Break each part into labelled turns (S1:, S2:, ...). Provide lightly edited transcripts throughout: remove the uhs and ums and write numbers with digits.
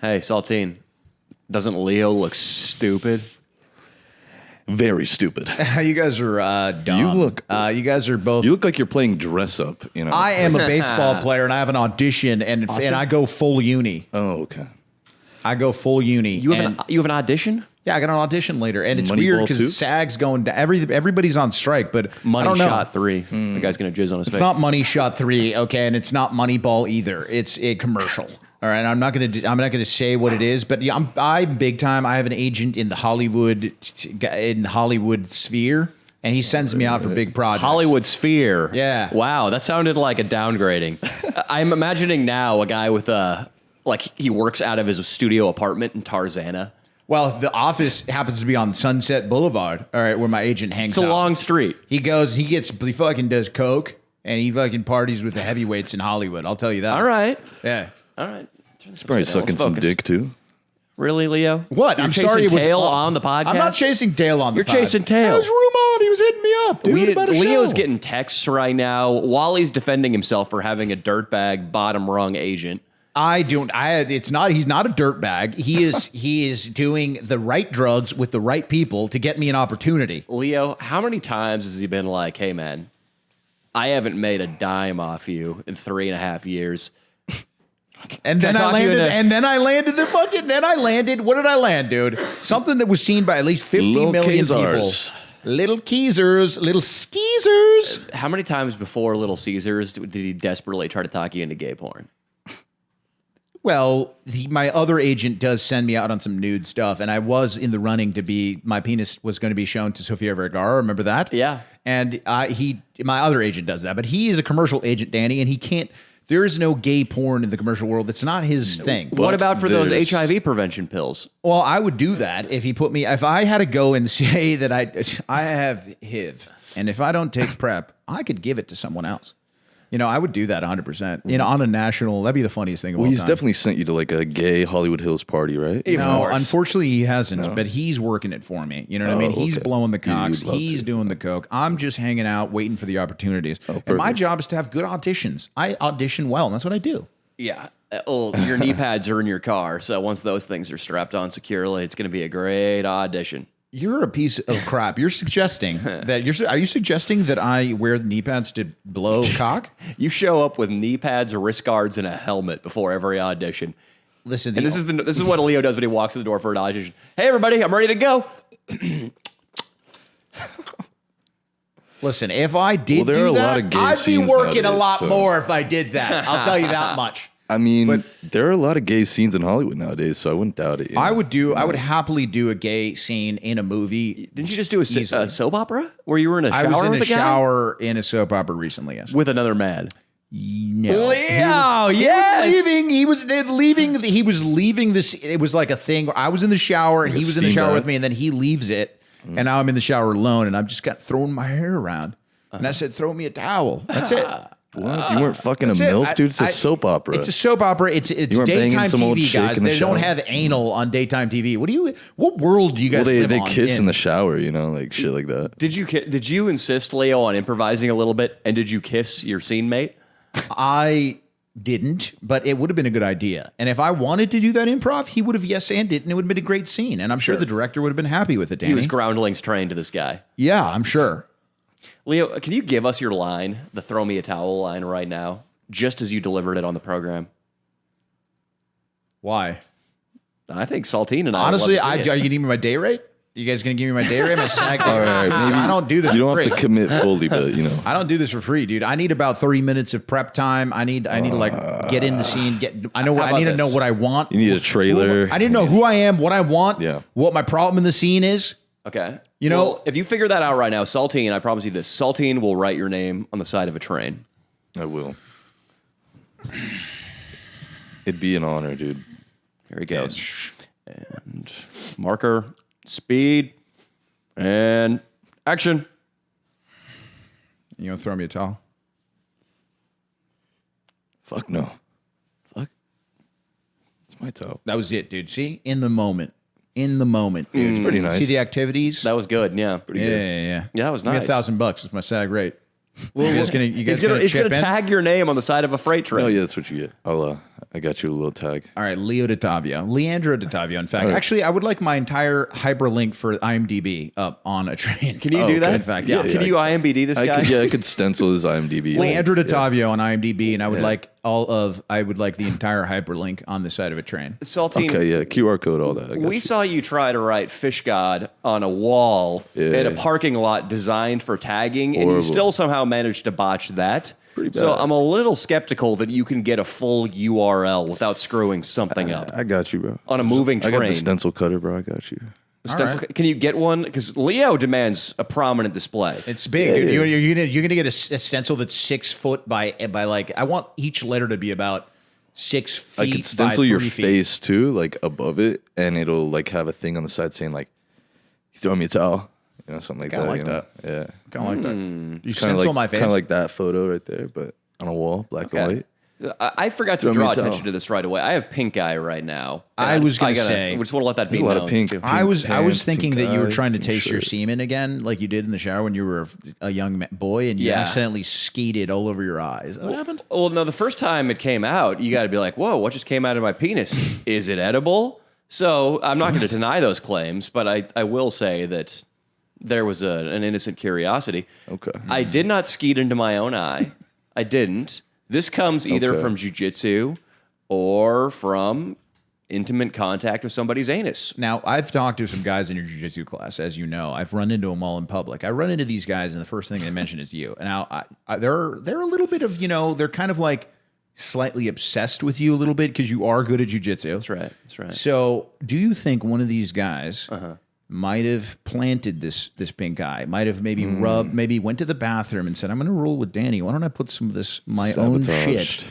S1: Hey, Saltine, doesn't Leo look stupid?
S2: Very stupid.
S3: You guys are dumb. You guys are both.
S2: You look like you're playing dress up. You know.
S3: I am a baseball player, and I have an audition, and I go full uni.
S2: Oh, okay.
S3: I go full uni.
S1: You have an audition?
S3: Yeah, I got an audition later, and it's
S2: Moneyball
S3: weird
S2: too?
S3: because SAG's going down. Everybody's on strike, but I
S1: Money
S3: don't know.
S1: Shot 3. The guy's gonna jizz on his
S3: It's
S1: face.
S3: not Money Shot 3, okay, and it's not Moneyball either. It's a commercial. All right, I'm not gonna say what it is, but yeah, I'm big time. I have an agent in the Hollywood sphere, and he sends me out for big projects.
S1: Hollywood Sphere.
S3: Yeah.
S1: Wow, that sounded like a downgrading. I'm imagining now a guy with like he works out of his studio apartment in Tarzana.
S3: Well, the office happens to be on Sunset Boulevard. All right, where my agent hangs
S1: It's
S3: out.
S1: a long street.
S3: He fucking does coke, and he fucking parties with the heavyweights in Hollywood. I'll tell you that.
S1: All right.
S3: Yeah.
S1: All right.
S2: He's probably sucking some dick too.
S1: Really, Leo?
S3: What?
S1: You're
S3: I'm
S1: chasing
S3: sorry. It was
S1: tail on the podcast.
S3: I'm not chasing tail on the
S1: You're
S3: pod.
S1: chasing tail.
S3: That was Rumon. He was hitting me up, dude. About a
S1: Leo's
S3: show.
S1: getting texts right now. Wally's defending himself for having a dirtbag bottom rung agent.
S3: It's not. He's not a dirtbag. He is doing the right drugs with the right people to get me an opportunity.
S1: Leo, how many times has he been like, "Hey, man, I haven't made a dime off you in 3.5 years."
S3: And then I landed. Then I landed. What did I land, dude? Something that was seen by at least 50
S2: Little
S3: million
S2: Caesars.
S3: people. Little Keezers, little skeezers.
S1: How many times before Little Caesars did he desperately try to talk you into gay porn?
S3: Well, my other agent does send me out on some nude stuff, and I was in the running to be. My penis was going to be shown to Sofia Vergara. Remember that?
S1: Yeah.
S3: And my other agent does that, but he is a commercial agent, Danny, and he can't. There is no gay porn in the commercial world. It's not his thing.
S1: What about for those HIV prevention pills?
S3: Well, I would do that if he put me. If I had to go and say that I have HIV, and if I don't take PrEP, I could give it to someone else. You know, I would do that 100%. You know, on a national, that'd be the funniest thing of all
S2: Well, he's
S3: time.
S2: definitely sent you to like a gay Hollywood Hills party, right?
S3: No, unfortunately he hasn't, but he's working it for me. You know what I mean? He's
S2: okay.
S3: blowing the cocks.
S2: You'd love
S3: He's
S2: to.
S3: doing the coke. I'm just hanging out, waiting for the opportunities. And my job is to have good auditions. I audition well, and that's what I do.
S1: Yeah. Your knee pads are in your car, so once those things are strapped on securely, it's going to be a great audition.
S3: You're a piece of crap. You're suggesting that are you suggesting that I wear the knee pads to blow cock?
S1: You show up with knee pads, wrist guards, and a helmet before every audition.
S3: Listen,
S1: And this is what Leo does when he walks in the door for an audition. Hey, everybody, I'm ready to go.
S3: Listen, if I did
S2: there are
S3: do
S2: a
S3: that,
S2: lot of gay
S3: I'd be
S2: scenes
S3: working a
S2: nowadays,
S3: lot
S2: so-
S3: more if I did that. I'll tell you that much.
S2: I mean, there are a lot of gay scenes in Hollywood nowadays, so I wouldn't doubt it. You know?
S3: I would happily do a gay scene in a movie.
S1: Didn't you just do a soap opera where you were in a shower?
S3: I was in
S1: with
S3: a
S1: a guy?
S3: shower in a soap opera recently. Yes.
S1: With another man.
S3: No.
S1: Leo,
S3: He was leaving this. It was like a thing where I was in the shower and he was in the
S2: steam
S3: shower
S2: bath.
S3: with me, and then he leaves it, and now I'm in the shower alone, and I'm just throwing my hair around. And I said, "Throw me a towel." That's it.
S2: What? You weren't fucking
S3: That's
S2: a
S3: it.
S2: MILF, dude? It's a soap opera.
S3: It's a soap opera. It's
S2: weren't banging
S3: daytime
S2: some old
S3: TV,
S2: chick
S3: guys.
S2: in the
S3: They don't
S2: shower?
S3: have anal on daytime TV. What world do you guys live
S2: they
S3: on?
S2: kiss in the shower, you know, like shit like that.
S1: Did you insist, Leo, on improvising a little bit? And did you kiss your scene mate?
S3: I didn't, but it would have been a good idea. And if I wanted to do that improv, he would have yes and it, and it would have been a great scene. And I'm sure the director would have been happy with it, Danny.
S1: He was groundlings trained to this guy.
S3: Yeah, I'm sure.
S1: Leo, can you give us your line, the throw me a towel line right now, just as you delivered it on the program?
S3: Why?
S1: I think Saltine and I
S3: Honestly,
S1: would love
S3: are
S1: to see
S3: you
S1: it.
S3: going to give me my day rate? You guys going to give me my day rate? My SAG
S2: All right, maybe
S3: I don't do this
S2: You don't
S3: for
S2: have
S3: free.
S2: to commit fully, but you know.
S3: I don't do this for free, dude. I need about 30 minutes of prep time. I need to like get in the scene. I need to know what I want.
S2: You need a trailer.
S3: I need to know who I am, what I want,
S2: Yeah.
S3: what my problem in the scene is.
S1: Okay.
S3: You know-
S1: Well, if you figure that out right now, Saltine, I promise you this, Saltine will write your name on the side of a train.
S2: I will. It'd be an honor, dude.
S1: Here he goes. And marker, speed, and action.
S3: You going to throw me a towel?
S2: Fuck no. Fuck. It's my toe.
S3: That was it, dude. See? In the moment. In the moment. Dude.
S2: It's pretty nice.
S3: See the activities?
S1: That was good, yeah.
S2: Pretty
S3: yeah,
S2: good.
S3: yeah.
S1: Yeah, that was
S3: Give me
S1: nice.
S3: $1,000. It's my SAG rate. You guys gonna
S1: He's
S3: chip
S1: gonna
S3: in?
S1: tag your name on the side of a freight train.
S2: Oh yeah, that's what you get. I'll I got you a little tag.
S3: All right, Leandro D'Ottavio. In fact, actually, I would like my entire hyperlink for IMDb up on a train.
S1: Can you do that?
S3: In fact,
S2: Yeah,
S3: yeah.
S1: Can you IMDb this guy?
S2: I could stencil his IMDb.
S3: Leandro D'Ottavio on IMDb, and I would like the entire hyperlink on the side of a train.
S1: Saltine,
S2: Okay, yeah, QR code, all that. I got
S1: we
S2: you.
S1: saw you try to write Fish God on a wall in a parking lot designed for tagging, and you
S2: Horrible.
S1: still somehow managed to botch that.
S2: Pretty
S1: So
S2: bad.
S1: I'm a little skeptical that you can get a full URL without screwing something up
S2: I got you, bro.
S1: on a moving
S2: I
S1: train.
S2: got the stencil cutter, bro. I got you.
S1: Stencil-
S3: right.
S1: Can you get one? Because Leo demands a prominent display.
S3: It's big. Dude. You're gonna get a stencil that's 6 foot by like. I want each letter to be about 6 feet.
S2: I could stencil
S3: by
S2: your
S3: 3 feet.
S2: face too, like above it, and it'll like have a thing on the side saying like, "You throw me a towel," you know, something like
S3: Kinda
S2: that.
S3: like
S2: you know?
S3: that.
S2: Yeah.
S3: Kind of like that. You
S2: Kind of
S3: stencil
S2: like
S3: my face.
S2: kind of like that photo right there, but on a wall, black and white.
S1: I forgot to
S2: Throw me
S1: draw
S2: a towel.
S1: attention to this right away. I have pink eye right now. And
S3: I was gonna
S1: gotta-
S3: say-
S1: I just want to let that be
S2: There's a lot of
S1: known,
S2: pink.
S1: too.
S3: I was
S2: pants,
S3: thinking
S2: pink
S3: that you were
S2: eye,
S3: trying to
S2: pink
S3: taste your
S2: shirt.
S3: semen again, like you did in the shower when you were a young boy, and you
S1: Yeah.
S3: accidentally skeeted all over your eyes. What happened?
S1: Well, no, the first time it came out, you got to be like, whoa, what just came out of my penis? Is it edible? So I'm not going to deny those claims, but I will say that there was an innocent curiosity.
S2: Okay.
S1: I did not skeet into my own eye. I didn't. This comes either
S2: Okay.
S1: from jiu-jitsu or from intimate contact with somebody's anus.
S3: Now, I've talked to some guys in your jiu-jitsu class, as you know. I've run into them all in public. I run into these guys, and the first thing they mention is you. Now, they're a little bit of, they're kind of like slightly obsessed with you a little bit because you are good at jiu-jitsu.
S1: That's right. That's right.
S3: So, do you think one of these guys might have planted this pink eye? Might have maybe rubbed, maybe went to the bathroom and said, "I'm going to roll with Danny. Why don't I put some of this my own
S2: Sabotaged.
S3: shit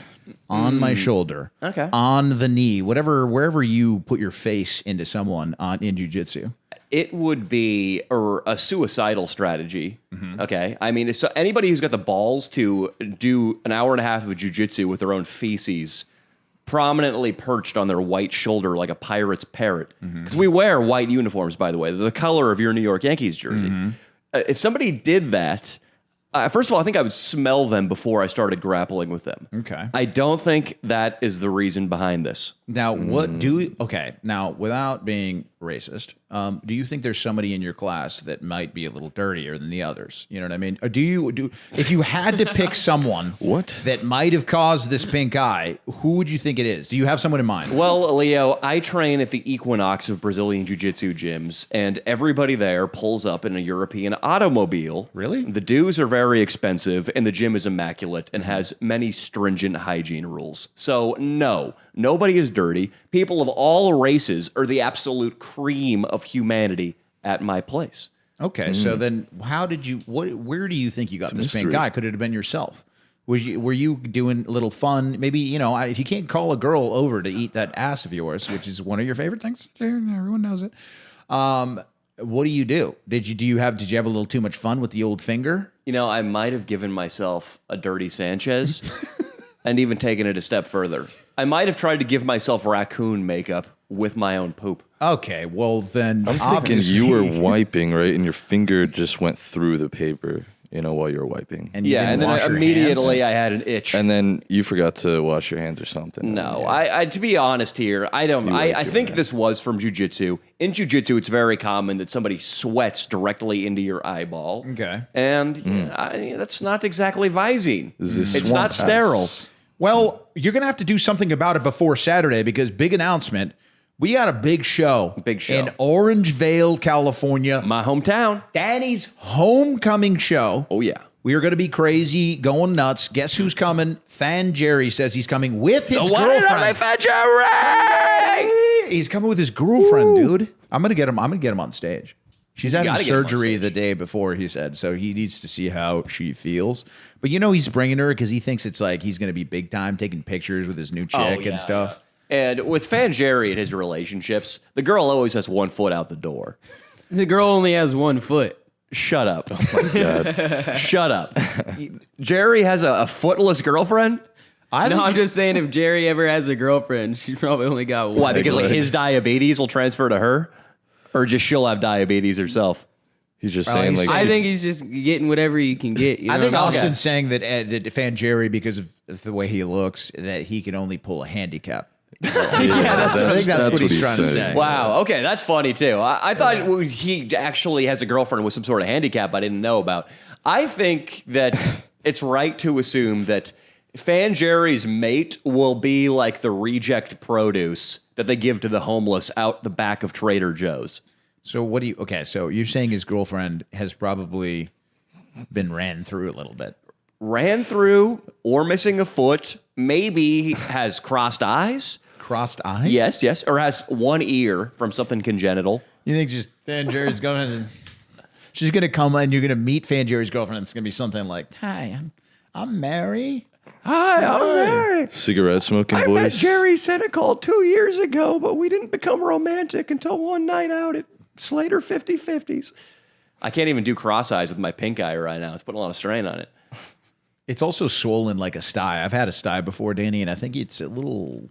S3: on my shoulder,
S1: Okay.
S3: on the knee, wherever you put your face into someone in jiu-jitsu."
S1: It would be a suicidal strategy. Okay. I mean, so anybody who's got the balls to do an hour and a half of jiu-jitsu with their own feces prominently perched on their white shoulder like a pirate's parrot. Because we wear white uniforms, by the way, the color of your New York Yankees jersey. If somebody did that, first of all, I think I would smell them before I started grappling with them.
S3: Okay.
S1: I don't think that is the reason behind this.
S3: Now, now, without being racist, do you think there's somebody in your class that might be a little dirtier than the others? You know what I mean? Or if you had to pick someone
S2: What?
S3: that might have caused this pink eye, who would you think it is? Do you have someone in mind?
S1: Well, Leo, I train at the Equinox of Brazilian Jiu-Jitsu gyms, and everybody there pulls up in a European automobile.
S3: Really?
S1: The dues are very expensive, and the gym is immaculate and has many stringent hygiene rules. So, no, nobody is dirty. People of all races are the absolute cream of humanity at my place.
S3: Okay, so then where do you think you got this pink
S2: mystery.
S3: eye? Could it have been yourself? Were you doing a little fun? Maybe, if you can't call a girl over to eat that ass of yours, which is one of your favorite things, everyone knows it. What do you do? Did you have a little too much fun with the old finger?
S1: I might have given myself a dirty Sanchez and even taken it a step further. I might have tried to give myself raccoon makeup with my own poop.
S3: Okay, well then
S2: I'm thinking you were wiping, right? And your finger just went through the paper, while you were wiping.
S3: and you
S1: Yeah,
S3: didn't
S1: and then
S3: wash your
S1: immediately
S3: hands?
S1: I had an itch.
S2: And then you forgot to wash your hands or something.
S1: No,
S2: Yeah.
S1: I to be honest here, I don't. I think this was from jujitsu. In jujitsu, it's very common that somebody sweats directly into your eyeball.
S3: Okay.
S1: And that's not exactly Visine.
S2: This
S1: It's
S2: swamp
S1: not
S2: house.
S1: sterile.
S3: Well, you're gonna have to do something about it before Saturday because big announcement. We got a big show.
S1: Big show.
S3: In Orangevale, California.
S1: My hometown.
S3: Danny's homecoming show.
S1: Oh yeah.
S3: We are going to be crazy, going nuts. Guess who's coming? Fan Jerry says he's coming with his
S1: One and only
S3: girlfriend.
S1: Fat
S3: He's coming with his girlfriend, dude. I'm gonna get him on stage. She's having
S1: gotta get him on
S3: surgery
S1: stage.
S3: the day before, he said, so he needs to see how she feels. But he's bringing her because he thinks it's like he's going to be big time taking pictures with his new chick and stuff.
S1: And with Fan Jerry and his relationships, the girl always has 1 foot out the door.
S4: The girl only has 1 foot.
S1: Shut up.
S2: God.
S1: Shut up. Jerry has a footless girlfriend?
S4: No, I'm just saying if Jerry ever has a girlfriend, she probably only got one.
S1: Why? Because like
S2: Leg.
S1: his diabetes will transfer to her? Or just she'll have diabetes herself?
S2: He's just saying
S3: he's
S2: like
S4: I think he's just getting whatever he can get. You know
S3: I think
S4: what I mean?
S3: Austin's saying that Fan Jerry, because of the way he looks, that he can only pull a handicap.
S4: Yeah, that's
S3: I think that's what he's trying to say.
S1: Wow. Okay, that's funny too. I thought he actually has a girlfriend with some sort of handicap I didn't know about. I think that it's right to assume that Fan Jerry's mate will be like the reject produce that they give to the homeless out the back of Trader Joe's.
S3: So what do you? Okay, so you're saying his girlfriend has probably been ran through a little bit.
S1: Ran through or missing a foot, maybe has crossed eyes.
S3: Crossed eyes?
S1: Yes, or has one ear from something congenital.
S3: You think just Fan Jerry's going? She's gonna come and you're gonna meet Fan Jerry's girlfriend. And it's gonna be something like, "Hi, I'm Mary.
S1: Hi, I'm Mary.
S2: Cigarette smoking
S1: I
S2: voice.
S1: met Jerry Senecal 2 years ago, but we didn't become romantic until one night out at Slater 50/50s. I can't even do cross eyes with my pink eye right now. It's putting a lot of strain on it.
S3: It's also swollen like a sty. I've had a sty before, Danny, and I think it's a little.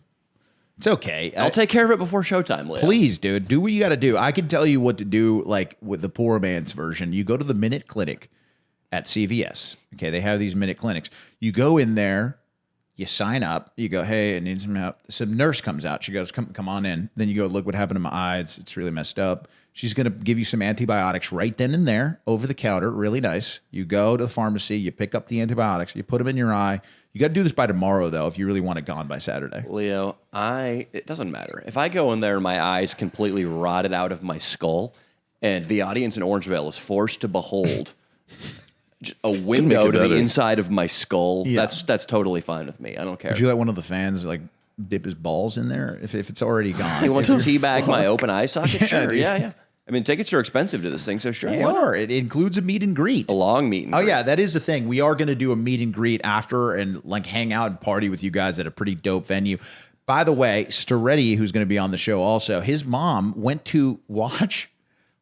S3: It's okay.
S1: I'll take care of it before showtime, Leo.
S3: Please, dude, do what you got to do. I can tell you what to do, like with the poor man's version. You go to the Minute Clinic at CVS. Okay, they have these Minute Clinics. You go in there, you sign up. You go, hey, I need some help. Some nurse comes out. She goes, come on in. Then you go, look what happened to my eyes. It's really messed up. She's going to give you some antibiotics right then and there, over the counter, really nice. You go to the pharmacy, you pick up the antibiotics, you put them in your eye. You got to do this by tomorrow, though, if you really want it gone by Saturday.
S1: Leo, it doesn't matter. If I go in there and my eyes completely rotted out of my skull and the audience in Orangevale is forced to behold a window to the inside of my skull, that's totally fine with me. I don't care.
S3: Would you let one of the fans, like, dip his balls in there if it's already gone?
S1: You want to teabag my open eye socket? Sure, yeah. I mean, tickets are expensive to this thing, so sure.
S3: They are. It includes a meet and greet.
S1: A long meet and
S3: greet.
S1: Oh,
S3: yeah, that is the thing. We are going to do a meet and greet after and like hang out and party with you guys at a pretty dope venue. By the way, Storetti, who's going to be on the show also, his mom went to watch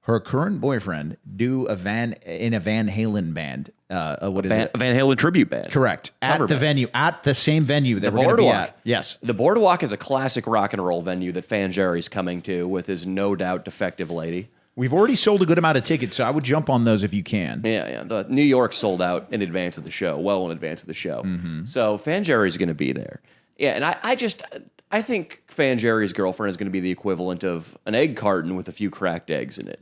S3: her current boyfriend do a Van Halen band. What is it?
S1: A Van Halen tribute band.
S3: Correct.
S1: Cover
S3: at the
S1: band.
S3: venue, at the same venue that we're going to be at. Yes.
S1: The Boardwalk is a classic rock and roll venue that Fan Jerry's coming to with his no doubt defective lady.
S3: We've already sold a good amount of tickets, so I would jump on those if you can.
S1: Yeah. The New York sold out in advance of the show, well in advance of the show.
S3: Mm-hmm.
S1: So Fan Jerry's going to be there. Yeah, and I think Fan Jerry's girlfriend is going to be the equivalent of an egg carton with a few cracked eggs in it.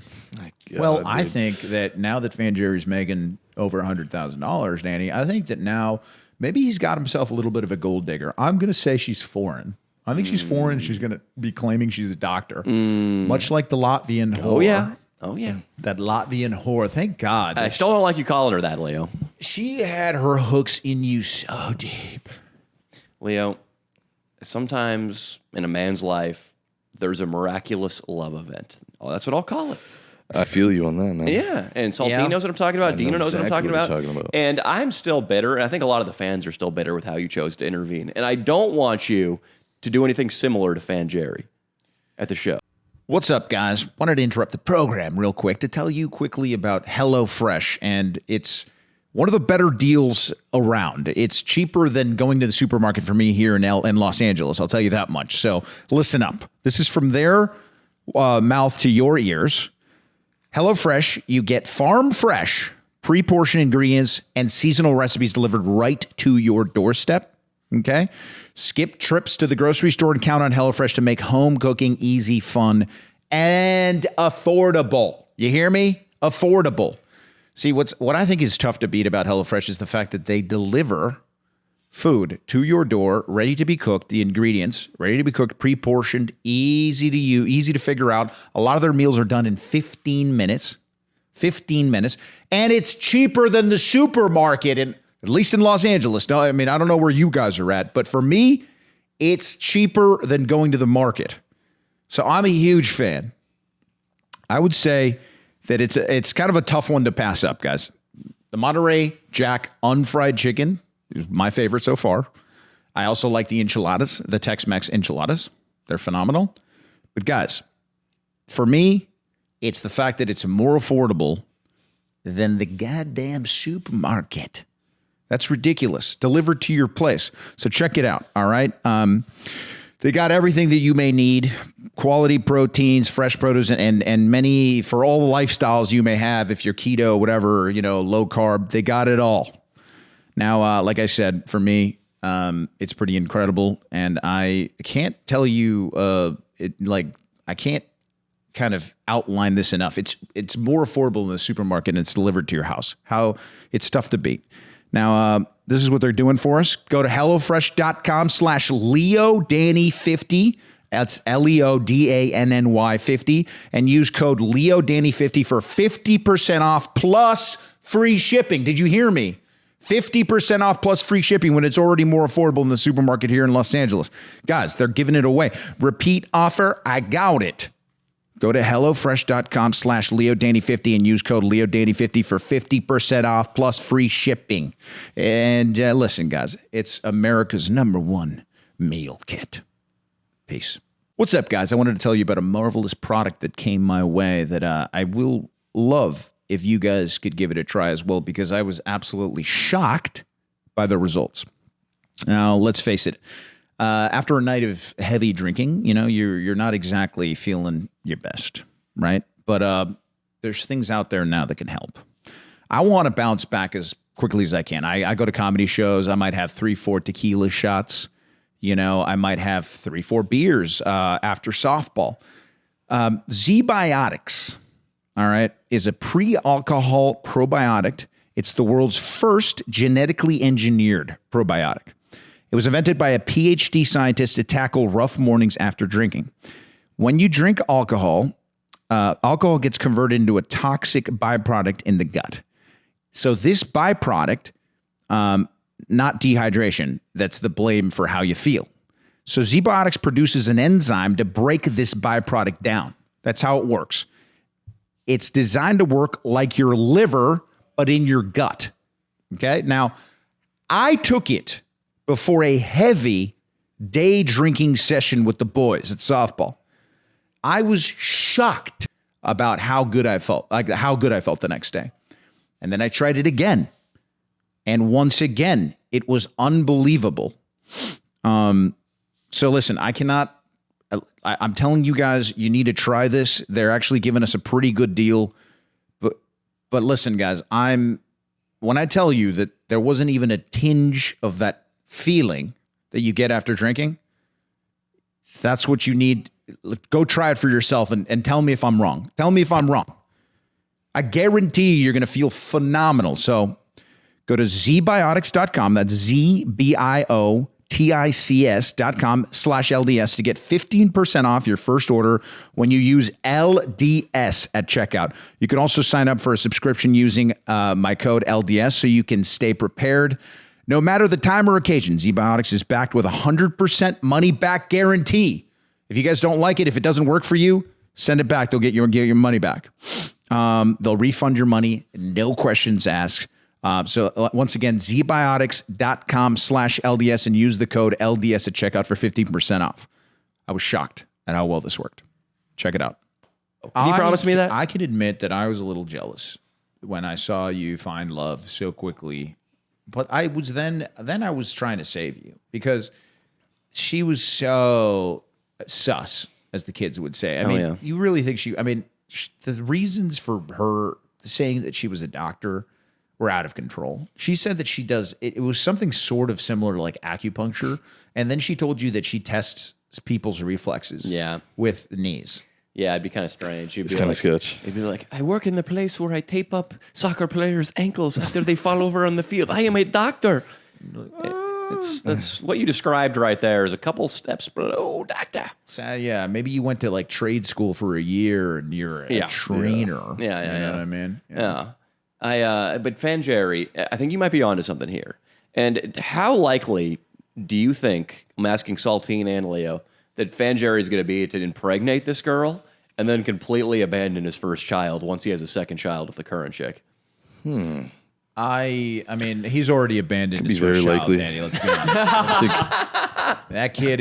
S3: Well, I think that now that Fan Jerry's making over $100,000, Danny, I think that now maybe he's got himself a little bit of a gold digger. I'm going to say she's foreign. I think she's foreign. She's going to be claiming she's a doctor, much like the Latvian whore.
S1: Oh, yeah.
S3: That Latvian whore. Thank God.
S1: I still don't like you calling her that, Leo.
S3: She had her hooks in you so deep.
S1: Leo, sometimes in a man's life, there's a miraculous love event. Oh, that's what I'll call it.
S2: I feel you on that, man.
S1: Yeah, and Saltine knows what I'm talking about. Dino knows what I'm talking about. And I'm still bitter, and I think a lot of the fans are still bitter with how you chose to intervene. And I don't want you to do anything similar to Fan Jerry at the show.
S3: What's up, guys? Wanted to interrupt the program real quick to tell you quickly about HelloFresh, and it's one of the better deals around. It's cheaper than going to the supermarket for me here in Los Angeles. I'll tell you that much. So listen up. This is from their mouth to your ears. HelloFresh, you get farm fresh, pre-portioned ingredients and seasonal recipes delivered right to your doorstep. Okay? Skip trips to the grocery store and count on HelloFresh to make home cooking easy, fun, and affordable. You hear me? Affordable. See, what I think is tough to beat about HelloFresh is the fact that they deliver food to your door, ready to be cooked, the ingredients, ready to be cooked, pre-portioned, easy to use, easy to figure out. A lot of their meals are done in 15 minutes. 15 minutes. And it's cheaper than the supermarket, at least in Los Angeles. No, I mean, I don't know where you guys are at, but for me, it's cheaper than going to the market. So I'm a huge fan. I would say that it's kind of a tough one to pass up, guys. The Monterey Jack unfried chicken is my favorite so far. I also like the enchiladas, the Tex-Mex enchiladas. They're phenomenal. But guys, for me, it's the fact that it's more affordable than the goddamn supermarket. That's ridiculous. Delivered to your place. So check it out, all right? They got everything that you may need. Quality proteins, fresh produce, and many for all the lifestyles you may have. If you're keto, whatever, low carb, they got it all. Now, like I said, for me, It's pretty incredible, and I can't tell you, I can't kind of outline this enough. It's more affordable in the supermarket, and it's delivered to your house. How it's tough to beat. Now, this is what they're doing for us. Go to HelloFresh.com/LeoDanny50. That's LeoDanny 50, and use code LeoDanny50 for 50% off plus free shipping. Did you hear me? 50% off plus free shipping when it's already more affordable in the supermarket here in Los Angeles. Guys, they're giving it away. Repeat offer, I got it. Go to HelloFresh.com/LeoDanny50 and use code LeoDanny50 for 50% off plus free shipping. And listen, guys, it's America's #1 meal kit. Peace. What's up, guys? I wanted to tell you about a marvelous product that came my way that I will love if you guys could give it a try as well, because I was absolutely shocked by the results. Now, let's face it. After a night of heavy drinking, you're not exactly feeling your best, right? But there's things out there now that can help. I want to bounce back as quickly as I can. I go to comedy shows. I might have 3-4 tequila shots. I might have 3-4 beers after softball. Zbiotics, all right, is a pre-alcohol probiotic. It's the world's first genetically engineered probiotic. It was invented by a PhD scientist to tackle rough mornings after drinking. When you drink alcohol, alcohol gets converted into a toxic byproduct in the gut. So this byproduct, not dehydration, that's the blame for how you feel. So Zbiotics produces an enzyme to break this byproduct down. That's how it works. It's designed to work like your liver, but in your gut. Okay? Now, I took it before a heavy day drinking session with the boys at softball. I was shocked about how good I felt the next day. And then I tried it again. And once again, it was unbelievable. So listen, I'm telling you guys, you need to try this. They're actually giving us a pretty good deal. But listen, guys, when I tell you that there wasn't even a tinge of that feeling that you get after drinking, that's what you need. Go try it for yourself and tell me if I'm wrong. Tell me if I'm wrong. I guarantee you're going to feel phenomenal. So go to zbiotics.com. That's zbiotics.com/LDS to get 15% off your first order when you use LDS at checkout. You can also sign up for a subscription using my code LDS so you can stay prepared. No matter the time or occasion, Zbiotics is backed with a 100% money-back guarantee. If you guys don't like it, if it doesn't work for you, send it back. They'll get your money back. They'll refund your money, no questions asked. So once again, zbiotics.com/LDS and use the code LDS at checkout for 15% off. I was shocked at how well this worked. Check it out.
S1: Can you promise me that?
S3: I can admit that I was a little jealous when I saw you find love so quickly. But I was then I was trying to save you because she was so sus, as the kids would say. I mean, you really think the reasons for her saying that she was a doctor were out of control. She said that she does, it was something sort of similar to like acupuncture. And then she told you that she tests people's reflexes with knees.
S1: Yeah, it'd be kind of strange.
S2: It's kind of sketch.
S1: It'd be like, I work in the place where I tape up soccer players' ankles after they fall over on the field. I am a doctor. That's what you described right there is a couple steps below doctor.
S3: So, yeah, maybe you went to like trade school for a year and you're a trainer.
S1: Yeah.
S3: You know what I mean?
S1: Yeah. But Fanjerry, I think you might be onto something here. And how likely do you think, I'm asking Saltine and Leo, that Fanjerry is going to be to impregnate this girl and then completely abandon his first child once he has a second child with the current chick?
S3: I mean, he's already abandoned his
S2: very
S3: first child,
S2: likely.
S3: Danny, let's be honest. That kid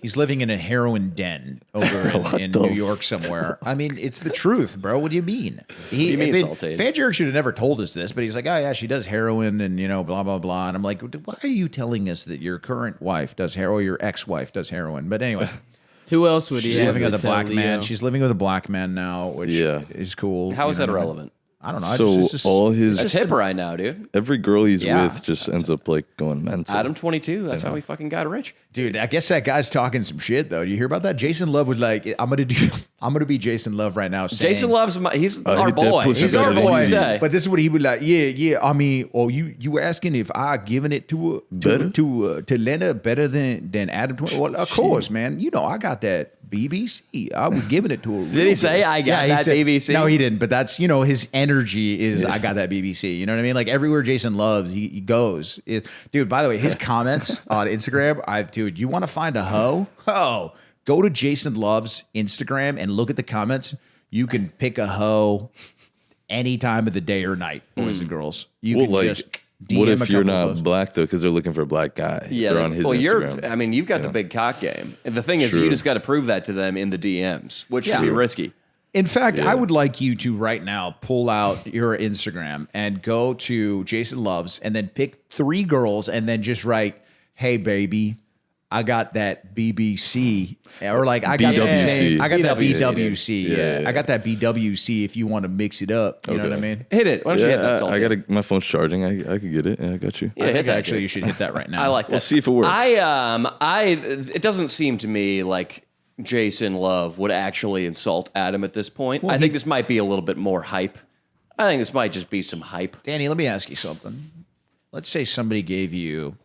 S3: he's living in a heroin den over in New York somewhere. I mean, it's the truth, bro. What do you mean? Fanjerry should have never told us this, but he's like, oh, yeah, she does heroin and, blah, blah, blah. And I'm like, why are you telling us that your current wife does heroin, your ex-wife does heroin? But anyway.
S4: Who else would he
S3: She's
S4: have
S3: living with a
S4: to
S3: black
S4: tell
S3: man.
S4: Leo?
S3: She's living with a black man now, which is cool.
S1: How is that relevant?
S3: I don't know.
S2: So
S3: it's just-
S2: all his
S1: That's hip right now, dude.
S2: every girl he's
S3: Yeah.
S2: with just ends up like going mental.
S1: Adam 22. That's how he fucking got rich.
S3: Dude, I guess that guy's talking some shit though. Do you hear about that? Jason Love was like, I'm gonna be Jason Love right now. Saying,
S1: Jason loves he's our
S2: hit that
S1: boy.
S2: pussy
S1: He's our
S2: better than
S1: boy.
S2: you.
S1: Say.
S3: But this is what he would like. Yeah. I mean, you were asking if I giving it to
S2: Better?
S3: to Lena better than Adam. Well, of course, man. You know, I got that BBC. I was giving it to her.
S1: Did he say I got that BBC?
S3: No, he didn't. But that's his energy is I got that BBC. You know what I mean? Like everywhere Jason Loves, he goes. Dude, by the way, his comments on Instagram. Dude, you want to find a hoe? Oh, go to Jason Love's Instagram and look at the comments. You can pick a hoe any time of the day or night, boys and girls. You
S2: Well,
S3: can
S2: like,
S3: just DM
S2: what
S3: a
S2: if you're
S3: couple
S2: not
S3: of those.
S2: black though? Because they're looking for a black guy.
S1: Yeah,
S2: they're on his
S1: well,
S2: Instagram.
S1: you've got the big cock game. And the thing is,
S2: True.
S1: you just got to prove that to them in the DMs, which
S3: Yeah.
S1: can be risky.
S3: In fact,
S2: Yeah.
S3: I would like you to right now pull out your Instagram and go to Jason Loves and then pick 3 girls and then just write, "Hey baby, I got that BBC," or like I got that
S2: BWC.
S3: I got that
S1: BWC.
S3: BWC. Yeah, I got that BWC. If you want to mix it up, you know what I mean.
S1: Hit it. Why don't you hit that?
S2: Yeah, I
S1: Saltine?
S2: got my phone's charging. I could get it. Yeah, I got you.
S1: Yeah,
S3: I
S1: hit
S3: think
S1: that.
S3: actually
S1: dude.
S3: you should hit that right now.
S1: I like that.
S2: We'll see if it works.
S1: It doesn't seem to me like Jason Love would actually insult Adam at this point. I think this might be a little bit more hype. I think this might just be some hype.
S3: Danny, let me ask you something. Let's say somebody gave you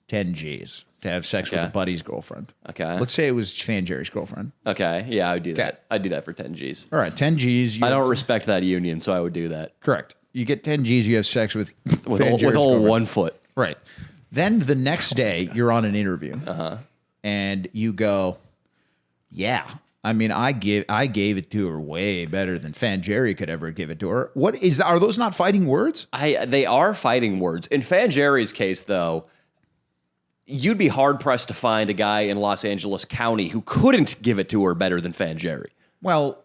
S3: 10 G's to have sex with
S1: Okay.
S3: a buddy's girlfriend.
S1: Okay.
S3: Let's say it was Fan Jerry's girlfriend.
S1: Okay, yeah, I would do
S3: Okay.
S1: that. I'd do that for 10 G's.
S3: All right, 10 G's. You
S1: I don't respect that union, so I would do that
S3: Correct. You get 10 G's, you have sex with
S1: with
S3: Fan
S1: all,
S3: Jerry's
S1: with all
S3: girlfriend.
S1: 1 foot.
S3: Right. Then the next day, you're on an interview. And you go, yeah. I mean, I gave it to her way better than Fan Jerry could ever give it to her. What is that? Are those not fighting words?
S1: They are fighting words. In Fan Jerry's case, though, you'd be hard pressed to find a guy in Los Angeles County who couldn't give it to her better than Fan Jerry.
S3: Well,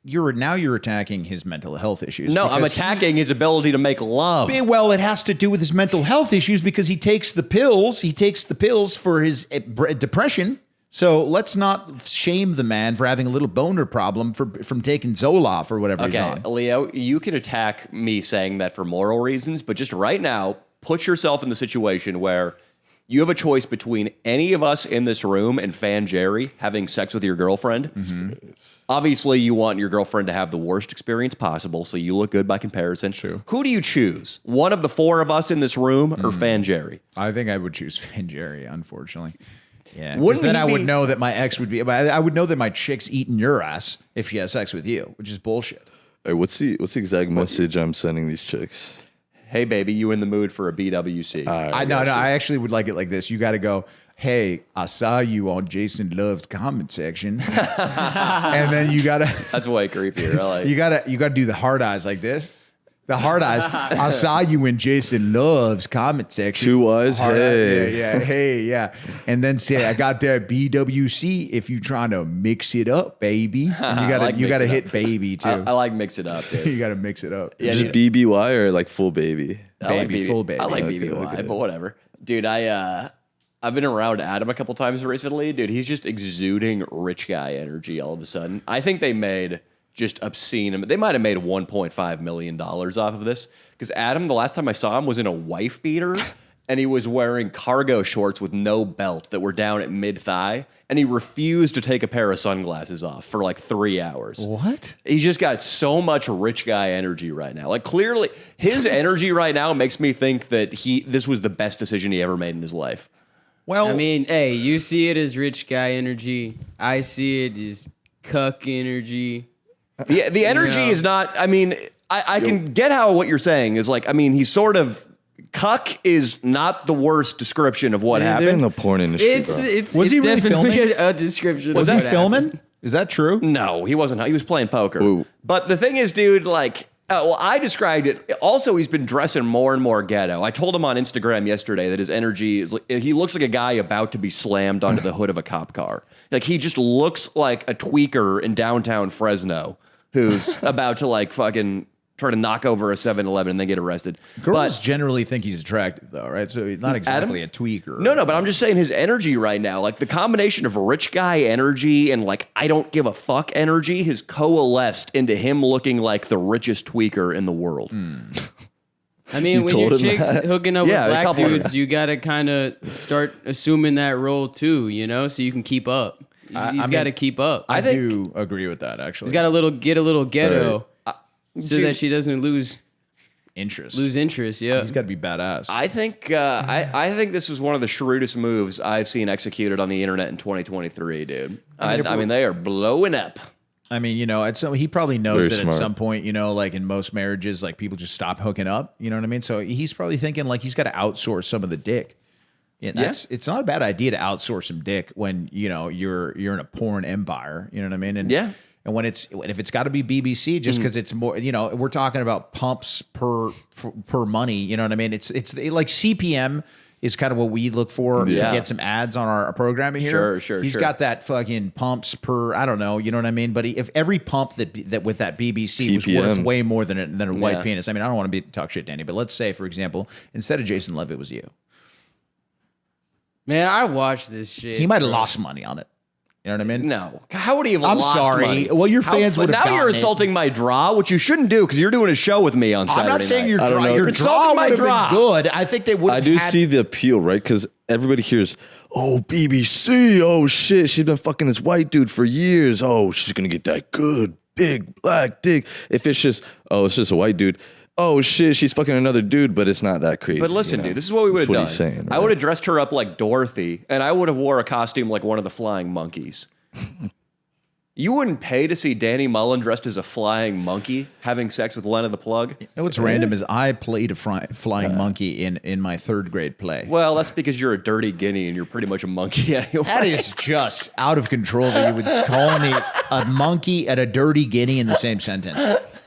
S3: you're attacking his mental health issues.
S1: No, I'm
S3: because
S1: attacking his ability to make love.
S3: Well, it has to do with his mental health issues because he takes the pills. He takes the pills for his depression. So let's not shame the man for having a little boner problem from taking Zoloft or whatever he's
S1: Okay,
S3: on.
S1: Leo, you can attack me saying that for moral reasons, but just right now, put yourself in the situation where you have a choice between any of us in this room and Fan Jerry having sex with your girlfriend. Obviously, you want your girlfriend to have the worst experience possible, so you look good by comparison. True. Who do you choose? One of the 4 of us in this room or Fan Jerry?
S3: I think I would choose Fan Jerry, unfortunately. Yeah,
S1: Wouldn't
S3: because then
S1: he
S3: I would
S1: be-
S3: know that my ex would be. I would know that my chick's eating your ass if she has sex with you, which is bullshit.
S2: Hey, what's the exact message I'm sending these chicks?
S1: Hey, baby, you in the mood for a BWC?
S3: No. I actually would like it like this. You got to go. Hey, I saw you on Jason Love's comment section, and then you gotta
S1: That's way creepier. I like.
S3: you gotta do the hard eyes like this. The hard eyes. I saw you in Jason Love's comment section.
S2: 2 eyes.
S3: Hard
S2: Hey.
S3: eyes. Yeah, hey, yeah. And then say, I got that BWC if you trying to mix it up, baby. And you gotta
S1: like
S3: you gotta
S1: mix it
S3: hit baby too.
S1: I like mix it up, dude.
S3: You gotta mix it up.
S1: Yeah,
S2: Just
S1: dude.
S2: BBY or like full baby?
S1: I like
S3: Baby, full baby.
S1: I like
S2: Okay,
S1: BBY,
S2: okay.
S1: but whatever. Dude, I've been around Adam a couple times recently. Dude, he's just exuding rich guy energy all of a sudden. I think they made just obscene. They might have made $1.5 million off of this. Because Adam, the last time I saw him, was in a wife beater. And he was wearing cargo shorts with no belt that were down at mid-thigh. And he refused to take a pair of sunglasses off for like 3 hours.
S3: What?
S1: He's just got so much rich guy energy right now. Like clearly, his energy right now makes me think that this was the best decision he ever made in his life.
S3: Well,
S4: I mean, hey, you see it as rich guy energy. I see it as cuck energy.
S1: The energy
S4: Yeah.
S1: is not. I mean, I can get how what you're saying is like. I mean, he's sort of cuck is not the worst description of what
S2: They're in
S1: happened.
S2: the porn industry,
S4: It's
S2: bro.
S4: it's
S3: Was
S4: it's
S3: he really
S4: definitely
S3: filming?
S4: a description.
S3: was
S4: of
S3: he
S4: what
S3: filming?
S4: happened.
S3: Is that true?
S1: No, he wasn't. He was playing poker.
S2: Ooh.
S1: But the thing is, dude, like. Well, I described it. Also, he's been dressing more and more ghetto. I told him on Instagram yesterday that his energy is. He looks like a guy about to be slammed onto the hood of a cop car. Like he just looks like a tweaker in downtown Fresno who's about to like fucking try to knock over a 7-Eleven and then get arrested.
S3: Girls
S1: But
S3: generally think he's attractive, though, right? So he's not exactly a tweaker.
S1: no, but I'm just saying his energy right now, like the combination of rich guy energy and like I don't give a fuck energy has coalesced into him looking like the richest tweaker in the world.
S4: I mean, when your
S2: told him
S4: chick's
S2: that?
S4: hooking up
S1: Yeah, a
S4: with black
S1: couple of
S4: dudes, you got to kind of start assuming that role too, you know, so you can keep up. He's got to keep up.
S3: I
S1: think-
S3: do agree with that, actually.
S4: He's got to get a little ghetto so
S1: Dude,
S4: that she doesn't lose
S3: interest.
S4: interest. Yeah.
S3: He's got to be badass.
S1: I think I think this was one of the shrewdest moves I've seen executed on the internet in 2023, dude. I mean, they are blowing up.
S3: I mean, you know, he probably knows
S2: Very
S3: that
S2: smart.
S3: at some point, you know, like in most marriages, like people just stop hooking up. You know what I mean? So he's probably thinking like he's got to outsource some of the dick. Yeah, it's not a bad idea to outsource some dick when you know you're in a porn empire. You know what I mean? And
S1: Yeah.
S3: And if it's got to be BBC, just because it's more, you know, we're talking about pumps per money. You know what I mean? It's like CPM is kind of what we look for to
S1: Yeah.
S3: get some ads on our programming here.
S1: Sure.
S3: He's got that fucking pumps per, I don't know, you know what I mean? But if every pump that with that BBC was worth
S2: PPM.
S3: way more than a white
S1: Yeah.
S3: penis. I mean, I don't want to talk shit, Danny, but let's say, for example, instead of Jason Levitt, it was you.
S4: Man, I watched this shit.
S3: He might have lost money on it. You know what I mean?
S1: No. How would he have
S3: I'm
S1: lost
S3: sorry.
S1: money?
S3: Well, your fans would have
S1: Now
S3: gotten
S1: you're
S3: it.
S1: insulting my draw, which you shouldn't do because you're doing a show with me on Saturday
S3: I'm not saying
S1: night.
S3: your
S2: I don't
S3: draw.
S2: know.
S3: Your
S2: You're
S3: draw
S1: insulting my
S3: would have
S1: draw.
S3: been good. I think they would.
S2: I do see the appeal, right? Because everybody hears, oh, BBC, oh shit, she's been fucking this white dude for years. Oh, she's gonna get that good big black dick. If it's just, oh, it's just a white dude. Oh shit, she's fucking another dude, but it's not that crazy.
S1: But listen,
S2: you know?
S1: dude, this is what we would have
S2: That's
S1: done.
S2: what he's saying,
S1: I
S2: right?
S1: would have dressed her up like Dorothy, and I would have wore a costume like one of the flying monkeys. You wouldn't pay to see Danny Mullen dressed as a flying monkey having sex with Lena the Plug?
S3: You know what's random is I played a flying monkey in my third grade play.
S1: Well, that's because you're a dirty guinea and you're pretty much a monkey anyway.
S3: That is just out of control that you would call me a monkey and a dirty guinea in the same sentence.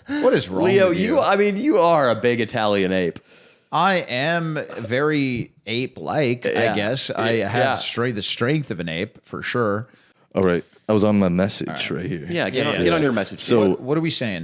S3: What is wrong
S1: Leo,
S3: with you?
S1: you are a big Italian ape.
S3: I am very ape-like,
S1: Yeah.
S3: I guess. I
S1: Yeah.
S3: have the strength of an ape, for sure.
S2: All right, I was on my message right here.
S1: Yeah, get
S3: Yeah.
S1: on your message.
S2: So-
S3: What are we saying?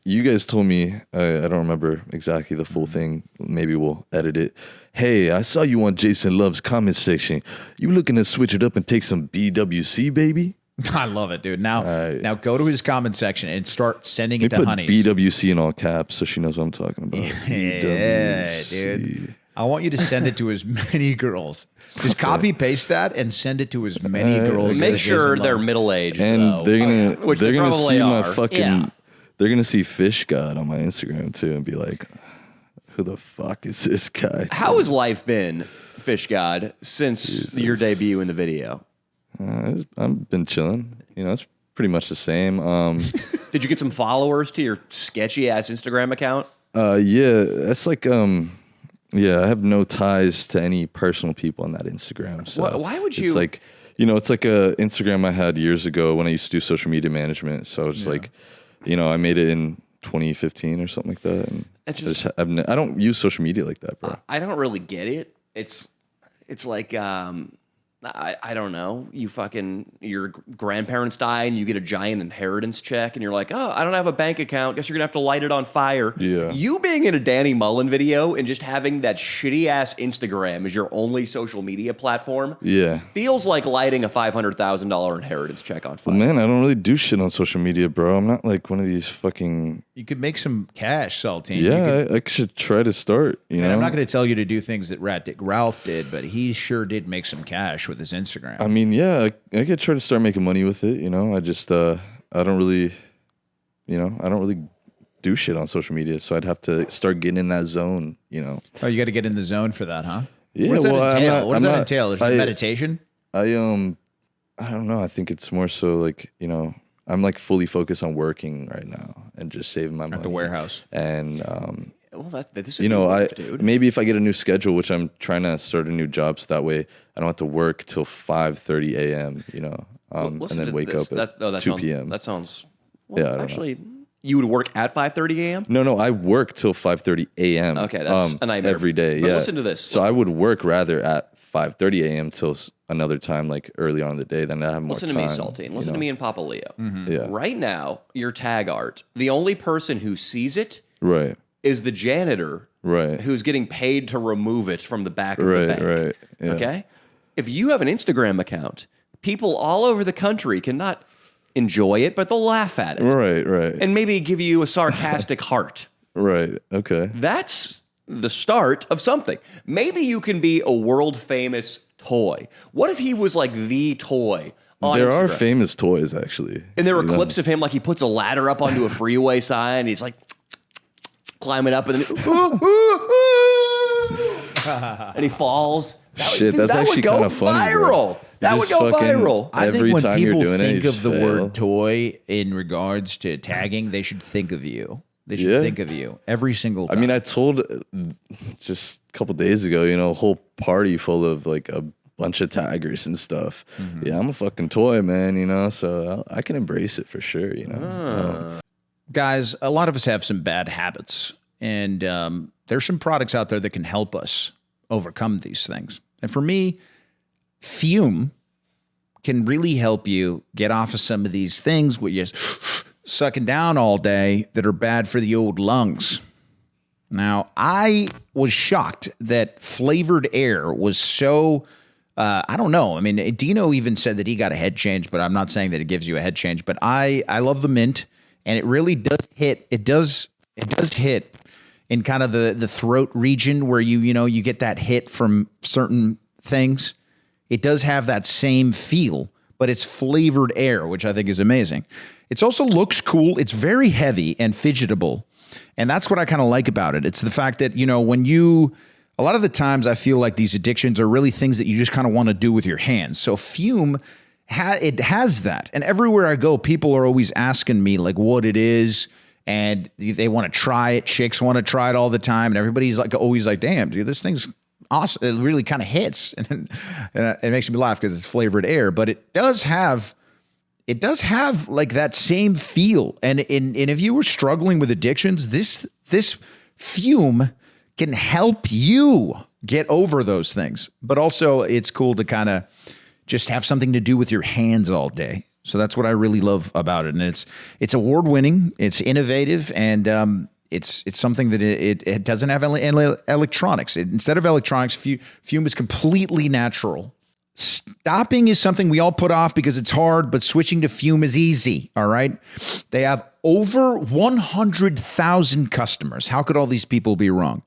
S2: You guys told me, I don't remember exactly the full thing. Maybe we'll edit it. Hey, I saw you on Jason Love's comment section. You looking to switch it up and take some BWC, baby?
S3: I love it, dude. Now go to his comment section and start sending it to
S2: Put
S3: honeys.
S2: BWC in all caps so she knows what I'm talking about.
S3: Yeah, dude. I want you to send it to as many girls. Just copy paste that and send it to as many girls.
S1: Make
S3: as
S1: sure
S3: Jason
S1: they're
S3: Love.
S1: middle aged.
S2: And they're gonna
S1: Which
S2: they're
S1: they
S2: gonna
S1: probably
S2: see my
S1: are.
S2: fucking
S3: Yeah.
S2: they're gonna see Fish God on my Instagram too and be like, who the fuck is this guy?
S1: How has life been, Fish God, since your debut in the video?
S2: I've been chilling. You know, it's pretty much the same.
S1: Did you get some followers to your sketchy ass Instagram account?
S2: Yeah, that's like yeah, I have no ties to any personal people on that Instagram. So
S1: Why would you-
S2: It's like, you know, it's like a Instagram I had years ago when I used to do social media management. So it's like, you know, I made it in 2015 or something like that. And
S1: It's
S2: I don't use social media like that, bro.
S1: I don't really get it. It's like I don't know. Your grandparents die and you get a giant inheritance check and you're like, oh, I don't have a bank account. Guess you're gonna have to light it on fire.
S2: Yeah.
S1: You being in a Danny Mullen video and just having that shitty ass Instagram as your only social media platform
S2: Yeah.
S1: feels like lighting a $500,000 inheritance check on fire.
S2: Man, I don't really do shit on social media, bro. I'm not like one of these fucking.
S3: You could make some cash, Saltine. You could-
S2: Yeah, I should try to start. You
S3: and
S2: know,
S3: I'm not going to tell you to do things that Rat Dick Ralph did, but he sure did make some cash with his Instagram.
S2: I mean, yeah, I could try to start making money with it. You know, I just I don't really, you know, I don't really do shit on social media, so I'd have to start getting in that zone. You know,
S3: Oh, you got to get in the zone for that, huh?
S2: Yeah,
S3: What does that
S2: well, I'm
S3: entail?
S2: not-
S3: What does
S2: I'm
S3: that
S2: not-
S3: entail? Is it meditation?
S2: I don't know. I think it's more so like, you know, I'm like fully focused on working right now and just saving my money
S3: At the warehouse.
S2: and
S1: Well, this is
S2: you know,
S1: good, dude.
S2: maybe if I get a new schedule, which I'm trying to start a new job, so that way I don't have to work till 5:30 a.m. You know, and
S1: Listen
S2: then
S1: to
S2: wake
S1: this.
S2: up at
S1: that
S2: 2
S1: sounds,
S2: p.m.
S1: That sounds. Well,
S2: Yeah, I don't know.
S1: actually, you would work at 5:30 a.m.
S2: No, I work till 5:30 a.m.
S1: Okay, that's a nightmare.
S2: every day.
S1: But
S2: yeah,
S1: listen to this.
S2: So I would work rather at 5:30 a.m. till another time, like early on in the day. Then I have more
S1: Listen
S2: time.
S1: to me, Saltine. Listen to me and Papa Leo.
S2: Yeah.
S1: Right now, your tag art, the only person who sees it
S2: Right.
S1: is the janitor
S2: Right.
S1: who's getting paid to remove it from the back of the
S2: Right,
S1: bank.
S2: right, yeah.
S1: Okay? If you have an Instagram account, people all over the country cannot enjoy it, but they'll laugh at it.
S2: Right, right.
S1: And maybe give you a sarcastic heart.
S2: Right. Okay.
S1: That's the start of something. Maybe you can be a world famous toy. What if he was like the toy on
S2: There
S1: Instagram?
S2: are famous toys, actually.
S1: And there were
S2: You know?
S1: clips of him like he puts a ladder up onto a freeway sign. And he's like climbing up and then and he falls.
S2: Shit, that's actually
S1: go
S2: kinda funny, bro.
S1: viral. That
S2: You
S1: would
S2: just
S1: go
S2: fucking-
S1: viral.
S3: I
S2: Every
S3: think when
S2: time you're
S3: people
S2: doing it,
S3: think
S2: you
S3: of the
S2: just
S3: word
S2: fail.
S3: toy in regards to tagging, they should think of you. They should
S2: Yeah.
S3: think of you every single
S2: I
S3: time.
S2: mean, I told just a couple days ago, a whole party full of like a bunch of taggers and stuff. Yeah, I'm a fucking toy, man, so I can embrace it for sure,
S3: Guys, a lot of us have some bad habits, and there's some products out there that can help us overcome these things. And for me, Fume can really help you get off of some of these things where you're just sucking down all day that are bad for the old lungs. Now, I was shocked that flavored air was so, I don't know. I mean, Dino even said that he got a head change, but I'm not saying that it gives you a head change. But I love the mint, and it really does hit. It does hit in kind of the throat region where you get that hit from certain things. It does have that same feel, but it's flavored air, which I think is amazing. It also looks cool. It's very heavy and fidgetable. And that's what I kind of like about it. It's the fact that, a lot of the times I feel like these addictions are really things that you just kind of want to do with your hands. So Fume, it has that. And everywhere I go, people are always asking me like what it is. And they want to try it. Chicks want to try it all the time. And everybody's like always like, damn, dude, this thing's awesome. It really kind of hits. And it makes me laugh because it's flavored air. But it does have like that same feel. And if you were struggling with addictions, this Fume can help you get over those things. But also it's cool to kind of just have something to do with your hands all day. So that's what I really love about it. And it's award-winning, it's innovative, and it's something that it doesn't have electronics. Instead of electronics, Fume is completely natural. Stopping is something we all put off because it's hard, but switching to Fume is easy, all right? They have over 100,000 customers. How could all these people be wrong?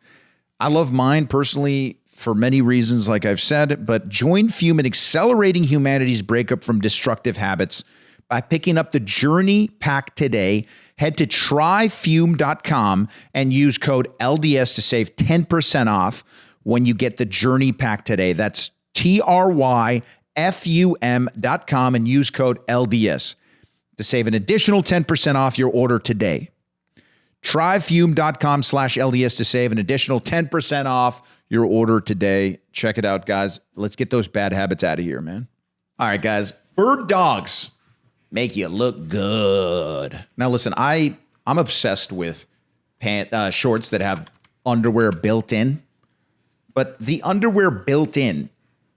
S3: I love mine personally for many reasons, like I've said, but join Fume in accelerating humanity's breakup from destructive habits by picking up the Journey Pack today. Head to tryfume.com and use code LDS to save 10% off when you get the Journey Pack today. That's tryfum.com and use code LDS to save an additional 10% off your order today. Tryfume.com/LDS to save an additional 10% off your order today. Check it out, guys. Let's get those bad habits out of here, man. All right, guys. Bird dogs make you look good. Now, listen, I'm obsessed with shorts that have underwear built in, but the underwear built in,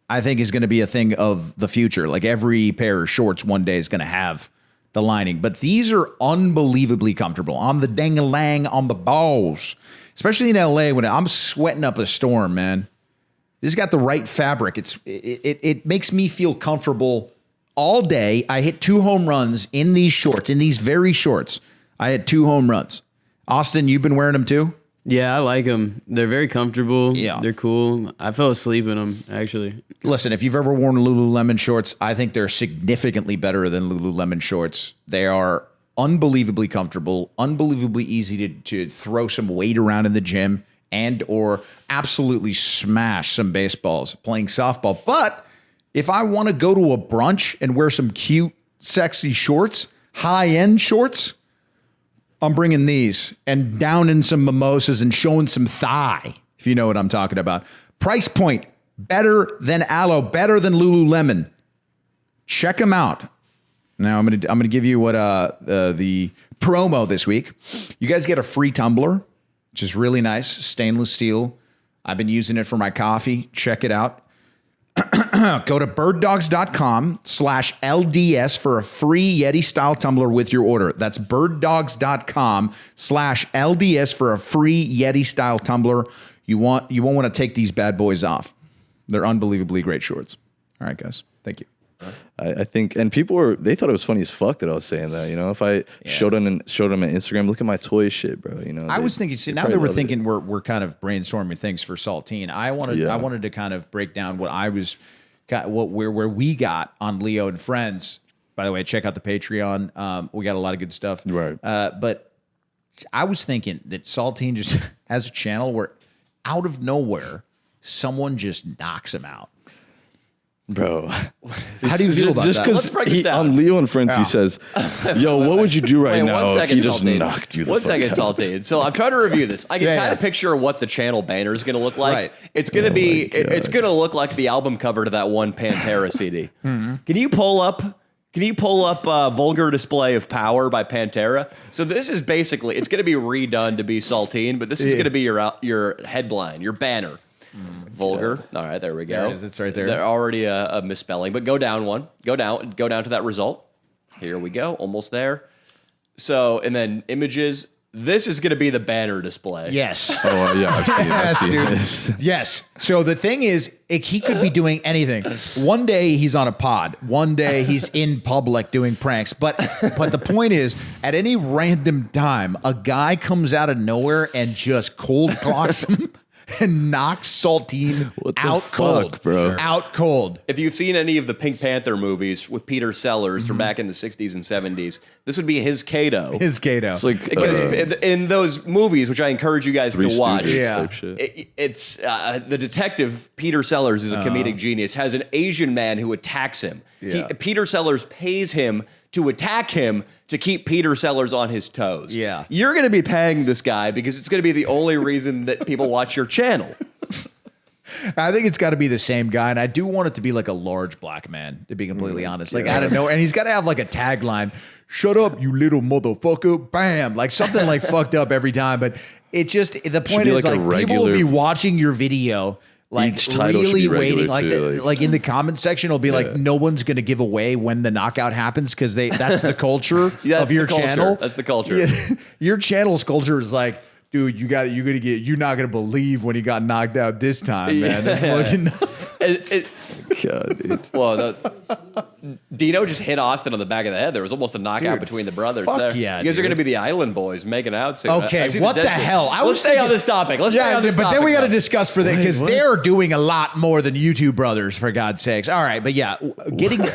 S3: I think, is going to be a thing of the future. Like every pair of shorts one day is going to have the lining, but these are unbelievably comfortable on the dang-a-lang, on the balls, especially in LA when I'm sweating up a storm, man. This has got the right fabric. It makes me feel comfortable all day. I hit 2 home runs in these shorts, in these very shorts. I had 2 home runs. Austin, you've been wearing them too?
S4: Yeah, I like them. They're very comfortable.
S3: Yeah.
S4: They're cool. I fell asleep in them, actually.
S3: Listen, if you've ever worn Lululemon shorts, I think they're significantly better than Lululemon shorts. They are unbelievably comfortable, unbelievably easy to throw some weight around in the gym and or absolutely smash some baseballs playing softball. But if I want to go to a brunch and wear some cute, sexy shorts, high-end shorts, I'm bringing these and downing some mimosas and showing some thigh, if you know what I'm talking about. Price point, better than Aloe, better than Lululemon. Check them out. Now I'm gonna give you what the promo this week. You guys get a free tumbler, which is really nice, stainless steel. I've been using it for my coffee. Check it out. Go to birddogs.com/LDS for a free Yeti style tumbler with your order. That's birddogs.com/LDS for a free Yeti style tumbler. You won't want to take these bad boys off. They're unbelievably great shorts. All right, guys. Thank you.
S2: I think, and they thought it was funny as fuck that I was saying that. You know, if I showed them on Instagram, look at my toy shit, bro. You know,
S3: I was thinking. See, now that we're thinking, we're kind of brainstorming things for Saltine. I wanted to kind of break down what I was, where we got on Leo and Friends. By the way, check out the Patreon. We got a lot of good stuff.
S2: Right.
S3: But I was thinking that Saltine just has a channel where, out of nowhere, someone just knocks him out.
S2: Bro,
S3: how do you feel about that?
S1: Let's break this down.
S2: On Leo and Friends, he says, "Yo, what would you do right now if he just knocked you the fuck out?"
S1: 1 second, Saltine. So I'm trying to review this. I can kind of picture what the channel banner is going to look like.
S3: Right.
S1: It's going to be, it's going to look like the album cover to that one Pantera CD. Can you pull up? Vulgar Display of Power by Pantera? So this is basically, it's going to be redone to be Saltine, but this is going to be your headline, your banner. Vulgar. All right, there we go.
S3: There it is. It's right there.
S1: They're already a misspelling, but go down one. Go down to that result. Here we go. Almost there. So, and then images. This is going to be the banner display.
S3: Yes.
S2: Oh, yeah, I've seen this.
S3: Yes. So the thing is, he could be doing anything. One day he's on a pod. One day he's in public doing pranks. But the point is, at any random time, a guy comes out of nowhere and just cold clocks him and knocks Saltine out cold,
S2: bro.
S3: Out cold.
S1: If you've seen any of the Pink Panther movies with Peter Sellers from back in the 60s and 70s, this would be his Kato.
S3: It's
S2: like
S1: because in those movies, which I encourage you guys to watch,
S2: type shit.
S1: it's the detective Peter Sellers is a comedic genius. Has an Asian man who attacks him.
S3: Yeah.
S1: Peter Sellers pays him to attack him to keep Peter Sellers on his toes.
S3: Yeah.
S1: You're going to be paying this guy because it's going to be the only reason that people watch your channel.
S3: I think it's got to be the same guy, and I do want it to be like a large black man, to be completely honest. Like, I don't know, and he's got to have like a tagline, "Shut up, you little motherfucker," bam, like something like fucked up every time. But it just, the point is like people will be watching your video, like really waiting, like in the comment section, it'll be like, no one's going to give away when the knockout happens because that's the culture of your channel.
S1: That's the culture.
S3: Yeah, your channel's culture is like, dude, you're not gonna believe when he got knocked out this time, man.
S2: God, dude.
S1: Well, Dino just hit Austin on the back of the head. There was almost a knockout between the brothers there.
S3: Yeah,
S1: you guys are going to be the Island Boys making out soon.
S3: Okay, what the hell?
S1: Let's stay on this topic. But
S3: then we got to discuss for that because they're doing a lot more than YouTube brothers, for God's sakes. All right, but yeah,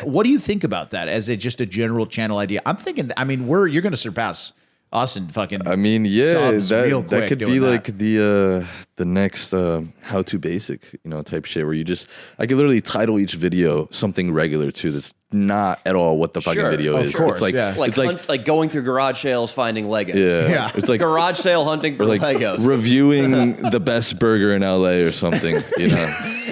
S3: what do you think about that as just a general channel idea? I'm thinking, you're going to surpass us in fucking.
S2: I mean, yeah, that could be
S3: that.
S2: like the next how to basic, type shit where I could literally title each video something regular too that's not at all what the fucking video is.
S3: Course,
S2: it's
S1: like going through garage sales finding Legos.
S2: Yeah. It's like
S1: garage sale hunting for Legos.
S2: Reviewing the best burger in LA or something,
S1: And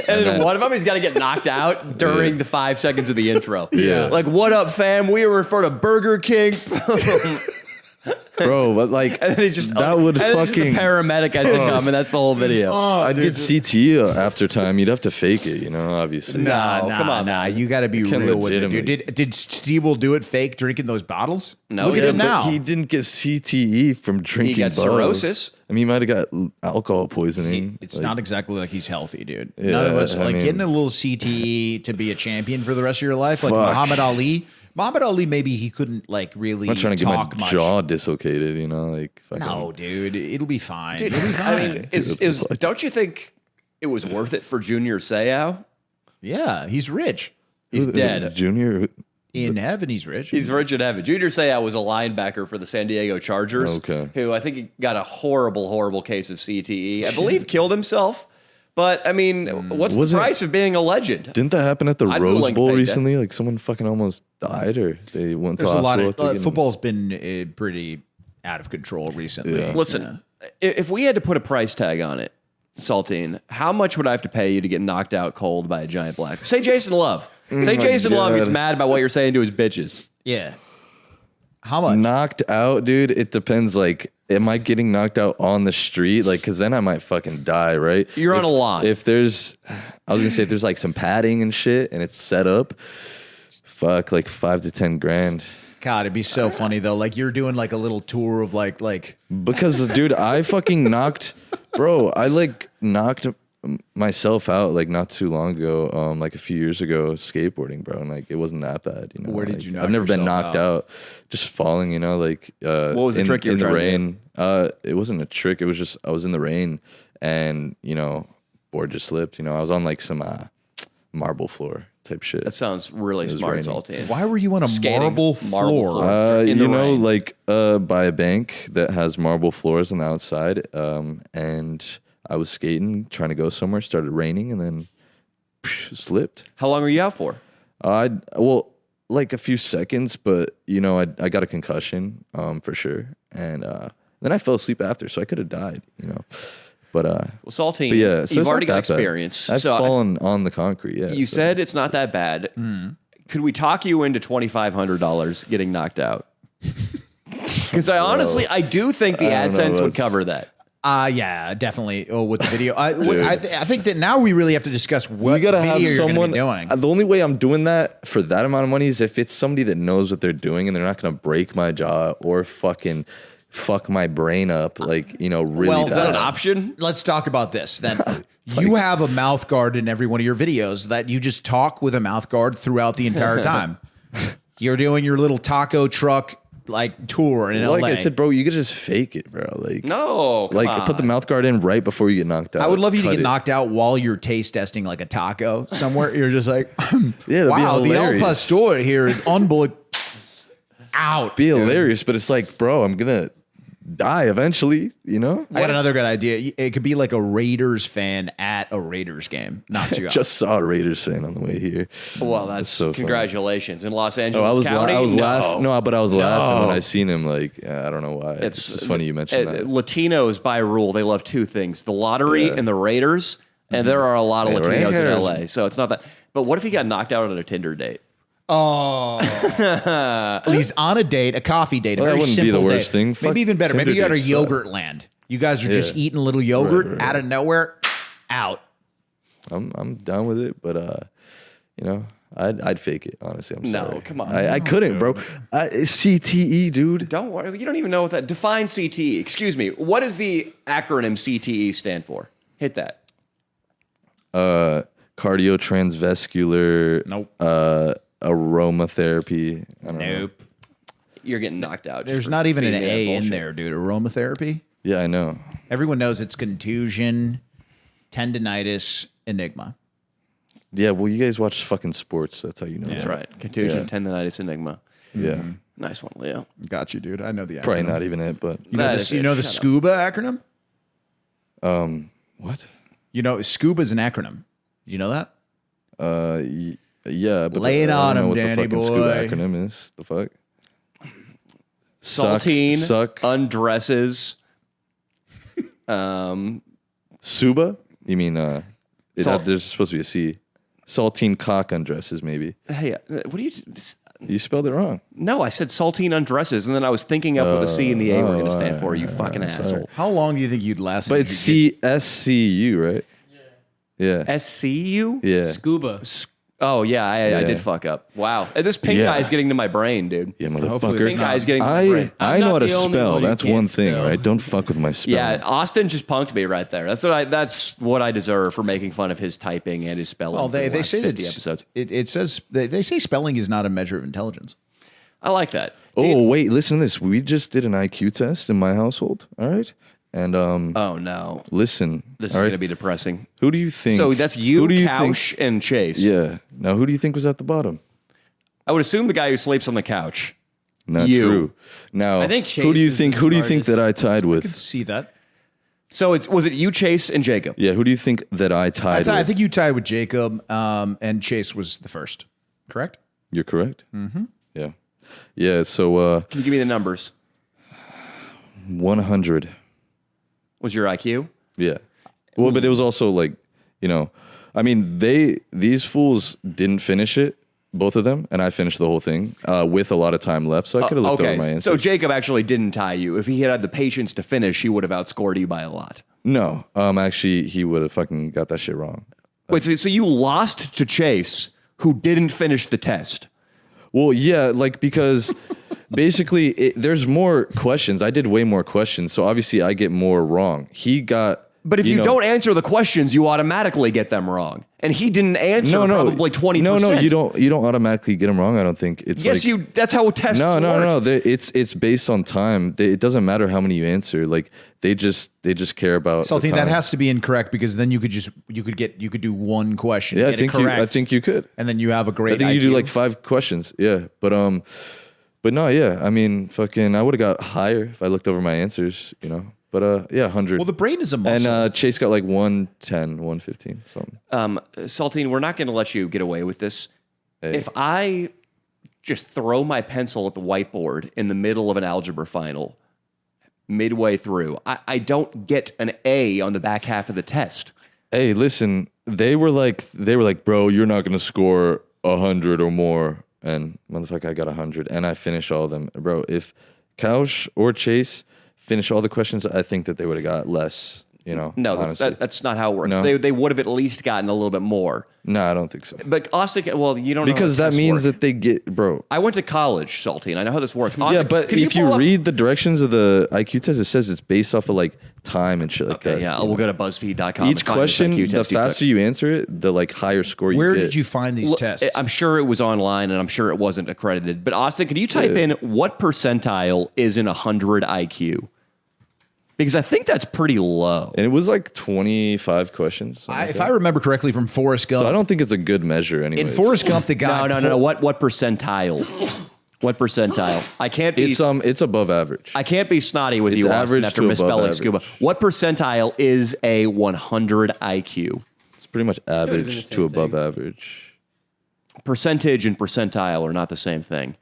S1: then one of them, he's got to get knocked out during the 5 seconds of the intro.
S2: Yeah.
S1: Like, what up, fam? We were referring to Burger King.
S2: Bro, but like
S1: and then he just
S2: that would
S1: and
S2: fucking
S1: the paramedic has to come, and that's the whole video.
S2: I'd get CT after time. You'd have to fake it, obviously.
S3: Come on. You got to be real with it, dude. Did Steve will do it fake drinking those bottles?
S1: No,
S3: look at him now.
S2: He didn't get CTE from drinking.
S1: He got cirrhosis.
S2: I mean, he might have got alcohol poisoning.
S3: It's not exactly like he's healthy, dude. None of us getting a little CTE to be a champion for the rest of your life, like Muhammad Ali. Muhammad Ali, maybe he couldn't really.
S2: I'm not trying to get my
S3: much.
S2: jaw dislocated,
S3: No, dude, it'll be fine.
S1: Dude,
S3: it'll be fine.
S1: I mean, don't you think it was worth it for Junior Seau?
S3: Yeah, he's rich.
S1: He's dead.
S2: Junior
S3: in heaven, he's rich.
S1: He's rich in heaven. Junior Seau was a linebacker for the San Diego Chargers.
S2: Okay.
S1: Who I think he got a horrible case of CTE. I believe killed himself. But I mean, what's the price of being a legend?
S2: Didn't that happen at the Rose Bowl recently? Like someone fucking almost died, or they went to
S3: There's
S2: hospital.
S3: a lot of football's been pretty out of control recently.
S2: Yeah.
S1: Listen, if we had to put a price tag on it, Saltine, how much would I have to pay you to get knocked out cold by a giant black? Say Jason Love. Say Jason Love gets mad about what you're saying to his bitches.
S3: Yeah. How much?
S2: Knocked out, dude. It depends. Like am I getting knocked out on the street? Like, cause then I might fucking die, right?
S1: You're on a lawn.
S2: If there's, I was gonna say if there's like some padding and shit and it's set up, fuck, like 5 to 10 grand.
S3: God, it'd be so funny though. Like you're doing like a little tour of like
S2: Because dude, I fucking knocked myself out like not too long ago, like a few years ago, skateboarding, bro, and like it wasn't that bad, you know.
S3: Where did
S2: like,
S3: you knock
S2: I've never been
S3: yourself
S2: knocked out, just falling, you know, like
S1: what was the trick you were
S2: in the
S1: trying to
S2: rain? It wasn't a trick. It was just I was in the rain, and you know, board just slipped. You know, I was on like some marble floor type shit.
S1: That sounds really smart,
S2: raining.
S1: Saltine.
S3: why were you on a
S1: Skating,
S3: marble
S1: marble
S3: floor?
S1: floor. In the
S2: you know,
S1: rain.
S2: like by a bank that has marble floors on the outside, and I was skating, trying to go somewhere. Started raining, and then slipped.
S1: How long were you out for?
S2: Well, like a few seconds, but you know, I got a concussion, for sure, and then I fell asleep after, so I could have died, you know. But
S1: Well, Saltine,
S2: yeah, so
S1: you've
S2: it's
S1: already
S2: not
S1: got
S2: that bad.
S1: experience.
S2: I've
S1: so
S2: fallen on the concrete. Yeah,
S1: you
S2: so.
S1: said it's not that bad. Could we talk you into $2,500 getting knocked out? Because I do think the
S2: I don't know,
S1: AdSense
S2: bro.
S1: would cover that.
S3: Yeah, definitely. Oh, with the video, I think that now we really have to discuss what
S2: You gotta
S3: video
S2: have
S3: you're
S2: someone.
S3: gonna be doing.
S2: The only way I'm doing that for that amount of money is if it's somebody that knows what they're doing and they're not gonna break my jaw or fucking fuck my brain up, like, you know, really
S3: Well,
S1: Is that
S2: bad.
S1: an option?
S3: Let's talk about this then. You have a mouth guard in every one of your videos that you just talk with a mouth guard throughout the entire time. You're doing your little taco truck like tour in
S2: Like
S3: LA.
S2: I said, bro, you could just fake it, bro. Like,
S1: No, come
S2: like
S1: on.
S2: put the mouth guard in right before you get knocked out.
S3: I would love you to
S2: Cut
S3: get
S2: it.
S3: knocked out while you're taste testing like a taco somewhere. You're just like,
S2: Yeah, that'd
S3: wow,
S2: be
S3: the El
S2: hilarious.
S3: Pastor here is unbelievable. Out.
S2: Be hilarious, but it's like, bro, I'm gonna die eventually, you know?
S3: I got another good idea. It could be like a Raiders fan at a Raiders game. Not you out.
S2: Just saw a Raiders fan on the way here.
S1: Well, that's
S2: so funny.
S1: congratulations in Los
S2: Oh,
S1: Angeles County.
S2: I was
S1: no.
S2: laughing. No, but I was laughing when I seen him. Like, I don't know why. It's just funny you mentioned that.
S1: Latinos, by rule, they love two things: the lottery and the Raiders. And there are a lot of
S2: Hey,
S1: Latinos in
S2: Raiders.
S1: LA, so it's not that. But what if he got knocked out on a Tinder date?
S3: Oh, he's on a date, a coffee date. A
S2: Well, that
S3: very
S2: wouldn't be the
S3: simple
S2: worst
S3: date.
S2: thing. Fuck,
S3: Maybe even better. Maybe you
S2: Tinder
S3: got a
S2: dates
S3: yogurt
S2: suck.
S3: land. You guys are just eating a little yogurt
S2: right,
S3: out of nowhere. Out.
S2: I'm down with it, but you know, I'd fake it. Honestly, I'm
S1: No,
S2: sorry.
S1: come on.
S2: I couldn't, bro. CTE, dude.
S1: Don't worry. You don't even know what that. Define CTE. Excuse me. What does the acronym CTE stand for? Hit that.
S2: Cardiotransvascular.
S3: Nope.
S2: Aromatherapy. I don't know.
S3: Nope.
S1: You're getting knocked out. just
S3: There's
S1: for
S3: not even an
S1: feeding me that
S3: A in
S1: bullshit.
S3: there, dude. Aromatherapy.
S2: Yeah, I know.
S3: Everyone knows it's contusion, tendonitis, enigma.
S2: Yeah, well, you guys watch fucking sports. That's how you know.
S1: That's
S2: that.
S1: right. Contusion,
S2: Yeah.
S1: tendonitis, enigma.
S2: Yeah.
S1: Nice one, Leo.
S3: Got you, dude. I know the acronym.
S2: Probably not even it, but
S3: You know,
S1: That
S3: the,
S1: is
S3: you
S1: it.
S3: know the
S1: Shut up.
S3: SCUBA acronym?
S2: what?
S3: You know, SCUBA is an acronym. Did you know that?
S2: Yeah, but
S3: Lay it
S2: I don't
S3: on
S2: know
S3: him,
S2: what
S3: Danny
S2: the fucking
S3: boy.
S2: SCUBA acronym is. The fuck?
S1: Saltine
S2: Suck.
S1: undresses.
S2: Suba? You mean
S1: Salt-
S2: there's supposed to be a C. Saltine cock undresses, maybe.
S1: Hey, what do you?
S2: You spelled it wrong.
S1: No, I said saltine undresses, and then I was thinking up what the C and the A were going to stand for. You fucking asshole.
S3: How long do you think you'd last?
S2: But
S3: in
S2: it's
S3: jiu-jitsu?
S2: CSCU, right? Yeah.
S1: SCU?
S2: Yeah.
S4: Scuba.
S1: Oh yeah, I
S2: Yeah.
S1: did fuck up. Wow, and this pink
S2: Yeah.
S1: guy is getting to my brain, dude.
S2: Yeah,
S3: Hopefully
S2: motherfucker.
S3: it's
S1: Pink guy is getting to my
S2: I
S1: brain.
S2: I
S4: I'm
S2: know
S4: not
S2: how to
S4: the only
S2: spell.
S4: one who
S2: That's
S4: can't
S2: one thing,
S4: spell.
S2: right? Don't fuck with my spelling.
S1: Yeah, Austin just punked me right there. That's what I deserve for making fun of his typing and his spelling.
S3: Well,
S1: for the
S3: they
S1: last
S3: say
S1: 50
S3: that
S1: episodes.
S3: it says they say spelling is not a measure of intelligence.
S1: I like that.
S2: Oh, wait, listen to this. We just did an IQ test in my household, all right? And
S1: Oh no,
S2: listen,
S1: this is
S2: all right?
S1: going to be depressing.
S2: Who do you think?
S1: So that's you,
S2: who do you
S1: Couch, and Chase.
S2: Think, yeah. Now, who do you think was at the bottom?
S1: I would assume the guy who sleeps on the couch.
S2: Not
S1: You.
S2: true. Now,
S4: I think
S2: who do
S4: Chase
S2: you
S4: is
S2: think?
S4: the
S2: Who do you think that
S4: smartest.
S2: I tied with?
S3: See that?
S1: So was it you, Chase, and Jacob?
S2: Yeah. Who do you think that I tied
S3: I
S2: with?
S3: think you tied with Jacob, and Chase was the first. Correct?
S2: You're correct. Mm-hmm. Yeah. Yeah. So
S1: Can you give me the numbers?
S2: 100.
S1: Was your IQ?
S2: Yeah. Well, but it was also like, you know, I mean, these fools didn't finish it, both of them, and I finished the whole thing with a lot of time left, so I could have looked over my answers.
S1: So Jacob actually didn't tie you. If he had the patience to finish, he would have outscored you by a lot.
S2: No, actually, he would have fucking got that shit wrong.
S1: Wait, so you lost to Chase, who didn't finish the test?
S2: Well, yeah, like because basically there's more questions. I did way more questions, so obviously I get more wrong. He got.
S1: But if you don't answer the questions, you automatically get them wrong. And he didn't answer probably 20%.
S2: No, you don't automatically get them wrong. I don't think it's
S1: yes,
S2: like,
S1: that's how tests work.
S2: No. It's based on time. It doesn't matter how many you answer. Like they just care about
S3: Saltine, that has to be incorrect because then you could do one question.
S2: Yeah,
S3: I
S2: think you could.
S3: And then you have a great
S2: I think you
S3: IQ.
S2: do like 5 questions. Yeah. But no, yeah. I mean, fucking I would have got higher if I looked over my answers, you know. But yeah, 100.
S3: Well, the brain is a muscle.
S2: And Chase got like 110, 115, something.
S1: Saltine, we're not going to let you get away with this.
S2: Hey.
S1: If I just throw my pencil at the whiteboard in the middle of an algebra final, midway through, I don't get an A on the back half of the test.
S2: Hey, listen, they were like, bro, you're not going to score 100 or more. And motherfucker, I got 100, and I finished all of them. Bro, if Kaush or Chase finish all the questions, I think that they would have got less, you know.
S1: No, that's not how it works. No? They would have at least gotten a little bit more.
S2: No, I don't think so.
S1: But Austin, well, you don't know
S2: because that means that they get, bro.
S1: I went to college, Saltine. I know how this works. Austin,
S2: yeah, but if you read the directions of the IQ test, it says it's based off of like time and shit like that.
S1: Yeah, we'll go to BuzzFeed.com.
S2: Each question, the faster you answer it, the like higher score you get.
S3: Where did you find these tests?
S1: I'm sure it was online, and I'm sure it wasn't accredited. But Austin, can you type in what percentile is in 100 IQ? Because I think that's pretty low.
S2: And it was like 25 questions.
S3: If I remember correctly from Forrest Gump.
S2: So I don't think it's a good measure anyway.
S3: In Forrest Gump, the guy...
S1: No. What percentile? What percentile? I can't be...
S2: It's above average.
S1: I can't be snotty with you, Austin, after misspelling scuba. What percentile is a 100 IQ?
S2: It's pretty much average to above average.
S1: Percentage and percentile are not the same thing.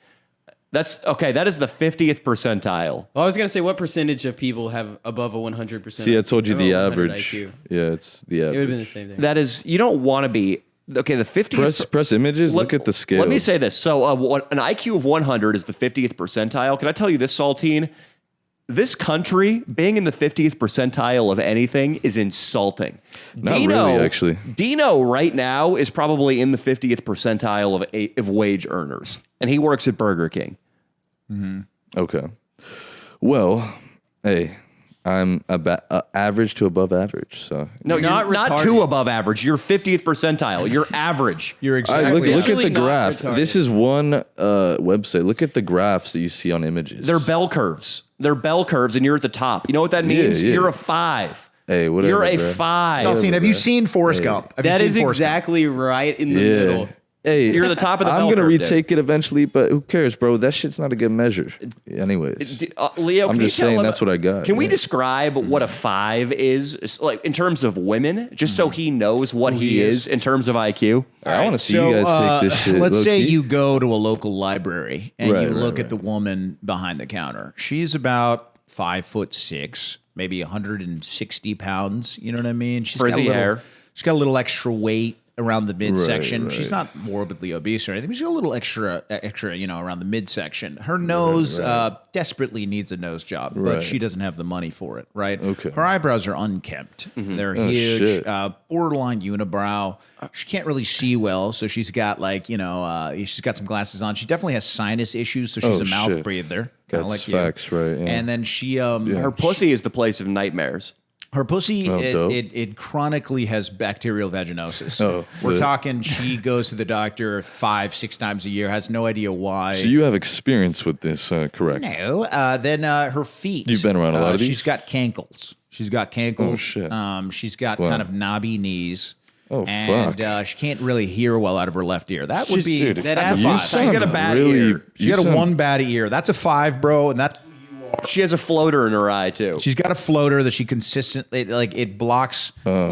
S1: That's okay. That is the 50th percentile.
S4: Well, I was gonna say, what percentage of people have above a 100%?
S2: See, I told you the average. IQ. Yeah, it's the average.
S4: It would have been the same thing.
S1: That is, you don't want to be okay. The 50th.
S2: Press images. Look at the scale.
S1: Let me say this. So, an IQ of 100 is the 50th percentile. Can I tell you this, Saltine? This country being in the 50th percentile of anything is insulting.
S2: Not really, actually.
S1: Dino right now is probably in the 50th percentile of wage earners, and he works at Burger King.
S2: Mm-hmm. Okay. Well, hey, I'm average to above average. So
S1: no, you're not too above average. You're 50th percentile. You're average.
S3: You're exactly.
S2: Look at the graph. This is one website. Look at the graphs that you see on images.
S1: They're bell curves. And you're at the top. You know what that means? Yeah. You're a 5.
S2: Hey, whatever.
S1: You're a 5.
S3: Saltine, have you seen Forrest Gump?
S4: That is exactly right in the middle.
S2: Hey,
S1: you're at the top of the bell
S2: I'm going to
S1: curve,
S2: retake it eventually, but who cares, bro? That shit's not a good measure. Anyways.
S1: Leo,
S2: I'm just saying that's what I got.
S1: Can we describe what a 5 is, like in terms of women, just so he knows what he is in terms of IQ?
S2: I want to see you guys take this shit.
S3: Let's say you go to a local library and you look at the woman behind the counter. She's about 5'6", maybe 160 pounds. You know what I mean? She's got a little extra weight around the midsection. Right. She's not morbidly obese or anything, but she's got a little extra, around the midsection. Her nose desperately needs a nose job, but she doesn't have the money for it, right?
S2: Okay.
S3: Her eyebrows are unkempt. Mm-hmm. They're huge, borderline unibrow. She can't really see well, so she's got she's got some glasses on. She definitely has sinus issues, so she's a mouth breather.
S2: That's facts, right? Yeah.
S3: And then she,
S1: her pussy is the place of nightmares.
S3: Her pussy, it chronically has bacterial vaginosis. We're talking, she goes to the doctor 5-6 times a year, has no idea why.
S2: So you have experience with this, correct?
S3: No. Then her feet.
S2: You've been around a lot of these?
S3: She's got cankles.
S2: Oh, shit.
S3: She's got kind of knobby knees.
S2: Oh,
S3: fuck. And she can't really hear well out of her left ear. That would be...
S1: That's a 5. She's got a bad ear.
S3: She's got one bad ear. That's a 5, bro, and that's...
S1: She has a floater in her eye, too.
S3: She's got a floater that she consistently, it blocks a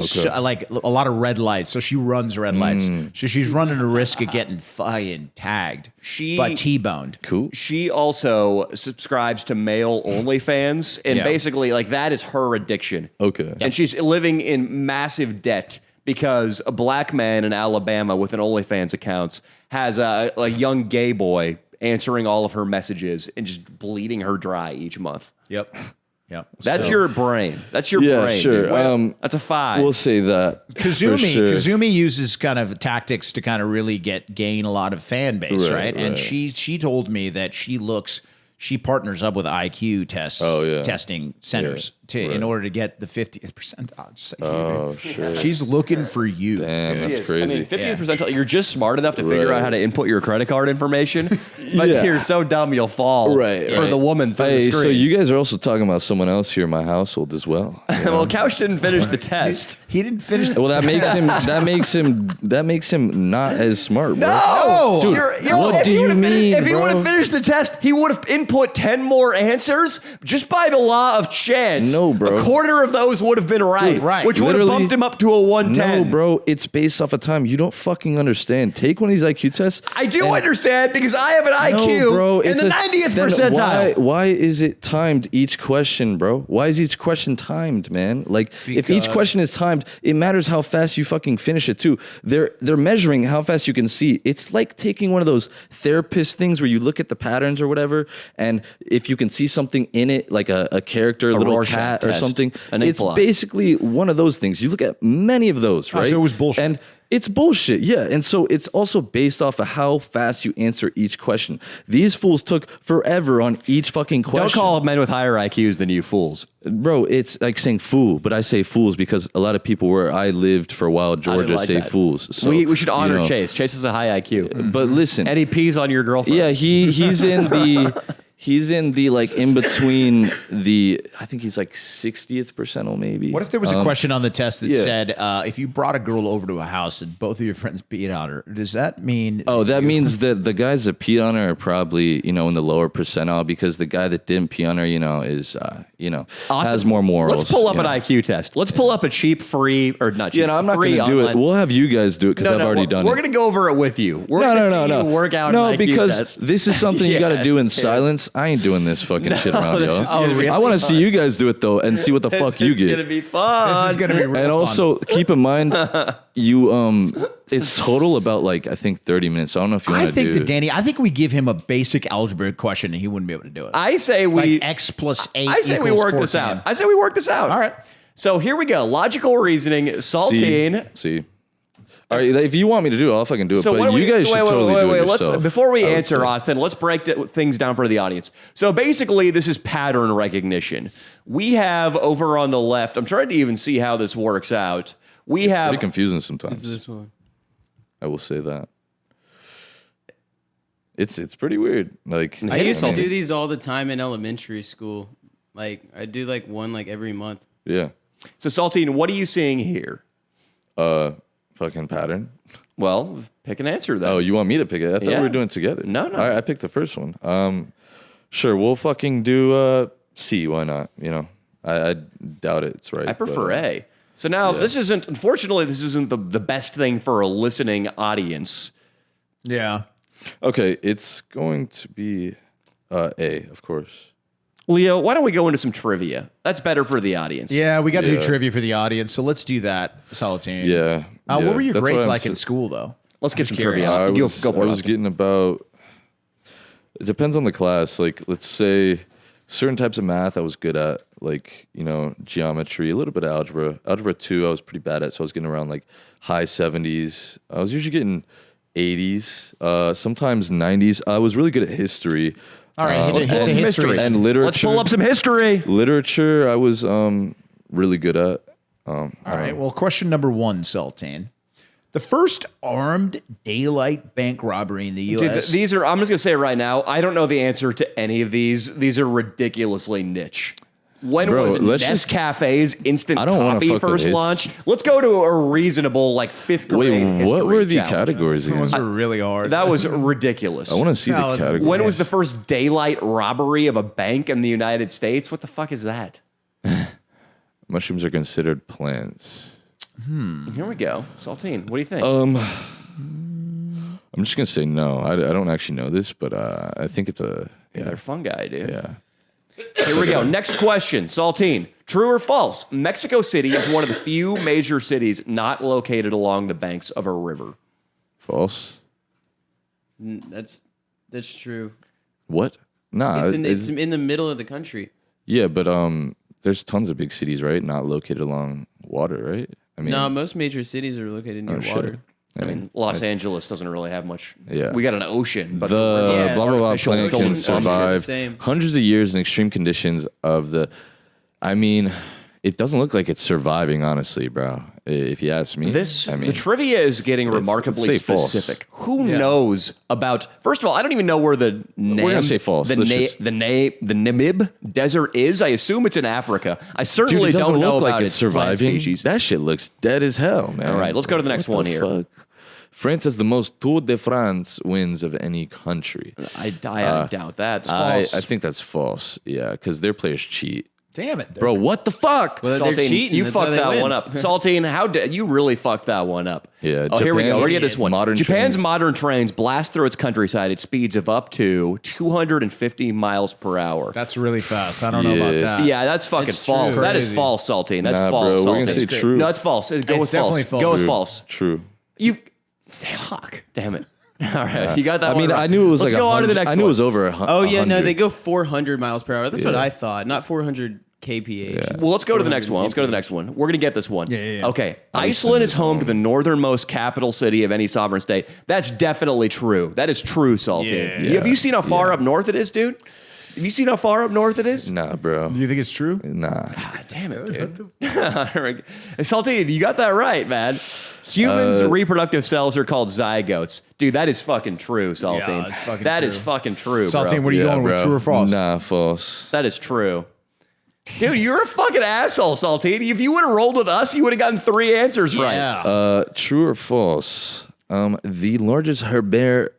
S3: lot of red lights. So she runs red lights. So she's running a risk of getting fucking tagged, but T-boned.
S2: Cool.
S1: She also subscribes to male OnlyFans, and basically, that is her addiction.
S2: Okay.
S1: And she's living in massive debt because a black man in Alabama with an OnlyFans account has a young gay boy answering all of her messages and just bleeding her dry each month.
S3: Yep. Yep.
S1: That's your brain. That's your brain.
S2: Sure.
S1: That's a 5.
S2: We'll say that.
S3: Kazumi uses kind of tactics to kind of really gain a lot of fan base, right? And she told me that she partners up with IQ testing centers in order to get the 50th percentile.
S2: Oh, shit.
S3: She's looking for you.
S2: Damn, that's
S1: is.
S2: crazy.
S1: I mean, 50th percentile, you're just smart enough to figure out how to input your credit card information, but you're so dumb you'll fall for the woman through the screen.
S2: So you guys are also talking about someone else here in my household as well.
S1: Well, Couch didn't finish the test.
S3: He didn't finish.
S2: Well, that makes him not as smart, bro.
S1: No,
S2: Dude, what do you mean,
S1: if he would have
S2: bro?
S1: finished the test, he would have input 10 more answers just by the law of chance.
S2: No, bro.
S1: A quarter of those would have been right, which would have bumped him up to a 110.
S2: No, bro, it's based off of time. You don't fucking understand. Take one of these IQ tests.
S1: I do understand because I have an IQ in the 90th percentile.
S2: Why is it timed each question, bro? Why is each question timed, man? Like, if each question is timed, it matters how fast you fucking finish it too. They're measuring how fast you can see. It's like taking one of those therapist things where you look at the patterns or whatever, and if you can see something in it, like a character, a little
S1: Rorschach
S2: cat or
S1: test.
S2: something,
S1: An
S2: it's
S1: influence.
S2: basically one of those things. You look at many of those, right?
S3: So it was bullshit.
S2: And it's bullshit, yeah. And so it's also based off of how fast you answer each question. These fools took forever on each fucking question.
S1: Don't call men with higher IQs than you fools.
S2: Bro, it's like saying fool, but I say fools because a lot of people where I lived for a while, Georgia,
S1: like
S2: say
S1: that.
S2: fools. So,
S1: We should honor
S2: you know.
S1: Chase. Chase is a high IQ.
S2: But listen,
S1: And he pees on your girlfriend.
S2: yeah, he's in the like in between I think he's like 60th percentile maybe.
S3: What if there was a question on the test that
S2: yeah.
S3: said, if you brought a girl over to a house and both of your friends peed on her, does that mean?
S2: Oh, that means that the guys that peed on her are probably, in the lower percentile because the guy that didn't pee on her, is,
S1: Austin,
S2: has more morals.
S1: Let's pull up an IQ test. Let's pull up a cheap, free, or not cheap.
S2: Yeah, no, I'm not going
S1: free
S2: to do it.
S1: online-
S2: We'll have you guys do it because I've already done it.
S1: We're going to go over it with you. We're gonna see you work out
S2: No,
S1: an IQ
S2: because
S1: test.
S2: this is something you got to do in
S1: Yes,
S2: silence. I ain't doing this fucking shit around
S1: this
S2: y'all.
S1: is gonna be
S2: I want to see you guys do it though and see what the fuck you
S1: It's going to
S2: get.
S1: be fun.
S3: This is going to be real
S2: And
S3: fun.
S2: also keep in mind, it's total about like I think 30 minutes. I don't know if you want
S3: I
S2: to
S3: think
S2: do.
S3: that Danny, I think we give him a basic algebra question and he wouldn't be able to do it.
S1: I say we...
S3: like X plus 8
S1: I say we
S3: equals
S1: work this
S3: 14.
S1: out. I say we work this out.
S3: All right.
S1: So here we go. Logical reasoning. Saltine.
S2: See. All right, if you want me to do it, I'll fucking do it.
S1: So
S2: But you guys should totally do it
S1: Let's,
S2: yourself.
S1: before we
S2: I would
S1: answer,
S2: say.
S1: Austin, let's break things down for the audience. So basically, this is pattern recognition. We have over on the left, I'm trying to even see how this works out. We have...
S2: Pretty confusing sometimes.
S4: This one.
S2: I will say that. It's pretty weird. Like
S4: I used to
S2: mean,
S4: do these all the time in elementary school. Like I do like one every month.
S2: Yeah.
S1: So Saltine, what are you seeing here?
S2: Fucking pattern.
S1: Well, pick an answer though.
S2: Oh, you want me to pick it? I thought
S1: Yeah.
S2: we were doing it together.
S1: No.
S2: All right, I picked the first one. Sure, we'll fucking do C. Why not? I doubt it's right.
S1: I prefer
S2: but,
S1: A. So now this isn't, unfortunately, this isn't the best thing for a listening audience.
S3: Yeah.
S2: Okay, it's going to be A, of course.
S1: Leo, why don't we go into some trivia? That's better for the audience.
S3: Yeah, we got to do
S2: Yeah.
S3: trivia for the audience, so let's do that, Saltine.
S2: Yeah.
S3: What were your
S2: That's what
S3: grades
S2: I'm
S3: like in school, though?
S1: Let's get some
S3: curious.
S1: trivia.
S2: I
S1: You
S2: was,
S1: go for
S2: I
S1: it,
S2: was
S1: Austin.
S2: getting about. It depends on the class. Like, let's say certain types of math I was good at, like geometry, a little bit of algebra. Algebra 2 I was pretty bad at, so I was getting around like high 70s. I was usually getting 80s, sometimes 90s. I was really good at history.
S3: All right, hit the
S2: and
S3: history.
S2: and literature.
S1: Let's pull up some history.
S2: Literature I was really good at.
S3: All right. Well, question number 1, Saltine. The first armed daylight bank robbery in the
S1: Dude,
S3: U.S.
S1: these are, I'm just going to say it right now, I don't know the answer to any of these. These are ridiculously niche. When
S2: Bro,
S1: was
S2: let's just-
S1: Nescafe's instant
S2: I don't wanna
S1: coffee
S2: fuck with
S1: first
S2: his-
S1: launched? Let's go to a reasonable, like, 5th grade
S2: Wait, what
S1: history
S2: were the
S1: challenge.
S2: categories again?
S3: Those are really hard.
S1: That was ridiculous.
S2: I want to see
S3: That
S2: the
S3: was
S2: categories.
S1: When was the first daylight robbery of a bank in the United States? What the fuck is that?
S2: Mushrooms are considered plants.
S1: Here we go. Saltine, what do you think?
S2: I'm just gonna say no. I don't actually know this, but I think it's a
S1: They're fungi, dude.
S2: yeah.
S1: Here we go. Next question. Saltine, True or false? Mexico City is one of the few major cities not located along the banks of a river.
S2: False.
S4: That's true.
S2: What? Nah,
S4: It's in the middle of the country.
S2: yeah, but there's tons of big cities, right? Not located along water, right? I mean,
S4: No, most major cities are located near
S2: shit.
S4: water.
S1: I mean, Los Angeles doesn't really have much.
S2: Yeah.
S1: We got an ocean, but
S2: the
S4: Yeah.
S2: blah blah blah
S1: artificial
S2: plant can
S1: oceans are the
S2: survive
S4: same.
S2: hundreds of years in extreme conditions of the. I mean, it doesn't look like it's surviving, honestly, bro. If you ask me,
S1: the trivia is getting remarkably
S2: let's say false.
S1: specific. Who knows about? First of all, I don't even know where the
S2: We're gonna say false.
S1: The
S2: Let's just-
S1: Namib Desert is. I assume it's in Africa. I
S2: Dude,
S1: certainly
S2: it doesn't
S1: don't know
S2: look
S1: about
S2: like it's
S1: its plant
S2: surviving.
S1: species.
S2: That shit looks dead as hell, man.
S1: All right, let's go to the next one
S2: the
S1: here.
S2: fuck? France has the most Tour de France wins of any country.
S1: I doubt that. It's
S2: I
S1: false.
S2: think that's false. Yeah, because their players cheat.
S3: Damn it,
S2: Bro, what the fuck?
S4: Well, they're
S1: Saltine,
S4: cheating.
S1: you
S4: That's how
S1: fucked
S4: they
S1: that
S4: win.
S1: one up. Saltine, how did you really fucked that one up?
S2: Yeah,
S1: Oh, here we go.
S2: Japan's
S1: Ready at this one.
S2: modern
S1: Japan's
S2: trains.
S1: modern trains blast through its countryside at speeds of up to 250 miles per hour.
S3: That's really fast. I don't know about
S2: Yeah.
S3: that.
S1: Yeah, that's fucking
S4: It's
S1: false.
S4: true.
S1: That is
S3: Crazy.
S1: false, Saltine. That's
S2: Nah,
S1: false.
S2: bro, we're gonna
S1: Saltine.
S2: say true.
S1: No, it's false. Go with
S3: definitely
S1: false.
S3: false.
S1: Go with
S2: True.
S1: false.
S2: True.
S1: You. Fuck. Damn it. All right, you got that
S2: I
S1: one
S2: mean,
S1: right.
S2: I knew it was
S1: Let's
S2: like
S1: go on to the next
S2: I knew it
S1: one.
S2: was over
S4: Oh yeah, no,
S2: 100.
S4: they go 400 miles per hour. That's what
S2: Yeah.
S4: I thought. Not 400 kph.
S2: Yeah.
S1: Well, let's go to the next
S4: 400
S1: one. Let's go to the next one. We're going to get this one.
S3: Yeah.
S1: Okay. Iceland is home to the northernmost capital city of any sovereign state. That's definitely true. That is true, Saltine.
S3: Yeah.
S1: Have you seen how far up north it is, dude? Have you seen how far up north it is?
S2: Nah, bro.
S3: Do you think it's true?
S2: Nah.
S1: God damn it, dude. Saltine, you got that right, man. Humans' reproductive cells are called zygotes. Dude, that is fucking true, Saltine.
S3: Yeah, it's fucking
S1: That
S3: true.
S1: is fucking true,
S3: Saltine,
S1: bro.
S3: what are you going with? True or false?
S2: Nah, false.
S1: That is true. Dude, you're a fucking asshole, Saltine. If you would have rolled with us, you would have gotten 3 answers right.
S3: Yeah.
S2: True or false? The largest herbivorous.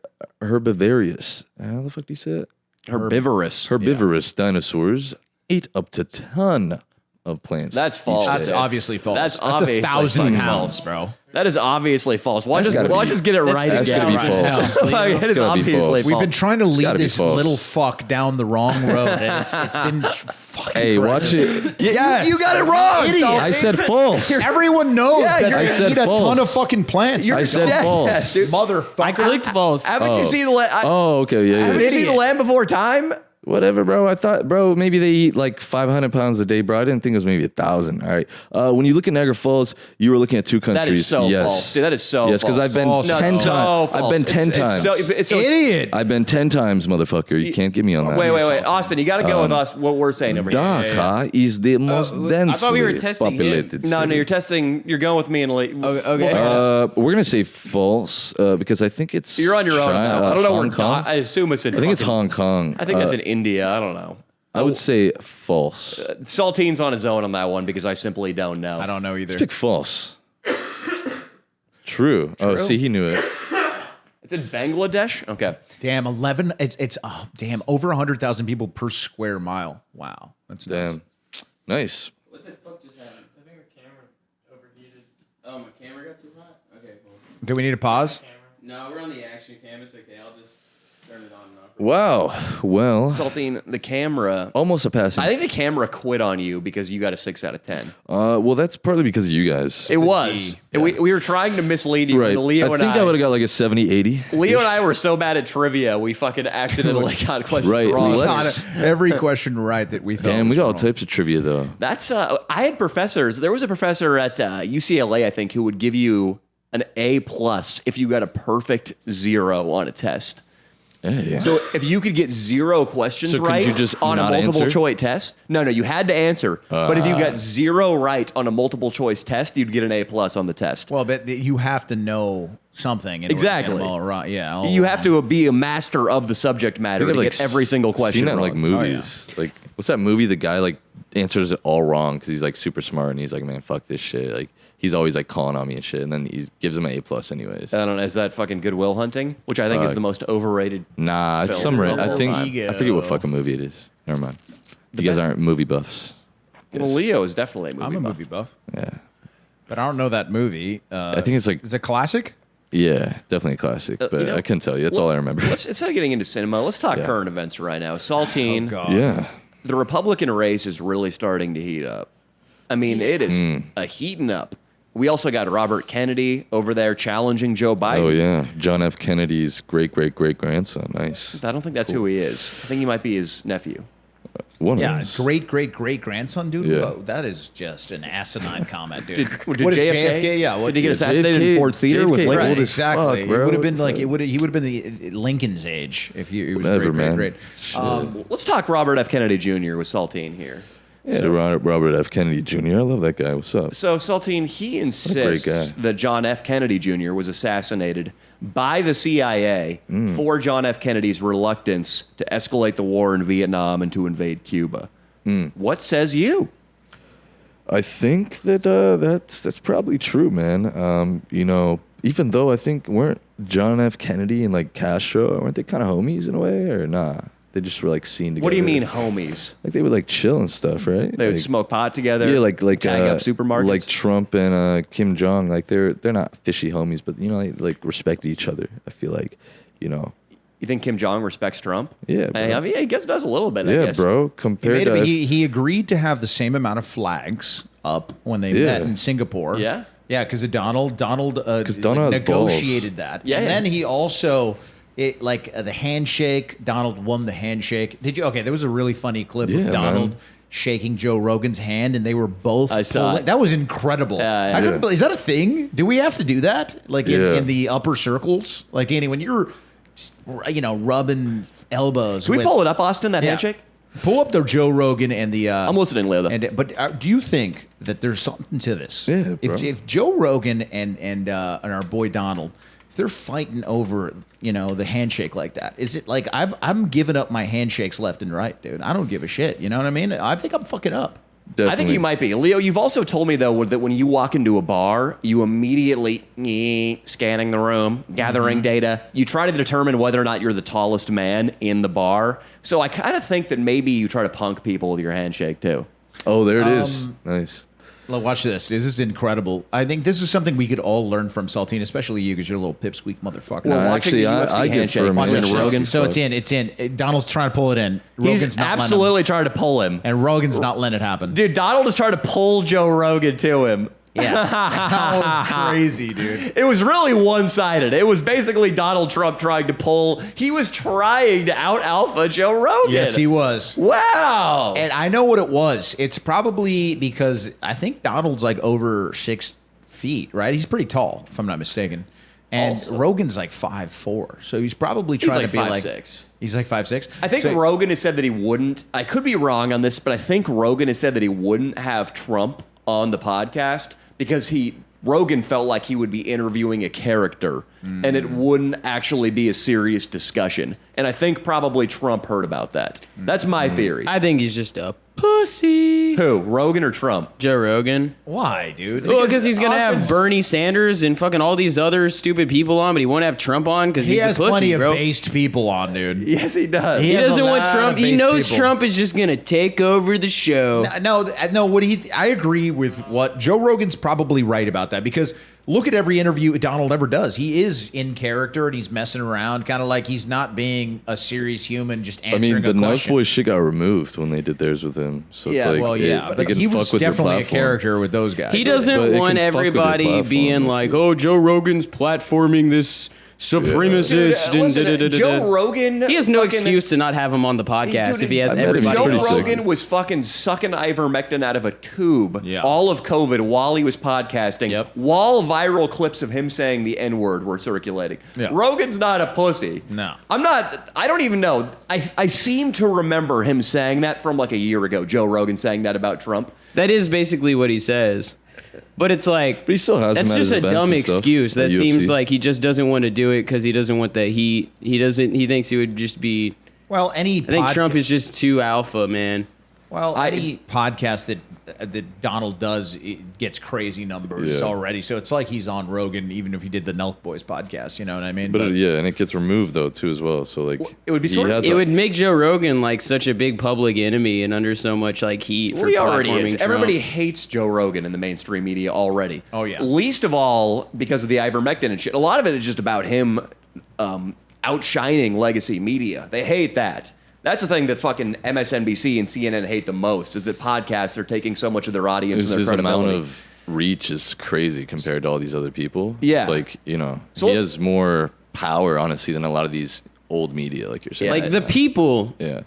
S2: How the fuck do you say it?
S1: Herbivorous.
S2: Herbivorous dinosaurs ate up to ton of plants.
S1: That's false.
S3: That's
S1: dude.
S3: obviously false.
S1: That's
S3: That's
S1: obviously
S3: 1,000
S1: fucking
S3: pounds,
S1: false.
S3: bro.
S1: That is obviously false. Why
S2: That's
S1: just
S2: gotta be-
S1: get it right
S2: that's
S1: again?
S2: gotta be
S1: right?
S2: false.
S1: Like, it is
S2: gotta be
S1: obviously
S2: false.
S1: false.
S3: We've been trying to lead
S2: gotta be
S3: this
S2: false.
S3: little fuck down the wrong road, and it's been fucking
S2: Hey,
S3: crazy.
S2: watch it.
S3: Yes.
S1: You got it wrong.
S3: Idiot.
S1: Saltine.
S2: I said false.
S3: Everyone knows
S1: Yeah,
S3: that
S1: you're-
S3: you
S2: I said
S3: eat a ton
S2: false.
S3: of fucking plants.
S2: I said
S1: Yeah,
S2: false.
S1: yes, dude.
S3: Motherfucker.
S4: I clicked false.
S1: Haven't you seen the
S2: Oh, okay. Yeah,
S1: Haven't
S2: yeah.
S1: you seen the Land Before Time?
S2: Whatever, bro. I thought, bro, maybe they eat like 500 pounds a day, bro. I didn't think it was maybe 1,000. All right. When you look at Niagara Falls, you were looking at 2 countries.
S1: That is so
S2: yes.
S1: false. Dude, that is so
S2: Yes, because
S1: false.
S2: I've been
S3: False.
S2: 10
S1: No,
S2: times.
S1: it's so
S2: I've been
S1: false.
S2: 10
S1: It's
S2: times.
S1: so
S3: Idiot.
S2: I've been 10 times, motherfucker. You can't get me on that.
S1: Wait. Austin, you got to go with us. What we're saying over here.
S2: Dhaka is the most densely
S4: I thought we were testing him.
S2: populated
S1: No,
S2: city.
S1: you're testing. You're going with me and
S4: Okay.
S2: We're gonna say false because I think it's.
S1: you're on your own.
S2: China,
S1: Now. I don't know where.
S2: Hong Kong.
S1: I assume it's in.
S2: I think it's
S1: fucking-
S2: Hong Kong.
S1: I think it's in India. I don't know.
S2: I would say false.
S1: Saltine's on his own on that one because I simply don't know.
S3: I don't know either.
S2: Let's pick false. True. Oh, see, he knew it.
S1: It's in Bangladesh. Okay.
S3: Damn, 11. It's damn over 100,000 people per square mile. Wow, that's nuts.
S2: Damn. Nice.
S4: What the fuck just happened? I think our camera overheated. Oh, my camera got too hot? Okay, cool.
S3: Do we need to pause?
S4: No, we're on the action cam. It's okay. I'll just turn it on now.
S2: Wow. Well,
S1: Saltine, the camera.
S2: almost a passing.
S1: I think the camera quit on you because you got a 6 out of 10.
S2: Well, that's partly because of you guys.
S1: It was. We were trying to mislead you.
S2: Right.
S1: Leo
S2: I
S1: and
S2: think I would have got like a 70, 80.
S1: Leo and I were so bad at trivia, we fucking accidentally got questions
S2: Right,
S1: wrong.
S2: let's-
S3: Got every question right that we thought.
S2: Damn, we
S3: was
S2: got all
S3: wrong.
S2: types of trivia though.
S1: That's I had professors. There was a professor at UCLA, I think, who would give you an A+ if you got a perfect 0 on a test.
S2: Hey.
S1: So if you could get 0 questions
S2: So could
S1: right
S2: you just
S1: on a
S2: not
S1: multiple
S2: answer?
S1: choice test, no, you had to answer. But if you got 0 right on a multiple choice test, you'd get an A+ on the test.
S3: Well, but you have to know something. In
S1: Exactly.
S3: Order to get them all right. Yeah. all
S1: You have
S3: wrong.
S1: to be a master of the subject matter to get every single question
S2: Seen that in
S1: wrong.
S2: like movies. Like what's that movie? The guy like answers it all wrong because he's like super smart and he's like, man, fuck this shit. Like he's always like calling on me and shit, and then he gives him an A+ anyways.
S1: I don't know. Is that fucking Goodwill Hunting? Which I think is the most overrated.
S2: Nah, it's
S1: Film.
S2: some. I think
S3: Ego.
S2: I forget what fucking movie it is. Never mind. You guys aren't movie buffs.
S1: Well, Leo is definitely a movie
S3: I'm a
S1: buff.
S3: movie buff,
S2: Yeah,
S3: but I don't know that movie.
S2: I think it's like
S3: Is it classic?
S2: yeah, definitely a classic. But
S1: you know,
S2: I couldn't tell you. That's all I remember.
S1: Instead of getting into cinema, let's talk current events right now. Saltine,
S3: God.
S2: Yeah.
S1: the Republican race is really starting to heat up. I mean, it is a heating up. We also got Robert Kennedy over there challenging Joe Biden.
S2: Oh, yeah. John F. Kennedy's great-great-great-grandson. Nice.
S1: I don't think that's who he is. I think he might be his nephew.
S2: One
S3: Yeah,
S2: of
S3: great-great-great-grandson, dude.
S2: Yeah.
S3: Whoa, that is just an asinine comment, dude.
S1: Did
S3: What is
S1: JFK?
S3: Yeah, what
S1: Did he get assassinated
S2: JFK
S1: in Ford Theater with
S2: JFK
S1: Lincoln?
S2: old as
S3: exactly.
S2: fuck, bro.
S3: It would have been like he would have been the Lincoln's age if he was
S2: Whatever, man.
S3: great.
S2: Shit.
S1: Let's talk Robert F. Kennedy Jr. with Saltine here.
S2: Yeah, Robert F. Kennedy Jr. I love that guy. What's up?
S1: So Saltine, he insists
S2: guy.
S1: that John F. Kennedy Jr. was assassinated by the CIA for John F. Kennedy's reluctance to escalate the war in Vietnam and to invade Cuba. What says you?
S2: I think that that's probably true, man. You know, even though I think weren't John F. Kennedy and like Castro, weren't they kind of homies in a way, or nah? They just were like seen together.
S1: What do you mean, homies?
S2: Like they would like chill and stuff, right?
S1: They would
S2: like,
S1: smoke pot together.
S2: yeah, like
S1: tag up supermarkets.
S2: like Trump and Kim Jong. Like they're not fishy homies, but you know, like respect each other. I feel like, you know.
S1: You think Kim Jong respects Trump?
S2: Yeah, bro.
S1: I mean, I guess does a little bit. I
S2: Yeah,
S1: guess.
S2: bro. Compared to
S3: He agreed to have the same amount of flags up when they met in Singapore.
S1: Yeah?
S3: Yeah, because Donald
S2: Donald has
S3: negotiated
S2: balls.
S3: that.
S1: Yeah,
S3: and
S1: yeah.
S3: then he also the handshake. Donald won the handshake. Did you? Okay, there was a really funny clip
S2: Yeah,
S3: of Donald
S2: man.
S3: shaking Joe Rogan's hand, and they were both.
S1: I saw
S3: pulling-
S1: it.
S3: That was incredible.
S1: Yeah.
S3: I couldn't believe- Is that a thing? Do we have to do that? Like
S2: Yeah.
S3: in the upper circles? Like Danny, when you're, rubbing elbows.
S1: Can we
S3: with-
S1: pull it up, Austin, that
S3: Yeah.
S1: handshake?
S3: Pull up the Joe Rogan and the.
S1: I'm listening, Leo.
S3: But do you think that there's something to this?
S2: Yeah, bro.
S3: If Joe Rogan and our boy Donald, if they're fighting over the handshake like that, is it like I'm giving up my handshakes left and right, dude? I don't give a shit. You know what I mean? I think I'm fucking up.
S2: Definitely.
S1: I think you might be. Leo, you've also told me, though, that when you walk into a bar, you immediately scanning the room, gathering data. You try to determine whether or not you're the tallest man in the bar. So I kind of think that maybe you try to punk people with your handshake, too.
S2: Oh, there it is. Nice.
S3: Look, watch this. This is incredible. I think this is something we could all learn from Saltine, especially you, because you're a little pipsqueak motherfucker.
S2: No,
S1: watching
S2: actually,
S1: the UFC
S2: I get
S1: handshake,
S2: firm
S1: watching
S2: handshakes.
S1: Rogan.
S3: So it's in. It's in. Donald's trying to pull it in. Rogan's
S1: He's
S3: not
S1: absolutely trying to pull him.
S3: letting him. And Rogan's not letting it happen.
S1: Dude, Donald is trying to pull Joe Rogan to him.
S3: Yeah. That was crazy, dude.
S1: It was really one-sided. It was basically Donald Trump trying to pull. He was trying to out-alpha Joe Rogan.
S3: Yes, he was.
S1: Wow.
S3: And I know what it was. It's probably because I think Donald's like over 6 feet, right? He's pretty tall, if I'm not mistaken. And
S1: Also-
S3: Rogan's like 5'4", so he's probably
S1: He's
S3: trying
S1: like
S3: to be
S1: 5'6".
S3: He's like 5'6".
S1: I think
S3: So-
S1: Rogan has said that he wouldn't. I could be wrong on this, but I think Rogan has said that he wouldn't have Trump on the podcast because Rogan felt like he would be interviewing a character and it wouldn't actually be a serious discussion. And I think probably Trump heard about that. That's my theory.
S4: I think he's just a pussy.
S1: Who, Rogan or Trump?
S4: Joe Rogan.
S3: Why, dude?
S4: Well, because he's gonna
S1: Osmond's-
S4: have Bernie Sanders and fucking all these other stupid people on, but he won't have Trump on because
S3: he
S4: he's
S3: has
S4: a pussy,
S3: plenty of
S4: bro.
S3: based people on, dude.
S1: Yes, he does.
S3: He
S4: He
S3: has
S4: doesn't
S3: a
S4: want
S3: lot
S4: Trump.
S3: of
S4: He
S3: based
S4: knows
S3: people.
S4: Trump is just gonna take over the show.
S3: No. I agree with what Joe Rogan's probably right about that because look at every interview Donald ever does. He is in character and he's messing around, kind of like he's not being a serious human, just
S2: I
S3: answering
S2: mean, the
S3: a
S2: Nelk
S3: question.
S2: Boys shit got removed when they did theirs with him. So it's
S1: Yeah,
S2: like,
S3: Well, yeah,
S2: they
S3: but
S2: can
S3: he
S2: fuck
S3: was
S2: with your
S3: definitely a
S2: platform.
S3: character with those guys.
S4: He
S2: But
S4: doesn't
S2: it
S4: want
S2: can fuck with your
S4: everybody
S2: platform,
S4: being
S2: that's
S4: like,
S2: it.
S4: "Oh, Joe Rogan's platforming this supremacist."
S1: Dude,
S4: and
S1: listen,
S4: da-da-da-da-da."
S1: Joe Rogan.
S4: He has no
S1: fucking-
S4: excuse to not have him on the podcast
S1: Dude,
S4: if he has
S2: I met him.
S4: everybody.
S1: Joe
S2: pretty sick.
S1: Rogan was fucking sucking ivermectin out of a tube all of COVID while he was podcasting,
S3: Yep.
S1: while viral clips of him saying the N-word were circulating.
S3: Yeah.
S1: Rogan's not a pussy.
S3: No.
S1: I'm not. I don't even know. I seem to remember him saying that from like a year ago, Joe Rogan saying that about Trump.
S4: That is basically what he says. But it's like,
S2: But he still has
S4: that's
S2: him at
S4: just
S2: his
S4: a
S2: events
S4: dumb
S2: and stuff
S4: excuse.
S2: at
S4: That
S2: UFC.
S4: seems like he just doesn't want to do it because he doesn't want that heat. He thinks he would just be.
S3: Well, any
S4: I think Trump is just too alpha, man.
S3: Well, any podcast that Donald does it gets crazy numbers
S2: Yeah.
S3: already. So it's like he's on Rogan, even if he did the Nelk Boys podcast. You know what I mean?
S2: But yeah, and it gets removed though too as well. So like,
S1: It would be sort
S2: he
S1: of-
S2: has
S4: It
S2: a-
S4: would make Joe Rogan like such a big public enemy and under so much like heat for
S1: Well, he already
S4: platforming
S1: is.
S4: Trump.
S1: Everybody hates Joe Rogan in the mainstream media already.
S3: Oh, yeah.
S1: Least of all because of the ivermectin and shit. A lot of it is just about him outshining legacy media. They hate that. That's the thing that fucking MSNBC and CNN hate the most, is that podcasts are taking so much of their audience and their
S2: His
S1: credibility.
S2: amount of reach is crazy compared to all these other people.
S1: Yeah.
S2: It's like, you know,
S1: So-
S2: he has more power, honestly, than a lot of these old media, like you're saying.
S4: Like the people,
S2: Yeah.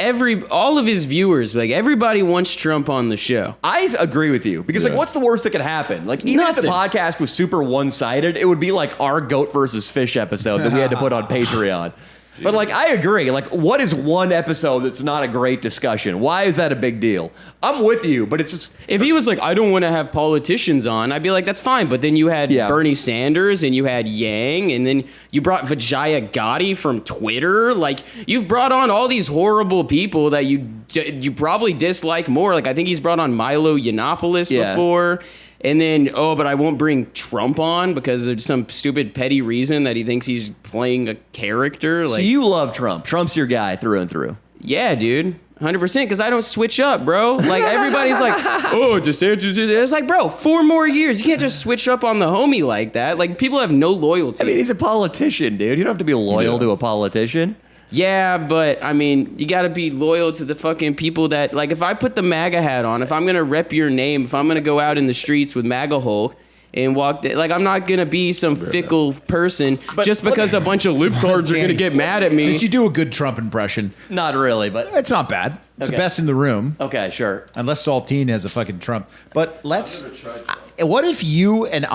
S4: all of his viewers, like everybody wants Trump on the show.
S1: I agree with you because like,
S2: Yeah.
S1: what's the worst that could happen? Like, even if the
S4: Nothing.
S1: podcast was super one-sided, it would be like our goat versus fish episode that we had to put on Patreon. But like, I agree. Like, what is one episode that's not a great discussion? Why is that a big deal? I'm with you, but it's just
S4: If he was like, I don't want to have politicians on, I'd be like, that's fine. But then you had
S1: Yeah.
S4: Bernie Sanders and you had Yang, and then you brought Vijaya Gotti from Twitter. Like, you've brought on all these horrible people that you probably dislike more. Like, I think he's brought on Milo Yiannopoulos
S1: Yeah.
S4: before. And then, but I won't bring Trump on because of some stupid petty reason that he thinks he's playing a character. Like,
S1: so you love Trump. Trump's your guy through and through.
S4: yeah, dude. 100% because I don't switch up, bro. Like, everybody's like, oh, DeSantis. It's like, bro, 4 more years. You can't just switch up on the homie like that. Like, people have no loyalty.
S1: I mean, he's a politician, dude. You don't have to be loyal to a politician.
S4: Yeah, but I mean, you got to be loyal to the fucking people that, like, if I put the MAGA hat on, if I'm going to rep your name, if I'm going to go out in the streets with MAGA Hulk and walk, like, I'm not going to be some fickle person just because a bunch of libtards are going to get mad at me.
S3: Since you do a good Trump impression,
S1: Not really, but
S3: it's not bad. It's
S1: Okay.
S3: the best in the room.
S1: okay, sure.
S3: Unless Saltine has a fucking Trump. But what if you and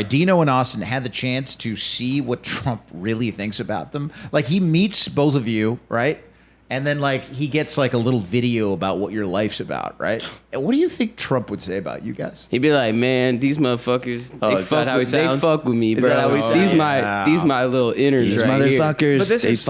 S3: Dino and Austin had the chance to see what Trump really thinks about them? Like, he meets both of you, right? And then, like, he gets, like, a little video about what your life's about, right? And what do you think Trump would say about you guys?
S4: He'd be like, man, these motherfuckers,
S1: Oh, is that how he
S4: they
S1: sounds?
S4: fuck with me,
S1: Is
S4: bro.
S1: that how he sounds?
S4: These my little inners
S2: These
S4: right here.
S2: motherfuckers,
S1: But this is-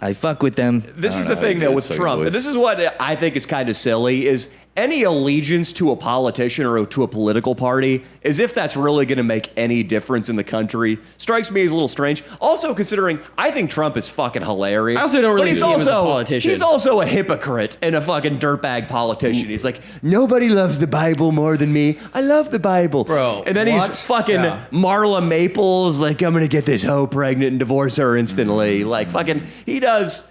S2: I fuck with them.
S1: This
S2: I
S1: is
S2: don't
S1: the
S2: know,
S1: thing, though, with
S2: it's
S1: Trump.
S2: fucking
S1: This is what I think is kind of silly, is any allegiance to a politician or to a political party, as if that's really going to make any difference in the country, strikes me as a little strange. Also, considering I think Trump is fucking hilarious.
S4: I also don't really
S1: but he's
S4: see him as a
S1: also-
S4: politician.
S1: He's also a hypocrite and a fucking dirtbag politician. He's like, nobody loves the Bible more than me. I love the Bible.
S3: Bro,
S1: And then
S3: what?
S1: he's fucking
S3: Yeah.
S1: Marla Maples, like, I'm going to get this hoe pregnant and divorce her instantly. Like, fucking, he does.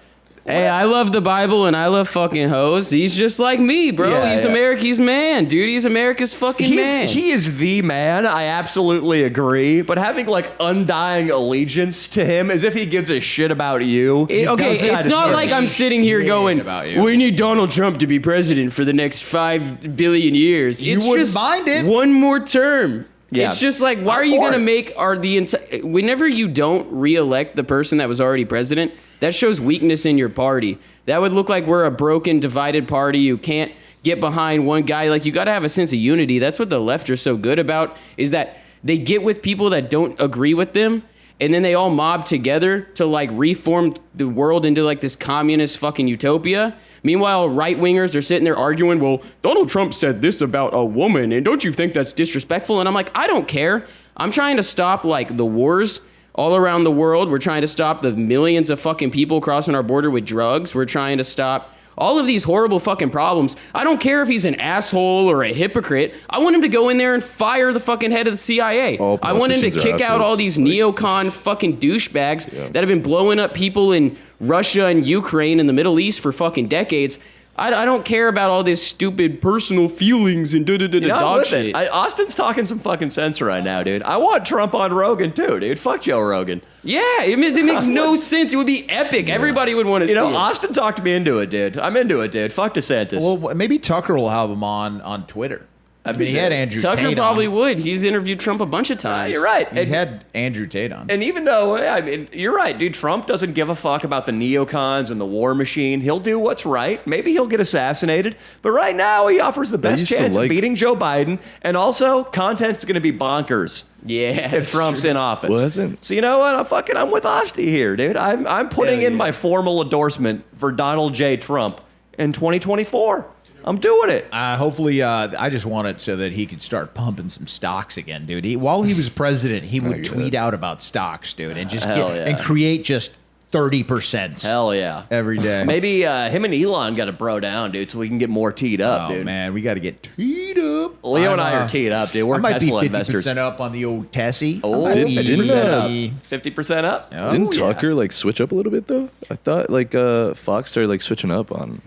S4: Hey, I love the Bible and I love fucking hoes. He's just like me, bro.
S1: Yeah,
S4: He's
S1: yeah.
S4: America's man, dude. He's America's fucking man.
S1: He is the man. I absolutely agree. But having like undying allegiance to him, as if he gives a shit about you.
S4: Okay,
S1: does
S4: it's
S1: kinda
S4: not
S1: scare
S4: like
S1: me.
S4: I'm sitting here going,
S3: about you.
S4: we need Donald Trump to be president for the next 5 billion years.
S3: You
S4: It's
S3: wouldn't
S4: just
S3: mind it.
S4: one more term.
S1: Yeah.
S4: It's just like, why
S1: I'm
S4: are you
S1: for
S4: going to
S1: it.
S4: make whenever you don't reelect the person that was already president, that shows weakness in your party. That would look like we're a broken, divided party. You can't get behind one guy. Like, you got to have a sense of unity. That's what the left are so good about, is that they get with people that don't agree with them, and then they all mob together to like reform the world into like this communist fucking utopia. Meanwhile, right-wingers are sitting there arguing, well, Donald Trump said this about a woman, and don't you think that's disrespectful? And I'm like, I don't care. I'm trying to stop like the wars all around the world. We're trying to stop the millions of fucking people crossing our border with drugs. We're trying to stop all of these horrible fucking problems. I don't care if he's an asshole or a hypocrite. I want him to go in there and fire the fucking head of the CIA.
S2: All
S4: I want him to
S2: politicians are
S4: kick out all
S2: assholes.
S4: these neocon fucking douchebags that have been blowing up people in Russia and Ukraine and the Middle East for fucking decades. I don't care about all this stupid personal feelings and
S1: You know, I'm
S4: dog
S1: with
S4: shit.
S1: it. Austin's talking some fucking sense right now, dude. I want Trump on Rogan too, dude. Fuck Joe Rogan.
S4: Yeah, it makes no sense. It would be epic. Everybody would want to
S1: You
S4: see
S1: know,
S4: it.
S1: Austin talked me into it, dude. I'm into it, dude. Fuck DeSantis.
S3: Well, maybe Tucker will have him on Twitter. I
S1: That'd be
S3: mean, he had
S1: sick.
S3: Andrew
S4: Tucker
S3: Tate
S4: probably
S3: on.
S4: would. He's interviewed Trump a bunch of times.
S1: you're right.
S3: He had Andrew Tate on.
S1: And even though, I mean, you're right, dude, Trump doesn't give a fuck about the neocons and the war machine. He'll do what's right. Maybe he'll get assassinated. But right now, he offers the best
S2: used to
S1: chance of
S2: like-
S1: beating Joe Biden. And also, content's going to be bonkers
S4: Yeah.
S1: if Trump's in office.
S2: Wasn't.
S1: So you know what? I'm with Asti here, dude. I'm putting
S4: Hell
S1: in
S4: yeah.
S1: my formal endorsement for Donald J. Trump in 2024. I'm doing it.
S3: Hopefully, I just want it so that he could start pumping some stocks again, dude. While he was president, he would tweet out about stocks, dude, and just
S1: Hell yeah.
S3: and create just 30%
S1: Hell yeah.
S3: every day.
S1: Maybe him and Elon got to bro down, dude, so we can get more teed up,
S3: Oh
S1: dude.
S3: man, we got to get teed up.
S1: Leo and I are teed up, dude. We're
S3: I might
S1: Tesla
S3: be 50%
S1: investors.
S3: up on the old Tessie.
S1: Oh,
S3: I might be
S1: 50%
S3: 50%
S1: up.
S3: up.
S1: 50% up?
S3: Oh,
S2: Didn't
S3: yeah.
S2: Tucker like switch up a little bit though? I thought like Fox started like switching up on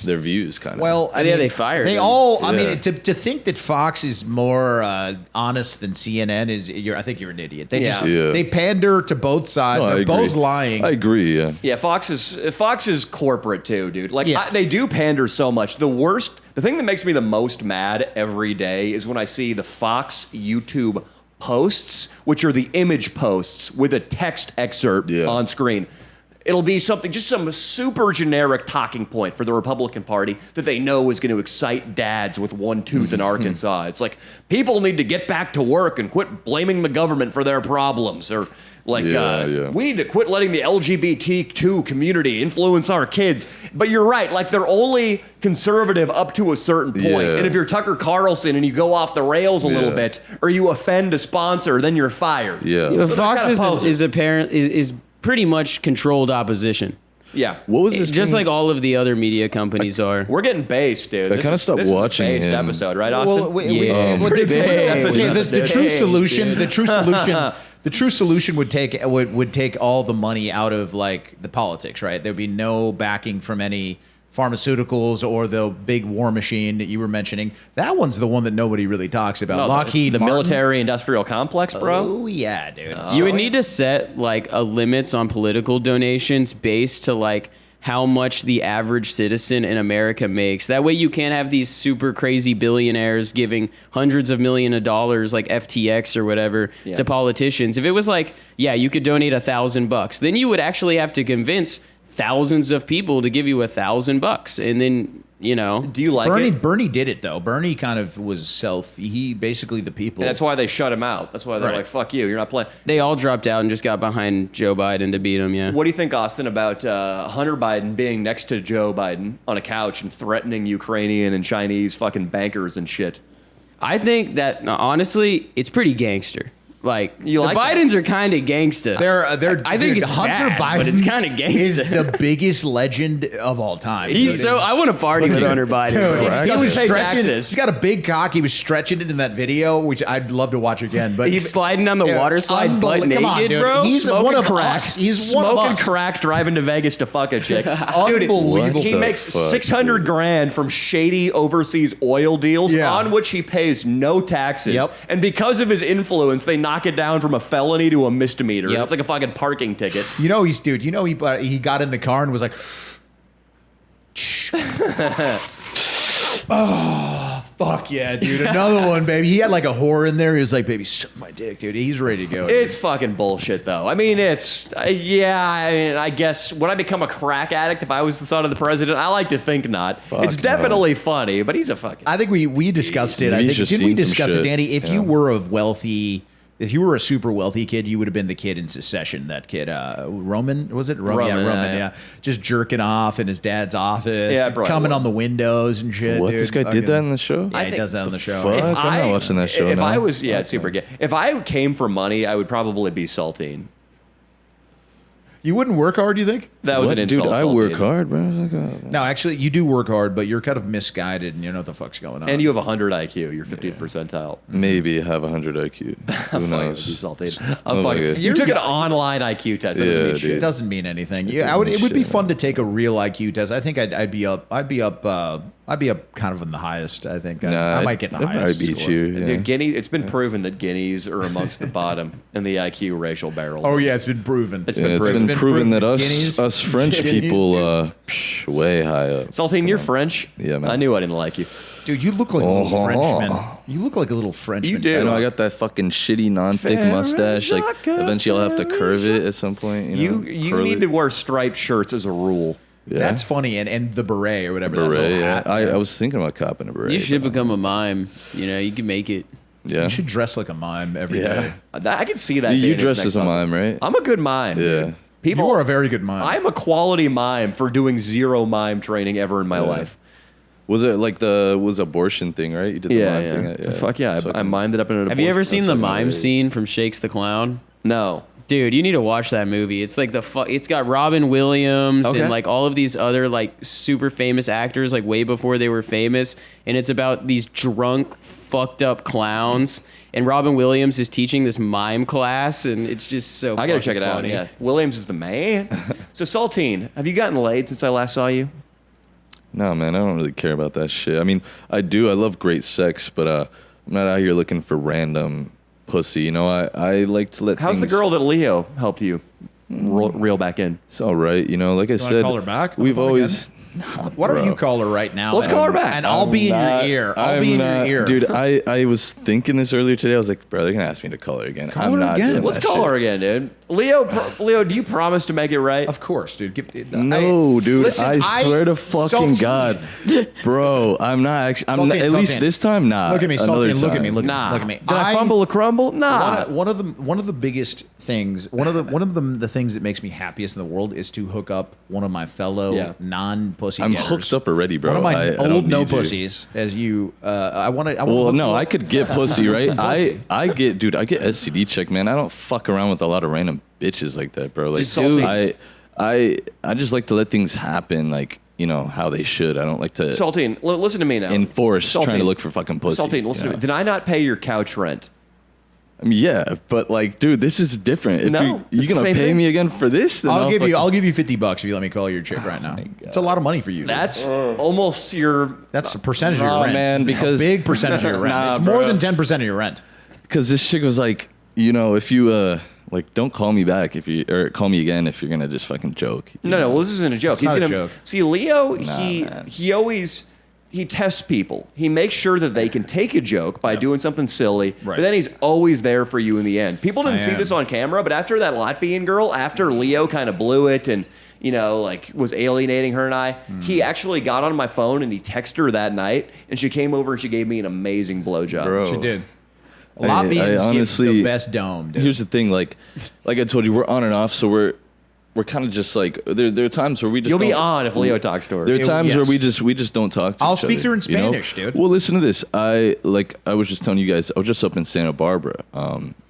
S2: their views kind of.
S3: Well,
S4: Yeah, they fired
S3: They
S4: him.
S3: all. I
S2: Yeah.
S3: mean, to think that Fox is more honest than CNN is. I think you're an idiot. They just
S2: Yeah.
S3: they pander to both sides.
S2: No, I
S3: They're both
S2: agree.
S3: lying.
S2: I agree. Yeah.
S1: Yeah, Fox is corporate too, dude. Like
S3: Yeah.
S1: they do pander so much. The thing that makes me the most mad every day is when I see the Fox YouTube posts, which are the image posts with a text excerpt
S2: Yeah.
S1: on screen. It'll be something, just some super generic talking point for the Republican Party that they know is going to excite dads with one tooth in Arkansas. It's like, people need to get back to work and quit blaming the government for their problems. Or like, we need to quit letting the LGBTQ community influence our kids. But you're right, like they're only conservative up to a certain point.
S2: Yeah.
S1: And if you're Tucker Carlson and you go off the rails a little
S2: Yeah.
S1: bit, or you offend a sponsor, then you're fired.
S2: Yeah.
S4: But
S1: they're
S4: Fox
S1: kinda
S4: is
S1: posers.
S4: is pretty much controlled opposition.
S1: Yeah.
S2: What was this?
S4: Just
S2: thing?
S4: like all of the other media companies are.
S1: We're getting based, dude.
S2: I kinda stopped watching
S1: This is a based
S2: him.
S1: episode, right, Austin?
S3: Well,
S4: Yeah.
S3: what
S1: Pretty
S3: the,
S1: big
S3: okay,
S1: episode,
S3: the
S1: dude.
S3: true
S1: Hey,
S3: solution,
S1: dude.
S3: the true solution would take all the money out of like the politics, right? There'd be no backing from any pharmaceuticals or the big war machine that you were mentioning. That one's the one that nobody really talks about.
S1: No,
S3: Lockheed
S1: the
S3: Martin.
S1: military-industrial complex, bro.
S3: Oh yeah, dude.
S4: You would need to set like a limits on political donations based to like how much the average citizen in America makes. That way you can't have these super crazy billionaires giving hundreds of millions of dollars like FTX or whatever to politicians. If it was like, yeah, you could donate $1,000, then you would actually have to convince thousands of people to give you $1,000. And then, you know,
S1: Do you like it?
S3: Bernie did it though. Bernie kind of was he basically the people.
S1: That's why they shut him out. That's why they're
S3: Right.
S1: like, fuck you, you're not playing.
S4: they all dropped out and just got behind Joe Biden to beat him, yeah.
S1: What do you think, Austin, about Hunter Biden being next to Joe Biden on a couch and threatening Ukrainian and Chinese fucking bankers and shit?
S4: I think that honestly, it's pretty gangster. Like
S1: You
S4: the
S1: like that?
S4: Bidens are kind of gangsta.
S3: I think
S4: it's
S3: Hunter
S4: bad,
S3: Biden
S4: but it's kinda
S3: is
S4: gangsta.
S3: the biggest legend of all time.
S4: He's
S3: Dude.
S4: so. I want to party with Hunter Biden.
S3: Dude,
S4: bro.
S3: he
S1: doesn't
S3: was
S1: pay
S3: stretching.
S1: taxes.
S3: He's got a big cock. He was stretching it in that video, which I'd love to watch again. But
S4: He's sliding down the
S3: Yeah,
S4: water slide butt
S3: come on,
S4: naked,
S3: dude.
S4: bro.
S3: He's
S1: Smoking
S3: one of
S1: crack.
S3: us. He's one of
S1: Smoking
S3: us.
S1: crack, driving to Vegas to fuck a chick.
S3: Unbelievable.
S1: He
S2: the
S1: makes
S2: fuck,
S1: 600
S2: dude?
S1: grand from shady overseas oil deals
S3: Yeah.
S1: on which he pays no taxes.
S3: Yep.
S1: And because of his influence, they knock it down from a felony to a misdemeanor.
S3: Yep.
S1: It's like a fucking parking ticket.
S3: You know he got in the car and was like, oh fuck yeah, dude, another one, baby. He had like a whore in there. He was like, baby, suck my dick, dude. He's ready to go. dude.
S1: It's fucking bullshit, though. I mean, I guess, would I become a crack addict if I was the son of the president? I like to think not. It's
S2: no.
S1: definitely funny, but he's a fucking...
S3: I think we discussed it. I
S2: Maybe
S3: think
S2: he's just
S3: didn't we
S2: seen some
S3: discuss it,
S2: shit.
S3: Danny? If
S2: Yeah.
S3: you were if you were a super wealthy kid, you would have been the kid in Secession. That kid, Roman, was it?
S1: Roman,
S3: yeah, Roman.
S1: yeah.
S3: Yeah, just jerking off in his dad's office.
S1: Yeah, probably
S3: coming
S1: would.
S3: on the windows and shit.
S2: What?
S3: Dude.
S2: This guy did that in the show?
S3: Yeah, he
S1: think
S3: does that on the show.
S2: fuck?
S1: If
S2: I'm not watching that show
S1: If
S2: now.
S1: I was, it's super gay. If I came for money, I would probably be Saltine.
S3: You wouldn't work hard, you think?
S1: That was
S2: What?
S1: an insult.
S2: Dude, I work
S1: Saltine.
S2: hard, bro.
S3: No, actually, you do work hard, but you're kind of misguided, and you know what the fuck's going on.
S1: And you have 100 IQ. You're 50th percentile.
S2: Maybe have 100 IQ. Who
S1: I'm fucking with
S2: knows?
S1: you, Saltine.
S2: Oh
S1: I'm
S2: my
S1: fucking.
S2: God.
S1: You took an online IQ test. That doesn't
S2: Yeah,
S1: mean
S2: dude.
S1: shit.
S3: It doesn't mean anything.
S2: It
S3: Yeah,
S2: doesn't
S3: it would be
S2: shit.
S3: fun to take a real IQ test. I think I'd be up kind of in the highest. I think I might get the
S2: I'd probably
S3: highest.
S2: beat
S3: score.
S2: you. Yeah.
S1: Dude, Guinea. It's been proven that guineas are amongst the bottom in the IQ racial barrel.
S3: Oh yeah, it's been proven.
S1: It's
S2: Yeah,
S1: been
S2: it's
S1: proven.
S2: been proven that
S3: Guineas.
S2: us French
S3: Guineas,
S2: people,
S3: dude.
S2: way high up.
S1: Saltine, you're French.
S2: Yeah, man.
S1: I knew I didn't like you.
S3: Dude, you look like a little
S2: Oh.
S3: Frenchman. You look like a little Frenchman.
S1: You do.
S2: I know I got that fucking shitty non-thick mustache. Like eventually I'll have to curve it at some point.
S1: You
S2: curl
S1: need
S2: it.
S1: to wear striped shirts as a rule.
S2: Yeah.
S3: That's funny, and the beret or whatever. that
S2: beret.
S3: little
S2: Yeah,
S3: hat.
S2: I was thinking about copping a beret.
S4: You should
S2: but,
S4: become a mime. You know, you can make it.
S2: Yeah.
S3: You should dress like a mime every day.
S2: Yeah.
S1: I can see that.
S2: You
S1: being his
S2: dress
S1: next
S2: as a
S1: hustle.
S2: mime, right?
S1: I'm a good mime.
S2: Yeah.
S1: dude. People
S3: You are a very good mime.
S1: I'm a quality mime for doing zero mime training ever in my
S2: Yeah.
S1: life.
S2: Was it like abortion thing, right? You did the mime thing.
S1: Fuck yeah. I mimed it up in an
S4: Have you ever
S1: abortion-
S4: seen the
S2: fucking
S4: mime
S2: great.
S4: scene from Shakes the Clown?
S1: No.
S4: Dude, you need to watch that movie. It's like it's got Robin Williams
S1: Okay.
S4: and like all of these other like super famous actors like way before they were famous, and it's about these drunk, fucked up clowns. And Robin Williams is teaching this mime class, and it's just so.
S1: I gotta check it out.
S4: funny.
S1: Yeah, Williams is the man. So Saltine, have you gotten laid since I last saw you?
S2: No, man, I don't really care about that shit. I mean, I do. I love great sex, but I'm not out here looking for random pussy. You know, I like to let.
S1: How's the
S2: things-
S1: girl that Leo helped you reel back in?
S2: It's all right. You know, like I said,
S3: call her back?
S2: We've
S3: Call her
S2: always.
S3: Why don't
S2: Bro.
S3: you call her right now?
S1: Let's call her back.
S3: And I'll be in
S2: Not-
S3: your ear. I'll
S2: I'm
S3: be in
S2: not-
S3: your ear.
S2: Dude, I was thinking this earlier today. I was like, bro, they're going to ask me to call her again.
S3: Call
S2: I'm
S3: her
S2: not
S3: again.
S2: doing
S1: Let's
S2: that
S1: call
S2: shit.
S1: her again, dude. Leo, do you promise to make it right?
S3: Of course, dude.
S2: No, dude.
S3: Listen,
S2: I swear to fucking
S3: Saltine.
S2: God. Bro, I'm not actually.
S3: Saltine,
S2: At least
S3: Saltine.
S2: this time, nah.
S3: Look at me,
S2: Another
S3: Saltine. Look at me.
S2: time.
S3: Look,
S1: Nah.
S3: look at me.
S1: Did I fumble a crumble? Nah.
S3: One of the biggest things, one of the things that makes me happiest in the world is to hook up one of my fellow non-pussy
S2: I'm
S3: getters.
S2: hooked up already, bro.
S3: One of my
S2: I don't
S3: old no
S2: need you.
S3: pussies, as you. I want to.
S2: Well, no, I could get pussy, right? I get STD check, man. I don't fuck around with a lot of random bitches like that, bro. Like,
S1: Just salty.
S2: I just like to let things happen, like, you know, how they should. I don't like to
S1: Saltine, listen to me now.
S2: enforce
S1: Saltine.
S2: trying to look for fucking pussy.
S1: Saltine, listen
S2: you
S1: to
S2: know?
S1: me. Did I not pay your couch rent?
S2: I mean, yeah, but like, dude, this is different. If
S1: No,
S2: you
S1: it's the
S2: gonna
S1: same
S2: pay
S1: thing.
S2: me again for this, then
S3: I'll give you.
S2: fucking-
S3: I'll give you $50 if you let me call your chick right now. It's a lot of money for you. dude.
S1: That's almost your.
S3: That's a percentage of your
S2: Nah,
S3: rent.
S2: man, because-
S3: a big percentage of your rent.
S2: Nah,
S3: it's more
S2: bro.
S3: than 10% of your rent.
S2: Because this chick was like, you know, if you like, don't call me back if you or call me again if you're gonna just fucking joke. you
S1: No,
S2: know?
S1: well, this isn't a joke.
S3: It's not a
S1: gonna
S3: joke.
S1: see Leo.
S2: man.
S1: He always tests people. He makes sure that they can take a joke by doing something silly,
S3: Right.
S1: but then he's always there for you in the end. People didn't
S3: I
S1: see
S3: am.
S1: this on camera, but after that Latvian girl, after Leo kind of blew it and like was alienating her and I, he actually got on my phone and he texted her that night, and she came over and she gave me an amazing blowjob.
S2: Bro.
S3: She did.
S2: I
S3: Latvians
S2: honestly-
S3: give the best dome. Dude.
S2: Here's the thing, like I told you, we're on and off, so we're kind of just like there are times where we just
S1: You'll be
S2: don't-
S1: on if Leo talks to her.
S2: There are times where
S3: yes.
S2: we just don't talk to
S3: I'll
S2: each
S3: speak
S2: other,
S3: to her in
S2: you know?
S3: Spanish, dude.
S2: Well, listen to this. I was just telling you guys, I was just up in Santa Barbara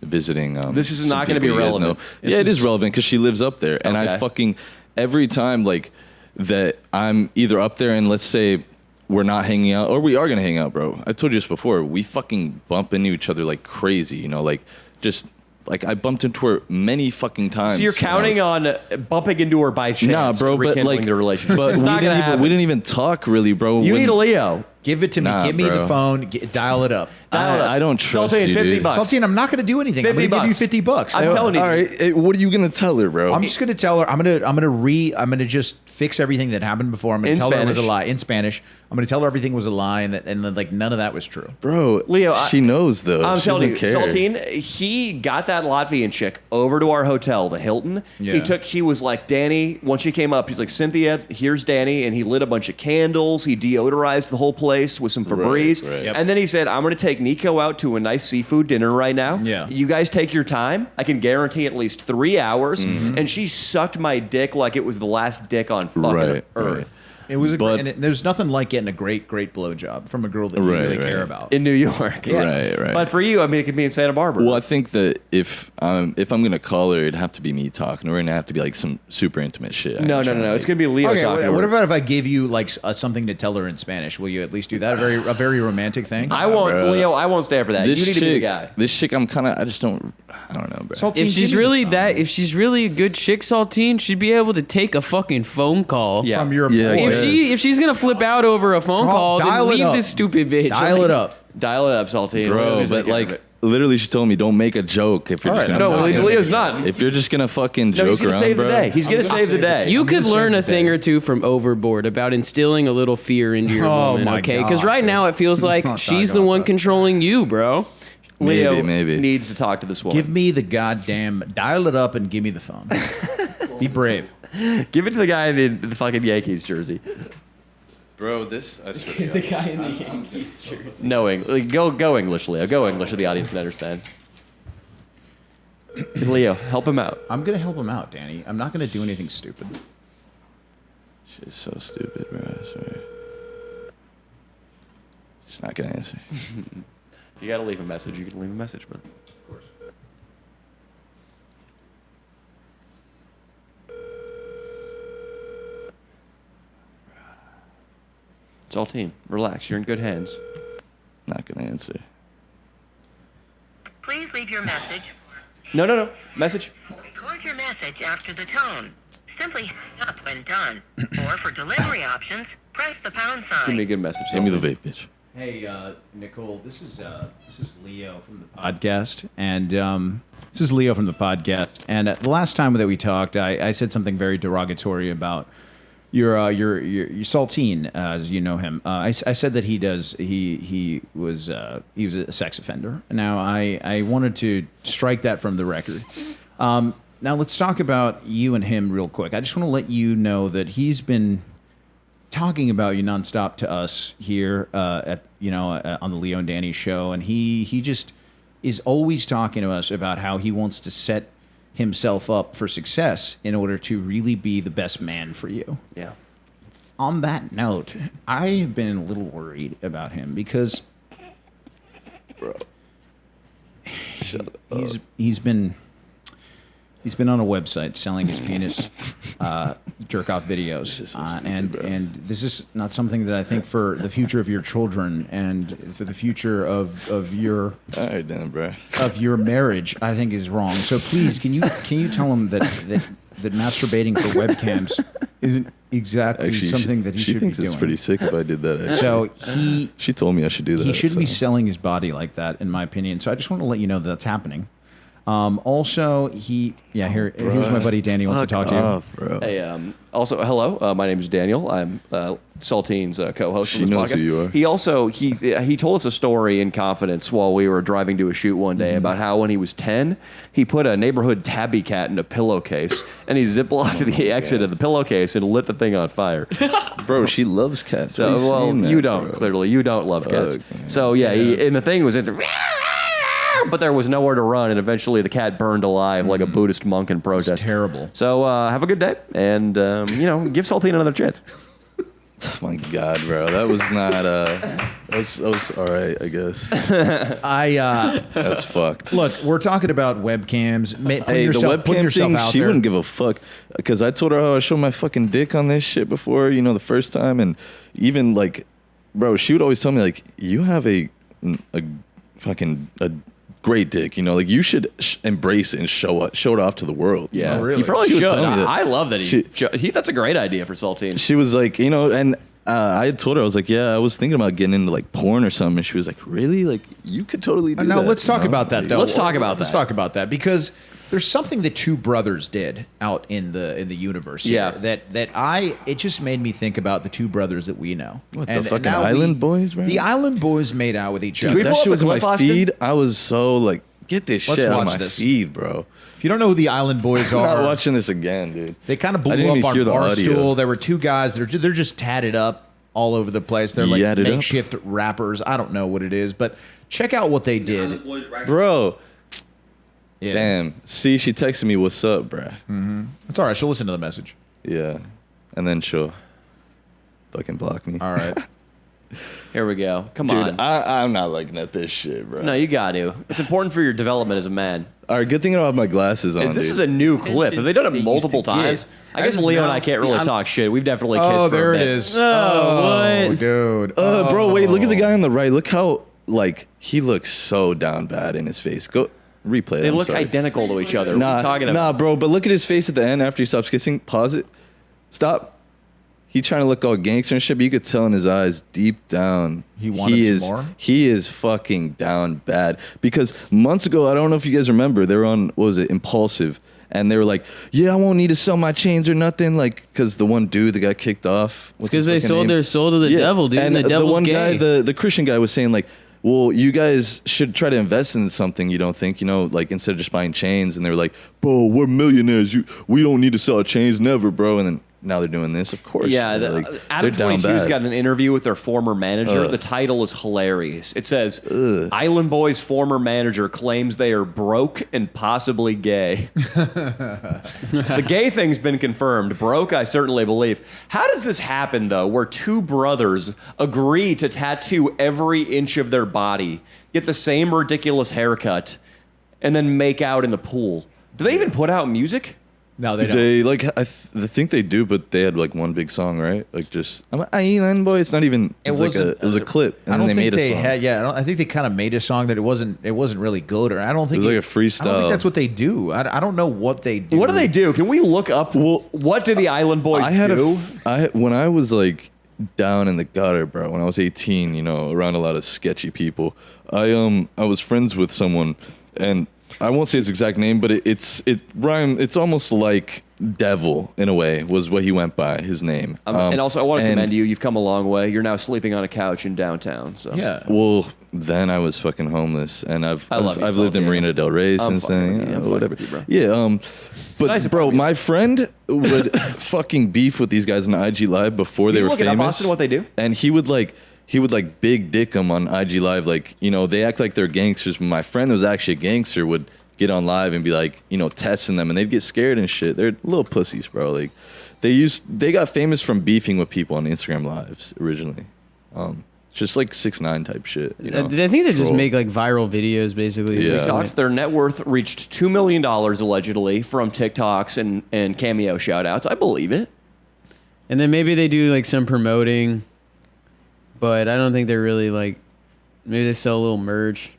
S2: visiting.
S1: This is
S2: some
S1: not gonna
S2: people
S1: be
S2: you guys
S1: relevant.
S2: know.
S1: This
S2: Yeah, it
S1: is-
S2: is relevant because she lives up there, and
S1: Okay.
S2: I fucking every time like that I'm either up there and let's say we're not hanging out or we are gonna hang out, bro. I told you this before. We fucking bump into each other like crazy, you know, like just. Like I bumped into her many fucking times.
S1: So you're
S2: you know?
S1: counting on bumping into her by chance,
S2: Nah, bro, but
S1: rekindling
S2: like
S1: the relationship.
S2: But
S1: It's
S2: we
S1: not gonna happen.
S2: didn't even talk really, bro.
S1: You
S2: when-
S1: need a Leo.
S3: Give it to me.
S2: Nah,
S3: Give me the
S2: bro.
S3: phone. Dial it up.
S1: Dial it up.
S2: I don't trust
S1: Saltine,
S2: you,
S1: 50
S2: dude.
S1: bucks.
S3: Saltine, I'm not going to do anything. I'm
S1: 50
S3: going to give you
S1: bucks.
S3: $50.
S1: I'm telling you.
S2: All right, what are you gonna tell her, bro?
S3: I'm just going to tell her. I'm going to just fix everything that happened before. I'm going
S1: In
S3: to tell her it was a
S1: Spanish.
S3: lie in Spanish. I'm going to tell her everything was a lie and then like none of that was true.
S2: bro.
S1: Leo,
S2: she knows though.
S1: I'm
S2: She
S1: telling you,
S2: doesn't care.
S1: Saltine, he got that Latvian chick over to our hotel, the Hilton.
S3: Yeah.
S1: He was like, Danny, once she came up, he's like, Cynthia, here's Danny. And he lit a bunch of candles. He deodorized the whole place with some Febreze.
S2: right.
S3: Yep.
S1: And then he said, I'm going to take Nico out to a nice seafood dinner right now.
S3: Yeah.
S1: You guys take your time. I can guarantee at least 3 hours.
S2: Mm-hmm.
S1: And she sucked my dick like it was the last dick on fucking
S2: Right,
S1: earth.
S2: right.
S3: It was
S2: But-
S3: there's nothing like getting a great blowjob from a girl that you
S2: Right,
S3: really care
S2: right.
S3: about.
S1: In New York.
S2: Right, right.
S1: But for you, I mean, it could be in Santa Barbara.
S2: Well, I think that if I'm gonna call her, it'd have to be me talking. Or it'd have to be like some super intimate shit.
S1: No. It's going to be Leo
S3: Okay,
S1: talking to
S3: what
S1: her.
S3: about if I give you like something to tell her in Spanish? Will you at least do that? A very romantic thing.
S1: I won't,
S2: bro.
S1: Leo. I won't stand for that. You need to be the guy.
S2: This chick, I don't know, bro.
S3: Saltine,
S4: If
S3: give
S4: she's
S3: me
S4: really
S3: the
S4: that,
S3: phone
S4: if she's really a good chick, Saltine, she'd be able to take a fucking phone call.
S1: Yeah.
S3: from your
S2: Yeah, I
S3: boy.
S2: guess.
S4: If she's gonna flip out over a phone call,
S3: dial
S4: then
S3: it
S4: leave
S3: up.
S4: this stupid bitch.
S3: Dial it up.
S1: Dial it up, Saltine.
S2: Bro,
S1: Leo's
S2: but
S1: taking care of
S2: like
S1: it.
S2: literally, she told me don't make a joke if you're
S3: All
S2: just
S3: right,
S2: gonna
S1: no,
S3: I'm not
S1: Leo's
S3: gonna
S1: not.
S2: if you're just gonna fucking
S1: No,
S2: joke
S1: he's gonna
S2: around,
S1: save the
S2: bro.
S1: day. He's gonna save the day.
S4: You could
S3: gonna
S4: learn
S3: say
S4: a thing or two from Overboard about instilling a little fear into your
S3: Oh
S4: woman,
S3: my
S4: okay? Because
S3: God,
S4: right
S3: dude.
S4: now it feels like
S3: Let's not
S4: she's
S3: talk
S4: the
S3: about
S4: one
S3: that.
S4: controlling you, bro.
S1: Leo
S2: Maybe.
S1: needs to talk to this woman.
S3: Give me the goddamn dial it up and give me the phone. Be brave.
S1: Give it to the guy in the fucking Yankees jersey.
S2: Bro, this I swear to God.
S4: The guy in the Yankees jersey.
S1: Knowing, like, go English, Leo. Go English so the audience can understand. Leo, help him out.
S3: I'm gonna help him out, Danny. I'm not gonna do anything stupid.
S2: She's so stupid, bro. I swear. She's not gonna answer.
S1: If you gotta leave a message, you can leave a message, bro. Saltine, relax. You're in good hands.
S2: Not gonna answer.
S5: Please leave your message.
S1: No. Message.
S5: Record your message after the tone. Simply hang up when done. Or for delivery options, press the pound sign.
S1: It's gonna be a good message.
S2: Give me the vape, bitch.
S3: Hey, Nicole, this is Leo from the podcast, and this is Leo from the podcast. And the last time that we talked, I said something very derogatory about your Saltine, as you know him. I said that he was a sex offender. Now I wanted to strike that from the record. Now let's talk about you and him real quick. I just want to let you know that he's been talking about you nonstop to us here on the Leo and Danny show, and he just is always talking to us about how he wants to set himself up for success in order to really be the best man for you.
S1: Yeah.
S3: On that note, I have been a little worried about him because
S2: Bro.
S3: he's been on a website selling his penis jerk off videos, and this is not something that I think for the future of your children and for the future of your
S2: All right, then, bro.
S3: of your marriage, I think is wrong. So please, can you tell him that masturbating for webcams isn't exactly something that he should be doing?
S2: She thinks it's pretty sick if I did that. Actually.
S3: So
S2: she told me I should do that.
S3: he shouldn't be selling his body like that, in my opinion. So I just want to let you know that's happening. Also, here's my buddy Danny wants to talk to you.
S2: Off, bro.
S1: Hey, also, hello. My name is Daniel. I'm Saltine's co-host.
S2: She
S1: on this
S2: knows
S1: podcast.
S2: who you are.
S1: He also he told us a story in confidence while we were driving to a shoot one day about how when he was 10, he put a neighborhood tabby cat in a pillowcase and he ziplocked the exit of the pillowcase and lit the thing on fire.
S2: Bro, she loves cats.
S1: So,
S2: What are you
S1: well,
S2: saying
S1: you
S2: that,
S1: don't
S2: bro?
S1: clearly. You don't love cats.
S2: Okay.
S1: So yeah, and the thing was in the. But there was nowhere to run, and eventually the cat burned alive like a Buddhist monk in protest.
S3: Terrible.
S1: So have a good day, and give Saltine another chance.
S2: Oh my God, bro. That was not. That was all right, I guess. That's fucked.
S3: Look, we're talking about webcams.
S2: Hey, the webcam thing, she wouldn't give a fuck. Because I told her how I showed my fucking dick on this shit before, the first time. And even, like, bro, she would always tell me, like, you have a great dick, like you should embrace it and show it off to the world.
S1: Yeah,
S3: Oh, really?
S1: he probably
S2: She would
S1: should.
S2: tell me that.
S1: I love that that's a great idea for Saltine.
S2: She was like, and I had told her, I was like, yeah, I was thinking about getting into like porn or something. And she was like, really? Like, you could totally do that.
S3: Now let's talk about that,
S2: Like,
S3: though.
S1: Let's talk about
S3: Let's
S1: that.
S3: talk about that because there's something that two brothers did out in the universe. Here
S1: Yeah.
S3: it just made me think about the two brothers that we know.
S2: What, the
S3: And
S2: fucking
S3: now
S2: Island Boys, bro?
S3: The Island Boys made out with each other.
S1: we
S2: That
S1: pull up
S2: shit was
S1: the
S2: in my
S1: clip, Austin?
S2: feed. I was so like, get this
S3: Let's
S2: shit out of
S3: watch
S2: my
S3: this.
S2: feed, bro.
S3: If you don't know who the Island Boys
S2: I'm not
S3: are,
S2: watching this again, dude.
S3: they kind of
S2: I didn't
S3: blew
S2: even
S3: up on
S2: hear the audio.
S3: Barstool. There were two guys. They're just tatted up all over the place. They're like
S2: Yatted up?
S3: makeshift rappers. I don't know what it is, but check out what they did.
S2: Bro,
S3: Yeah.
S2: damn. See, she texted me, what's up, bruh?
S3: It's all right. She'll listen to the message.
S2: Yeah. And then she'll fucking block me.
S3: All right.
S1: Here we go. Come
S2: Dude,
S1: on.
S2: I'm not looking at this shit, bro.
S1: No, you got to. It's important for your development as a man.
S2: All right, good thing I don't have my glasses on,
S1: This
S2: dude.
S1: is a new clip. Have they done it multiple times? I guess Leo and I can't really talk shit. We've definitely kissed
S3: Oh,
S1: for
S3: there
S1: a
S3: it
S1: bit.
S3: is.
S4: Oh, what?
S3: Dude.
S2: Bro, wait, look at the guy on the right. Look how, like, he looks so down bad in his face. Go replay it.
S1: They
S2: I'm
S1: look
S2: sorry.
S1: identical to each other. What are you talking about?
S2: Nah, bro, but look at his face at the end after he stops kissing. Pause it. Stop. He trying to look all gangster and shit, but you could tell in his eyes deep down.
S3: He wanted some more?
S2: He is fucking down bad. Because months ago, I don't know if you guys remember, they were on, what was it, Impulsive. And they were like, yeah, I won't need to sell my chains or nothing. Like, because the one dude that got kicked off.
S4: It's because they sold their soul to the devil, dude. And the devil's
S2: one
S4: gay.
S2: guy, the Christian guy was saying like, well, you guys should try to invest in something, you don't think, like instead of just buying chains. And they were like, bro, we're millionaires. We don't need to sell our chains, never, bro. And then now they're doing this, of course.
S1: Yeah,
S2: They're
S1: Adam
S2: down
S1: 22's
S2: bad.
S1: got an interview with their former manager. The title is hilarious. It says, Island Boys' former manager claims they are broke and possibly gay. The gay thing's been confirmed. Broke, I certainly believe. How does this happen, though, where two brothers agree to tattoo every inch of their body, get the same ridiculous haircut, and then make out in the pool? Do they even put out music?
S3: No, they don't.
S2: They like I think they do, but they had like one big song, right? Like just I'm an island boy. It's not even. It was a clip, and
S3: I don't
S2: then they
S3: think
S2: made
S3: they
S2: a song.
S3: had. Yeah, I think they kind of made a song that it wasn't really good, or I don't think
S2: It was like a freestyle.
S3: I don't think that's what they do. I don't know what they do.
S1: What do they do? Can we look up? What do the Island Boys do?
S2: When I was like down in the gutter, bro. When I was 18, you know, around a lot of sketchy people, I was friends with someone, and I won't say his exact name, but it rhymed. It's almost like Devil in a way was what he went by, his name.
S1: And also, I want to commend you. You've come a long way. You're now sleeping on a couch in downtown. So
S3: Yeah.
S2: Well, then I was fucking homeless, and I've lived in Marina Del Rey since then. You know, whatever.
S1: With you, bro.
S2: Yeah. But
S1: nice
S2: bro,
S1: apartment.
S2: my friend would fucking beef with these guys on IG Live before they
S1: you
S2: were
S1: look it up,
S2: famous.
S1: Austin, what they do?
S2: And he would big dick them on IG Live. Like, you know, they act like they're gangsters. But my friend, who was actually a gangster, would get on live and be like, you know, testing them, and they'd get scared and shit. They're little pussies, bro. Like, they got famous from beefing with people on Instagram Lives originally. Just like 6ix9ine type shit. You know?
S4: I think they just
S2: Troll.
S4: make like viral videos, basically.
S2: Yeah.
S1: TikToks. Their net worth reached $2 million allegedly from TikToks and Cameo shout-outs. I believe it.
S4: And then maybe they do like some promoting, but I don't think they're really like. Maybe they sell a little merch.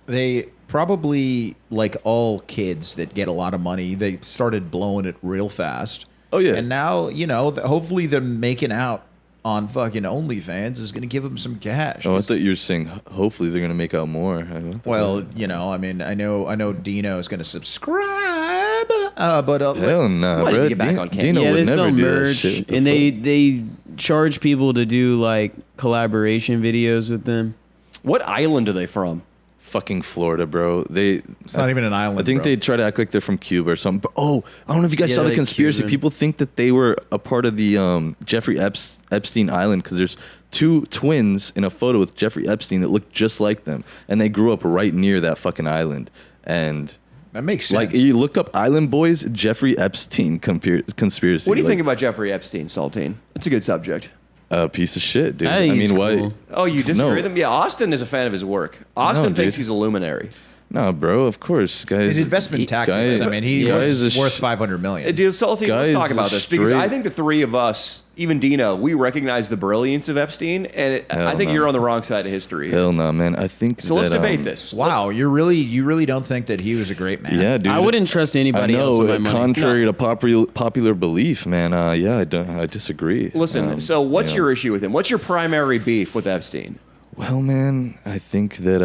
S3: They probably, like all kids that get a lot of money, they started blowing it real fast.
S2: Oh, yeah.
S3: And now, you know, hopefully them making out on fucking OnlyFans is going to give them some cash.
S2: Oh, I thought you were saying hopefully they're gonna make out more. I don't
S3: Well, you know, I mean, I know Dino is going to subscribe, but
S2: hell no,
S1: Why did
S2: bro.
S1: you get back on
S2: Dino
S4: Yeah, they
S2: would never
S4: sell
S2: do that
S4: merch,
S2: shit.
S4: and they charge people to do like collaboration videos with them.
S1: What island are they from?
S2: Fucking Florida, bro.
S3: it's not even an island.
S2: I think
S3: bro.
S2: they try to act like they're from Cuba or something. But, I don't know if you guys
S4: Yeah,
S2: saw the
S4: like
S2: conspiracy.
S4: Cuban.
S2: People think that they were a part of the Jeffrey Epstein Island because there's two twins in a photo with Jeffrey Epstein that look just like them, and they grew up right near that fucking island. And
S3: That makes sense.
S2: like, you look up Island Boys, Jeffrey Epstein conspiracy.
S1: What do you
S2: like,
S1: think about Jeffrey Epstein, Saltine? It's a good subject.
S2: a piece of shit, dude?
S4: I think he's
S2: why?
S4: cool.
S1: Oh, you disagree
S2: No.
S1: with him? Yeah, Austin is a fan of his work. Austin
S2: No,
S1: thinks
S2: dude.
S1: he's a luminary.
S2: No, bro. Of course, guys.
S3: his investment tactics. I mean, he
S2: guys
S3: was
S2: are
S3: worth
S2: sh-
S3: $500 million.
S1: Dude, Saltine, let's
S2: Guys,
S1: talk about this because I
S2: straight-
S1: think the three of us, even Dino, we recognize the brilliance of Epstein, and I
S2: Hell
S1: think
S2: no.
S1: you're on the wrong side of history.
S2: Hell no, man. I think
S1: So let's
S2: that,
S1: debate this.
S3: Wow, you really don't think that he was a great man?
S2: Yeah, dude.
S4: I wouldn't trust
S2: I
S4: anybody else
S2: know,
S4: with my money.
S2: contrary to popular belief, man. Yeah, I disagree.
S1: Listen, so what's
S2: you know.
S1: your issue with him? What's your primary beef with Epstein?
S2: Well, man, I think that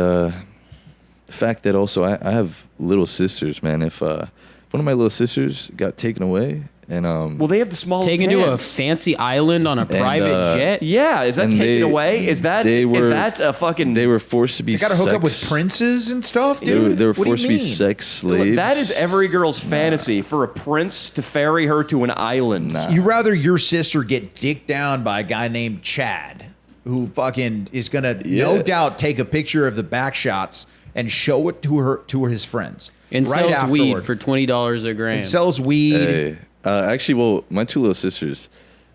S2: the fact that also I have little sisters, man. If one of my little sisters got taken away, and
S1: Well, they have the smallest
S4: Taken to a
S1: hands.
S4: fancy island on a private jet.
S1: Yeah, is that
S2: and
S1: taken
S2: they-
S1: away? Is that
S2: they were-
S1: a fucking?
S2: they were forced to be.
S3: You got to hook up with
S2: sex-
S3: princes and stuff,
S2: They were,
S3: dude.
S2: they were
S3: What do you
S2: forced to be
S3: mean?
S2: sex slaves.
S1: That is every girl's fantasy for a prince to ferry her to an island.
S3: You rather your sister get dicked down by a guy named Chad, who fucking is gonna no
S2: Yeah.
S3: doubt take a picture of the back shots and show it to his friends,
S4: And
S3: right
S4: sells weed
S3: afterward.
S4: for $20 a gram.
S3: And sells weed.
S2: Hey, actually, well, my two little sisters,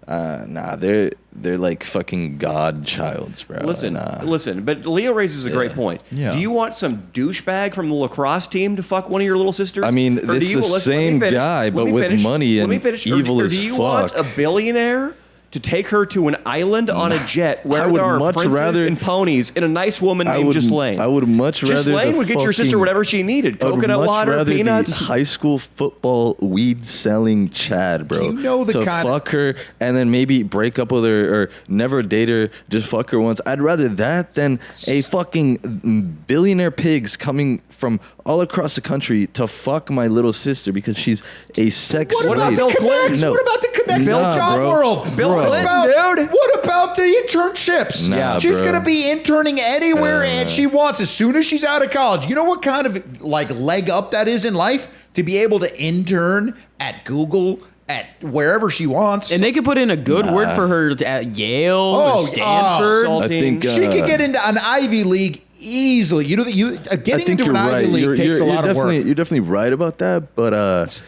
S2: they're like fucking godchilds, bro.
S1: Listen,
S2: And,
S1: listen, but Leo raises a great point.
S3: Yeah.
S1: Do you want some douchebag from the lacrosse team to fuck one of your little sisters?
S2: I mean,
S1: Or do
S2: it's
S1: you-
S2: the
S1: listen, let me
S2: same
S1: finish.
S2: guy,
S1: Let
S2: but
S1: me
S2: with
S1: finish.
S2: money
S1: Let me
S2: and
S1: finish.
S2: evil
S1: or
S2: as
S1: do you want
S2: fuck.
S1: a billionaire to take her to an island on a jet where
S2: I would
S1: there are
S2: much
S1: princes
S2: rather-
S1: and ponies and a nice woman
S2: I
S1: named
S2: would,
S1: Ghislaine?
S2: I would much rather.
S1: Ghislaine
S2: the
S1: would get your sister
S2: fucking-
S1: whatever she needed:
S2: I would
S1: coconut
S2: much
S1: water,
S2: rather
S1: peanuts.
S2: The high school football weed selling Chad, bro.
S3: You know the
S2: to
S3: kind of-
S2: fuck her and then maybe break up with her or never date her, just fuck her once. I'd rather that than a fucking billionaire pigs coming from all across the country to fuck my little sister because she's a sex
S3: What
S2: slave.
S3: about the
S1: Bill
S3: connects?
S1: Clinton?
S2: No.
S3: What about the connects in the
S2: Nah,
S3: job
S2: bro.
S3: world?
S1: Bill
S3: what
S1: Clinton,
S3: about,
S1: dude.
S3: What about the internships?
S2: Nah,
S3: She's
S2: bro.
S3: gonna be interning anywhere and she wants as soon as she's out of college. You know what kind of like leg up that is in life to be able to intern at Google, at wherever she wants.
S4: And they could put in a good word for her at Yale
S3: Oh,
S4: or Stanford.
S1: Saltine.
S2: I think
S3: she could get into an Ivy League easily. You know that getting into an Ivy League takes a lot of work.
S2: You're definitely right about that, but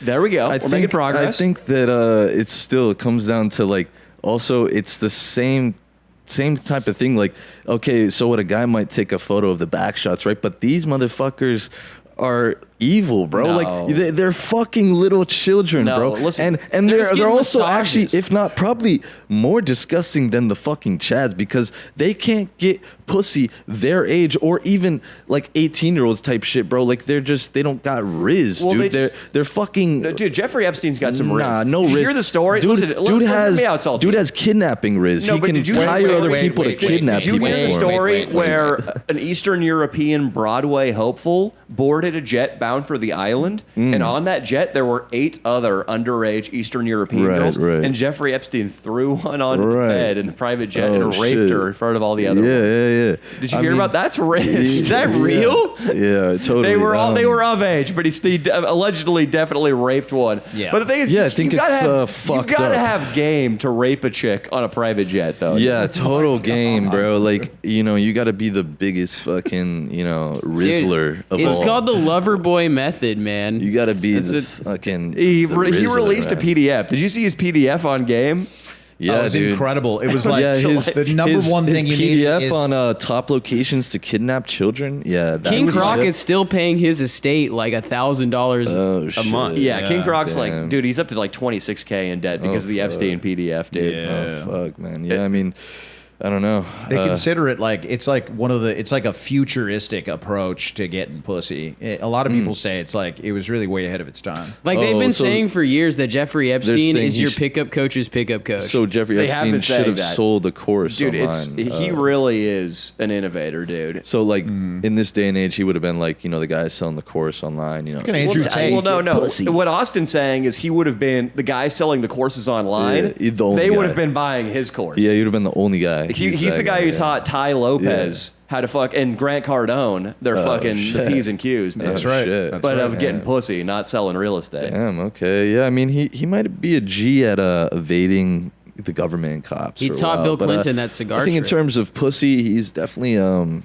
S1: There we go. We're making progress.
S2: I think that it still comes down to like also it's the same type of thing. Like, okay, so what, a guy might take a photo of the back shots, right? But these motherfuckers are evil, bro.
S1: No.
S2: Like they're fucking little children,
S1: No,
S2: bro.
S1: listen,
S2: and
S4: they're just
S2: they're
S4: getting
S2: also actually,
S4: massages.
S2: if not probably more disgusting than the fucking Chads, because they can't get pussy their age or even like 18-year-olds type shit, bro. Like they don't got riz,
S1: Well,
S2: dude.
S1: they
S2: They're fucking.
S1: Dude, Jeffrey Epstein's got some riz.
S2: Nah, no
S1: Did you
S2: riz.
S1: hear the story?
S2: Dude,
S1: Listen, hear me out, Salty.
S2: dude has kidnapping riz.
S1: No,
S2: He
S1: but
S2: can
S1: did you
S2: hire
S1: wait,
S2: other
S1: wait,
S2: people
S4: wait,
S2: to
S4: wait,
S2: kidnap
S1: Did you
S2: people
S1: hear the
S2: for him.
S1: story
S4: wait,
S1: where an Eastern European Broadway hopeful boarded a jet bound for the island, and on that jet there were 8 other underage Eastern European
S2: Right,
S1: girls,
S2: right.
S1: and Jeffrey Epstein threw one onto the
S2: Right.
S1: bed in the private jet
S2: Oh,
S1: and raped
S2: shit.
S1: her in front of all the other
S2: Yeah,
S1: ones.
S2: yeah.
S1: Did you hear about that? That's riz.
S4: Is that real?
S2: Yeah, totally.
S1: They were of age, but he allegedly definitely raped one.
S3: Yeah.
S1: But the thing is,
S2: Yeah, I think
S1: you gotta
S2: it's,
S1: have,
S2: fucked
S1: You gotta
S2: up.
S1: have game to rape a chick on a private jet, though.
S2: Yeah, total game, bro. Like, you got to be the biggest fucking, Rizzler of all.
S4: It's called the lover boy method, man.
S2: You got to be
S4: It's
S2: the
S4: a-
S2: fucking.
S1: He
S2: the
S1: released
S2: Rizzler,
S1: a
S2: man.
S1: PDF. Did you see his PDF on Game?
S2: Yeah,
S3: it was
S2: dude.
S3: incredible. It was like
S2: Yeah,
S3: the number one thing you need
S2: PDF
S3: is
S2: on top locations to kidnap children. Yeah, that
S4: King
S2: was
S4: Croc
S2: it.
S4: is still paying his estate like
S2: Oh,
S4: $1,000 a
S2: shit.
S4: month.
S1: Yeah, King Croc's
S2: damn.
S1: like, dude, he's up to like 26K in debt because of the Epstein PDF, dude.
S3: Yeah.
S2: Oh, fuck, man. Yeah, I mean, I don't know.
S3: They consider it like it's like it's like a futuristic approach to getting pussy. A lot of people say it's like it was really way ahead of its time.
S4: Like they've
S2: Oh,
S4: been
S2: so
S4: saying for years that Jeffrey Epstein
S2: saying
S4: is
S2: he
S4: your
S2: sh-
S4: pickup coach's pickup coach.
S2: So Jeffrey
S1: They have
S2: Epstein
S1: been
S2: should
S1: saying
S2: have
S1: that.
S2: sold a course
S1: Dude,
S2: online.
S1: he really is an innovator, dude.
S2: So like in this day and age, he would have been like, the guy selling the course online.
S3: Can Andrew Tate
S1: Well, no.
S2: Pussy.
S1: What Austin's saying is he would have been the guy selling the courses online.
S2: Yeah, he's the only
S1: they would
S2: guy.
S1: have been buying his course.
S2: Yeah, you'd have been the only guy.
S1: He's
S2: that
S1: the guy who
S2: yeah.
S1: taught Ty Lopez how to fuck, and Grant Cardone. They're fucking the
S2: shit.
S1: P's and Q's, dude.
S3: That's right.
S2: shit.
S3: That's
S1: But
S3: right.
S1: of getting
S2: Yeah.
S1: pussy, not selling real estate.
S2: Damn. Okay. Yeah. I mean, he might be a G at evading the government and cops.
S4: He
S2: for a
S4: taught
S2: while,
S4: Bill
S2: but,
S4: Clinton that cigar
S2: I think in
S4: trick.
S2: terms of pussy, he's definitely a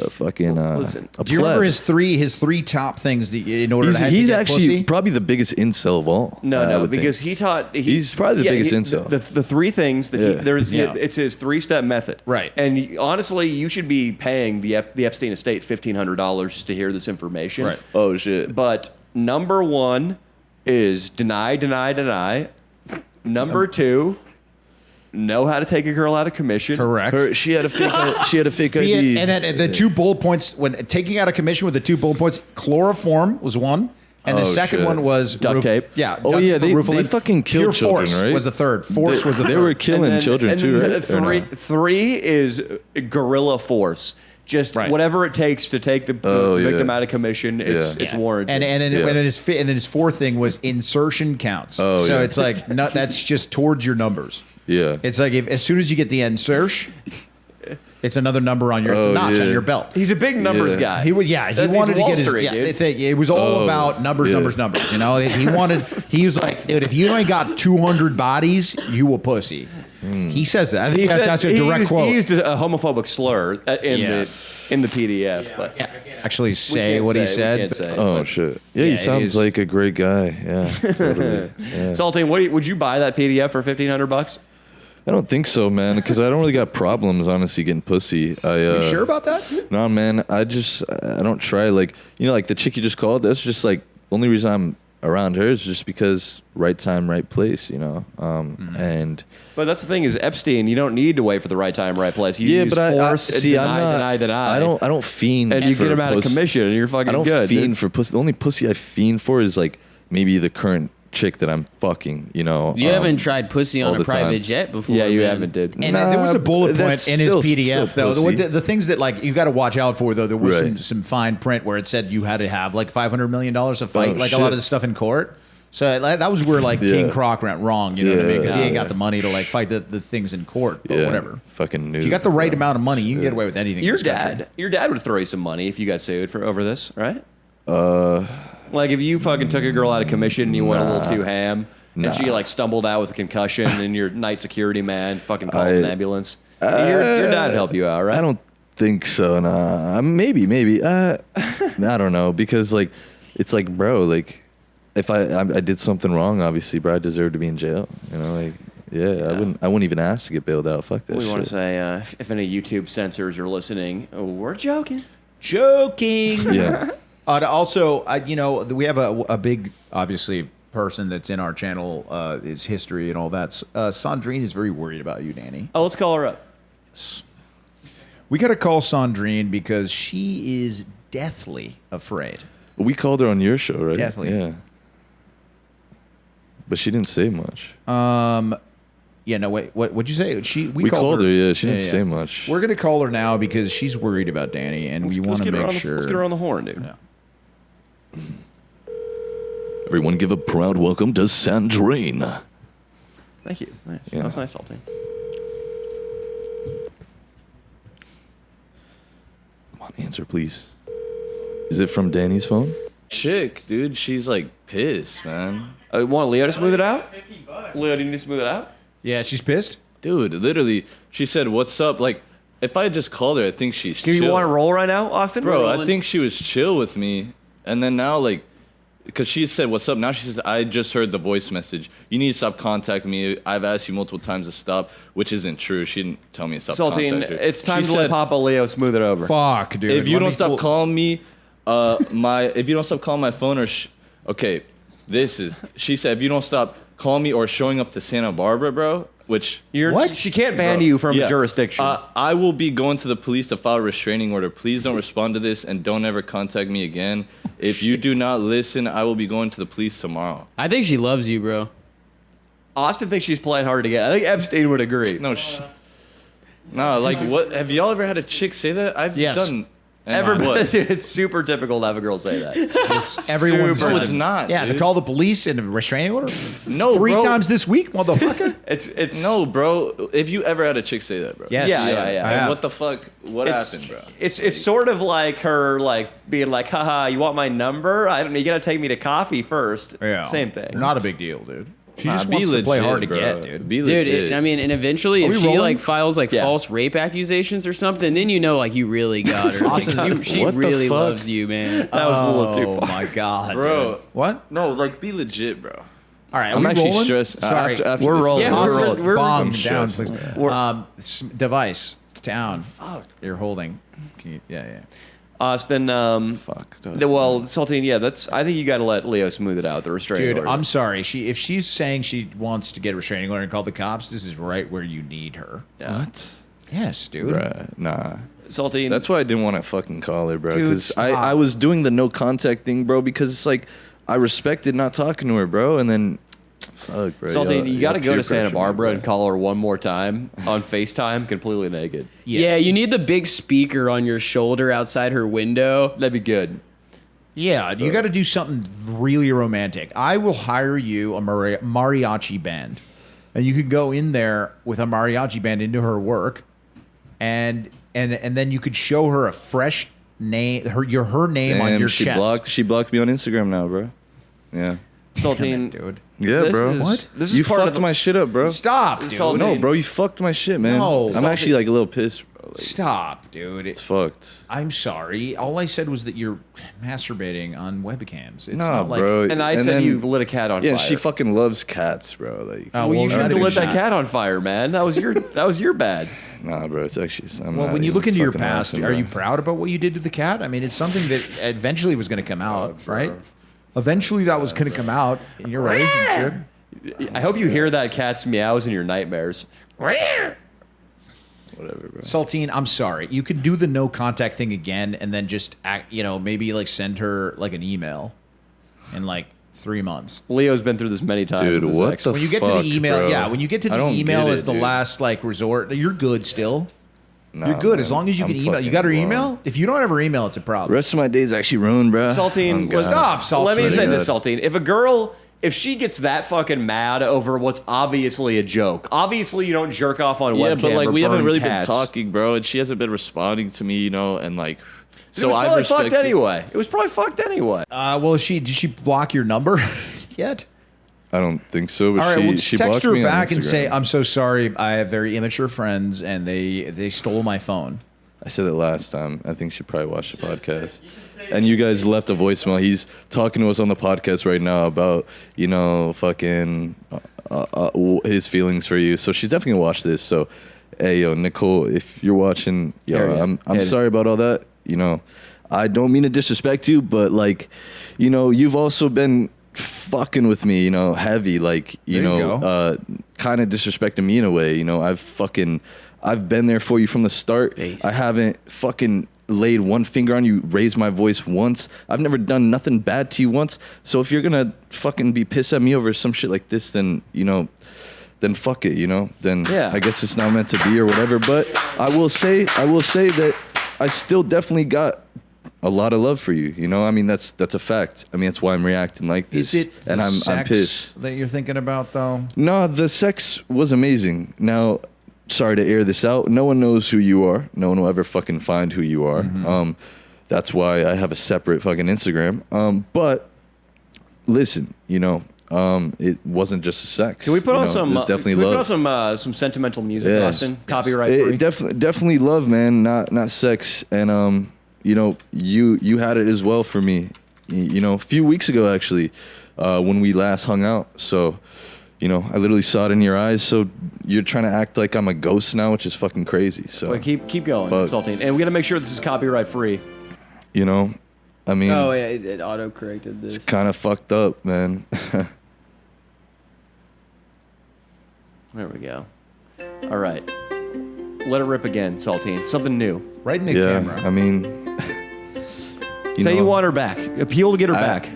S2: fucking
S1: Listen,
S2: a
S3: Do you remember
S2: pleb.
S3: his three top things that in order to
S2: He's
S3: get
S2: actually
S3: pussy?
S2: probably the biggest incel of all. I
S1: No,
S2: would
S1: because
S2: think.
S1: he taught.
S2: He's probably the biggest incel.
S1: The 3 things that
S3: Yeah.
S1: it's his 3-step method.
S3: Right.
S1: And honestly, you should be paying the Epstein estate $1,500 just to hear this information.
S3: Right.
S2: Oh shit.
S1: But number 1 is deny, deny, deny. Number 2, know how to take a girl out of commission.
S3: Correct.
S2: She had a fake
S3: Be
S2: ID.
S3: it- and then the 2 bullet points when taking out a commission with the 2 bullet points, chloroform was one, and the
S2: Oh,
S3: second
S2: shit.
S3: one was
S1: Duct tape.
S3: Yeah.
S2: Oh,
S3: duct-
S2: yeah, they
S3: Rufalin.
S2: fucking killed
S3: Pure
S2: children,
S3: force
S2: right?
S3: was the third. Force was the
S2: They
S3: third.
S2: were killing children too, right? Or no?
S1: 3 is guerrilla force. Just
S3: Right.
S1: whatever it takes to take the victim out of commission, it's
S2: Yeah.
S1: warranted.
S3: And
S2: Yeah.
S3: then his fourth thing was insertion counts.
S2: Oh,
S3: so
S2: yeah.
S3: it's like that's just towards your numbers.
S2: Yeah.
S3: It's like as soon as you get the insertion, it's another number on your it's a
S2: Oh,
S3: notch
S2: yeah.
S3: on your belt.
S1: He's a big numbers
S2: Yeah.
S1: guy.
S3: He
S1: He's
S3: wanted to
S1: Wall
S3: get his
S1: Street,
S3: yeah.
S1: dude.
S3: They think it was all about numbers.
S2: yeah.
S3: You know, he was like, dude, if you only got 200 bodies, you a pussy. He says that. I think that's a direct quote.
S1: He used a homophobic slur
S3: Yeah.
S1: in the PDF, but
S3: Actually, say
S1: can't
S3: what he
S1: say, we
S3: said.
S1: can't
S3: but-
S1: say.
S2: Oh shit! Yeah,
S3: Yeah,
S2: he
S3: it
S2: sounds
S3: is.
S2: like a great guy. Yeah, totally. Yeah.
S1: Saltine, would you buy that PDF for $1,500?
S2: I don't think so, man. Because I don't really got problems, honestly, getting pussy.
S3: You sure about that?
S2: No, man. I don't try. Like like the chick you just called. That's just like the only reason I'm around her is just because right time, right place. And
S1: But that's the thing is Epstein. You don't need to wait for the right time, right place. You
S2: yeah,
S1: use
S2: but I
S1: force,
S2: see.
S1: deny,
S2: I'm not.
S1: deny.
S2: I don't fiend.
S1: and you
S2: for
S1: get him out of
S2: pussy.
S1: commission, and you're fucking
S2: I don't
S1: good.
S2: fiend
S1: dude.
S2: for pussy. The only pussy I fiend for is like maybe the current chick that I'm fucking.
S4: You haven't tried pussy
S2: all
S4: on a
S2: the
S4: private
S2: time.
S4: jet before.
S1: Yeah, you
S4: man.
S1: haven't, dude.
S3: And there was a bullet point
S2: that's
S3: in his
S2: still
S3: PDF though.
S2: pussy.
S3: The things that like you got to watch out for though. There was
S2: Right.
S3: some fine print where it said you had to have like $500 million to fight
S2: Oh,
S3: like a lot
S2: shit.
S3: of this stuff in court. So that was where like
S2: Yeah.
S3: King Croc went wrong. You know what I mean? Because he
S2: Yeah.
S3: ain't got the money to like fight the things in court. But
S2: Yeah,
S3: whatever.
S2: Fucking new.
S3: If you got the right amount of money, you can get away with anything. in
S1: Your
S3: this country.
S1: dad would throw you some money if you got sued for over this, right? Like if you fucking took a girl out of commission and you went a little too ham, and she like stumbled out with a concussion, and your night security man fucking called an ambulance. Your dad would help you out, right?
S2: I don't think so. Nah, maybe. I don't know because like it's like, bro, like if I did something wrong, obviously, bro, I deserve to be in jail. Like yeah. I wouldn't even ask to get bailed out. Fuck that.
S1: We
S2: shit.
S1: want to say if any YouTube censors are listening, we're joking.
S3: Joking.
S2: Yeah.
S3: Also, we have a big, obviously, person that's in our channel, is history and all that. Sandrine is very worried about you, Danny.
S1: Oh, let's call her up.
S3: We got to call Sandrine because she is deathly afraid.
S2: We called her on your show, right?
S3: Definitely.
S2: Yeah. But she didn't say much.
S3: Yeah, no, wait. What'd you say? We
S2: called her. Yeah, she didn't say much.
S3: We're gonna call her now because she's worried about Danny, and we want to make sure.
S1: Let's get her on the horn, dude.
S3: Yeah.
S2: Everyone, give a proud welcome to Sandrine.
S1: Thank you. Nice.
S2: Yeah.
S1: That's nice, Saltine.
S2: Come on, answer, please. Is it from Danny's phone? Chick, dude, she's like pissed, man.
S1: Want Leo to smooth it out? Leo, do you need to smooth it out?
S3: Yeah, she's pissed.
S2: Dude, literally, she said, "What's up?" Like, if I just called her, I think she's
S1: Do
S2: chill.
S1: you want to roll right now, Austin?
S2: Bro, I think she was chill with me. And then now, like, because she said, "What's up?" Now she says, "I just heard the voice message. You need to stop contacting me. I've asked you multiple times to stop," which isn't true. She didn't tell me to stop
S1: Saltine,
S2: contacting her.
S1: it's time
S2: She
S1: to let
S2: said,
S1: Papa Leo smooth it over.
S3: Fuck, dude.
S2: If you
S3: Let
S2: don't
S3: me
S2: stop
S3: pull-
S2: calling me, if you don't stop calling my phone okay, she said, if you don't stop calling me or showing up to Santa Barbara, bro, which
S3: What?
S1: She can't ban
S2: Bro,
S1: you from
S2: yeah.
S1: jurisdiction.
S2: I will be going to the police to file a restraining order. Please don't respond to this and don't ever contact me again. If you do not listen, I will be going to the police tomorrow.
S4: I think she loves you, bro.
S1: Austin thinks she's playing hard to get. I think Epstein would agree.
S2: No, like what? Have y'all ever had a chick say that? I've
S3: Yes.
S2: done.
S1: Everybody, it's super typical to have a girl say that.
S3: Everyone's
S2: No, it's not.
S3: Yeah,
S2: dude.
S3: to call the police in a restraining order.
S2: No,
S3: Three
S2: bro.
S3: times this week, motherfucker.
S1: It's
S2: No, bro. If you ever had a chick say that, bro.
S3: Yes.
S1: Yeah.
S3: I
S2: And
S3: have.
S2: what the fuck? What
S1: It's-
S2: happened, bro?
S1: It's sort of like her being like, haha, you want my number? I don't know, you gotta take me to coffee first.
S3: Yeah.
S1: Same thing.
S3: Not a big deal, dude. She
S2: Nah,
S3: just
S2: be
S3: wants to play
S2: legit,
S3: hard to
S2: bro.
S3: get, dude.
S2: Be
S4: Dude,
S2: legit.
S4: and eventually,
S3: Are
S4: if
S3: we
S4: she
S3: rolling?
S4: files
S1: Yeah.
S4: false rape accusations or something, then you know you really got her. Like, she
S2: What the
S4: really
S2: fuck?
S4: loves you, man.
S1: That was a little too
S3: Oh
S1: far.
S3: my god,
S2: Bro.
S3: dude. What?
S2: No, like be legit, bro.
S3: All right, are
S2: I'm
S3: we
S2: actually
S3: rolling?
S2: stressed.
S3: Sorry,
S2: After
S1: We're
S2: this-
S1: rolling.
S4: Yeah,
S1: We're
S4: we're-
S1: rolling.
S4: we're-
S3: bomb
S2: I'm
S3: down,
S2: stressed.
S3: please. Device down. Fuck. You're holding. Can you, yeah.
S1: Austin,
S2: Fuck.
S1: well, Saltine, yeah, I think you gotta let Leo smooth it out, the restraining
S3: Dude,
S1: order.
S3: I'm sorry. If she's saying she wants to get a restraining order and call the cops, this is right where you need her.
S1: Yeah.
S2: What?
S3: Yes, dude.
S2: Bruh, nah.
S1: Saltine.
S2: That's why I didn't want to fucking call her, bro.
S3: Dude,
S2: Because
S3: stop.
S2: I was doing the no contact thing, bro, because it's like I respected not talking to her, bro. And then, fuck, bro.
S1: Saltine, you gotta go to Santa
S2: pressure me,
S1: Barbara
S2: bro.
S1: and call her one more time on FaceTime, completely naked.
S3: Yes.
S4: Yeah, you need the big speaker on your shoulder outside her window.
S1: That'd be good.
S3: Yeah, you got to do something really romantic. I will hire you a mariachi band, and you can go in there with a mariachi band into her work, and then you could show her a fresh name, her name on
S2: Damn,
S3: your
S2: she
S3: chest.
S2: She blocked me on Instagram now, bro. Yeah.
S1: Saltine,
S3: dude.
S2: Yeah,
S1: This
S2: bro.
S1: is-
S2: What?
S1: this is
S2: You
S1: part of
S2: fucked
S1: the-
S2: my shit up, bro.
S3: Stop, dude.
S1: Saltine.
S2: No, bro, you fucked my shit, man.
S3: No.
S2: I'm actually like a little pissed, bro. Like,
S3: Stop, dude.
S2: it's fucked.
S3: I'm sorry. All I said was that you're masturbating on webcams. It's
S2: Nah,
S3: not like,
S2: bro.
S1: and I said
S2: then-
S1: you lit a cat on
S2: Yeah,
S1: fire.
S2: she fucking loves cats, bro. Like,
S3: Oh,
S1: well, you
S3: that
S1: shouldn't have lit
S3: is
S1: that
S3: not-
S1: cat on fire, man. That was your bad.
S2: nah, bro. It's actually. I'm
S3: Well,
S2: not
S3: when you
S2: even
S3: look into your
S2: fucking
S3: past,
S2: laughing,
S3: are
S2: bro.
S3: you proud about what you did to the cat? I mean, it's something that eventually was going to come out, right? Eventually, that was going to come out in your relationship.
S1: I hope you hear that cat's meows in your nightmares.
S2: Whatever, bro.
S3: Saltine, I'm sorry. You can do the no contact thing again, and then just act, maybe like send her like an email in like 3 months.
S1: Leo's been through this many times.
S2: Dude,
S1: with his
S2: what
S1: ex.
S2: the
S3: When you get to
S2: fuck,
S3: the email,
S2: bro?
S3: yeah, when you get to
S2: I
S3: the
S2: don't
S3: email
S2: get
S3: as
S2: it,
S3: the
S2: dude.
S3: last like resort, you're good still.
S2: Nah,
S3: You're good
S2: man.
S3: as long as you can
S2: I'm
S3: email. You got her
S2: fucking
S3: email?
S2: wrong.
S3: If you don't have her email, it's a
S2: The
S3: problem.
S2: rest of my day's actually ruined, bro.
S1: Saltine,
S2: Oh, God.
S3: Stop, Saltine.
S1: Let me say this,
S2: God.
S1: Saltine. If she gets that fucking mad over what's obviously a joke, obviously you don't jerk off on
S2: Yeah,
S1: webcam.
S2: but like
S1: or
S2: we haven't
S1: burn
S2: really
S1: cats.
S2: been talking, bro, and she hasn't been responding to me, and like.
S1: It
S2: So
S1: was
S2: I
S1: probably
S2: respect
S1: fucked anyway. It was probably fucked anyway.
S3: Well, did she block your number yet?
S2: I don't think so. But
S3: All right, well,
S2: she
S3: text
S2: blocked
S3: her
S2: me on
S3: back and
S2: Instagram.
S3: say, "I'm so sorry. I have very immature friends, and they stole my phone."
S2: I said it last time. I think she probably watched the podcast. And you guys left a voicemail. He's talking to us on the podcast right now about, fucking his feelings for you. So she's definitely gonna watch this. So, hey, yo, Nicole, if you're watching,
S1: Harriet.
S2: I'm
S1: Harriet.
S2: sorry about all that. I don't mean to disrespect you, but like, you know, you've also been fucking with me, you know, heavy, like, you know, kind of disrespecting me in a way, you know. I've been there for you from the start.
S4: Base.
S2: I haven't fucking laid one finger on you, raised my voice once. I've never done nothing bad to you once. So if you're gonna fucking be pissed at me over some shit like this, then, you know, then fuck it, you know. Then I guess it's not meant to be or whatever. But I will say that I still definitely got a lot of love for you, you know. I mean, that's a fact. I mean, that's why I'm reacting like this.
S3: Is it
S2: and I'm pissed
S3: that you're thinking about though?
S2: No, the sex was amazing. Now, sorry to air this out. No one knows who you are. No one will ever fucking find who you are. That's why I have a separate fucking Instagram. But listen, you know, it wasn't just a sex.
S1: Can we put on some?
S2: Definitely
S1: can we
S2: love.
S1: put on some sentimental music,
S2: Yes.
S1: Austin? Copyright free.
S2: Definitely love, man. Not sex. And you know, you had it as well for me. You know, a few weeks ago actually, when we last hung out. So, you know, I literally saw it in your eyes. So you're trying to act like I'm a ghost now, which is fucking crazy. So
S1: Wait, keep going,
S2: But-
S1: Saltine. And we got to make sure this is copyright free.
S2: you know, I mean,
S4: Oh yeah, it auto corrected this.
S2: it's kind of fucked up, man.
S1: There we go. All right. Let it rip again, Saltine. Something new.
S3: Right in the
S2: Yeah,
S3: camera.
S2: I mean,
S1: Say you want her back. Appeal to get her back.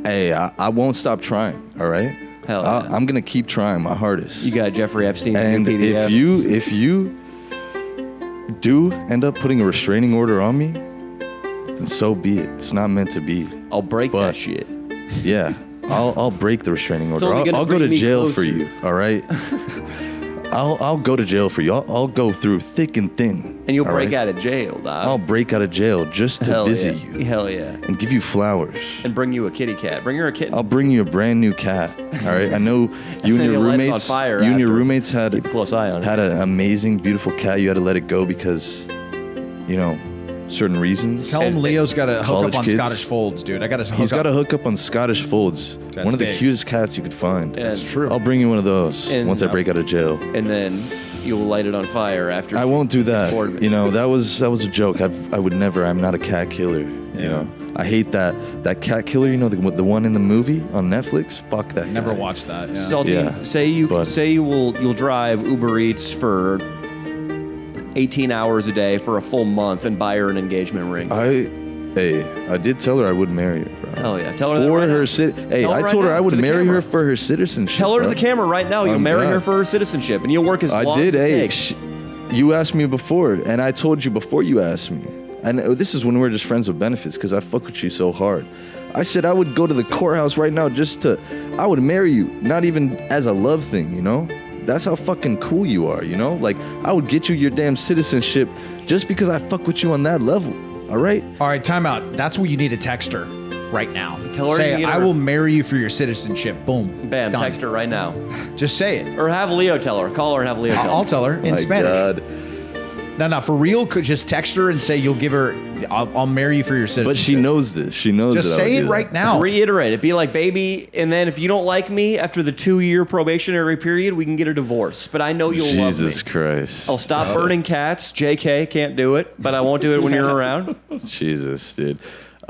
S2: Hey, I won't stop trying. All right.
S1: Hell yeah.
S2: I'm gonna keep trying my hardest.
S1: You got Jeffrey Epstein in
S2: and
S1: your PDF.
S2: if you do end up putting a restraining order on me, then so be it. It's not meant to be.
S1: I'll break
S2: But-
S1: that shit.
S2: Yeah, I'll break the restraining order.
S4: only gonna
S2: I'll go to
S4: bring me
S2: jail for
S4: closer.
S2: you. All right. I'll go to jail for you. I'll go through thick and thin.
S1: And you'll
S2: all
S1: break
S2: right?
S1: out of jail, dog.
S2: I'll break out of jail just to
S1: Hell
S2: visit
S1: yeah.
S2: you
S1: Hell yeah.
S2: and give you flowers.
S1: And bring you a kitty cat. Bring her a kitten.
S2: I'll bring you a brand new cat. All right. I know you and
S1: then
S2: your
S1: you'll light it on
S2: roommates.
S1: fire
S2: You and your
S1: afterwards.
S2: roommates had
S1: Keep a close eye on it.
S2: had an amazing, beautiful cat. You had to let it go because, you know, certain reasons.
S3: Tell him Leo's got to hook
S2: college
S3: up on
S2: kids.
S3: Scottish folds, dude. I got to.
S2: He's got to hook up on Scottish folds.
S3: That's
S2: one of the
S3: big.
S2: cutest cats you could find.
S1: That's
S3: true.
S2: I'll bring you one of those
S1: And-
S2: once I break out of jail.
S1: And then you'll light it on fire after.
S2: I won't do that.
S1: bored of it.
S2: You know, that was a joke. I would never. I'm not a cat killer. You know, I hate that cat killer. You know, the one in the movie on Netflix. Fuck that.
S3: Never
S2: guy.
S3: watched that. Yeah.
S1: Saltine,
S2: Yeah, but-
S1: you'll drive Uber Eats for 18 hours a day for a full month and buy her an engagement ring.
S2: I did tell her I would marry her, bro.
S1: Hell yeah. Tell her that
S2: For
S1: right
S2: her
S1: now.
S2: Hey,
S1: Tell her
S2: I
S1: right
S2: told her
S1: now
S2: I would
S1: to the
S2: marry
S1: camera.
S2: her for her citizenship.
S1: Tell her to
S2: bro.
S1: the camera right now. You'll
S2: I'm
S1: marry her
S2: God.
S1: for her citizenship, and you'll work as
S2: I
S1: long
S2: did.
S1: as it
S2: Hey,
S1: takes.
S2: you asked me before, and I told you before you asked me. And this is when we were just friends with benefits because I fuck with you so hard. I said I would go to the courthouse right now I would marry you, not even as a love thing, you know? That's how fucking cool you are, you know? Like, I would get you your damn citizenship just because I fuck with you on that level, all right?
S3: All right, time out. That's what you need to text her right now.
S1: Tell her
S3: say,
S1: you get
S3: I
S1: her-
S3: will marry you for your citizenship. Boom.
S1: Bam,
S3: Done.
S1: text her right now.
S3: Just say it.
S1: Or have Leo tell her. Call her and have Leo tell her.
S3: I'll tell her in
S2: My
S3: Spanish.
S2: God.
S3: No, for real. Could just text her and say you'll give her. I'll marry you for your citizenship.
S2: But she knows this. She knows
S3: Just
S2: that I would
S3: say it
S2: do that.
S3: right now.
S1: Reiterate it. Be like, baby, and then if you don't like me after the 2-year probationary period, we can get a divorce. But I know you'll love me.
S2: Jesus Christ.
S1: I'll stop burning cats. JK, can't do it, but I won't do it when you're around.
S2: Jesus, dude.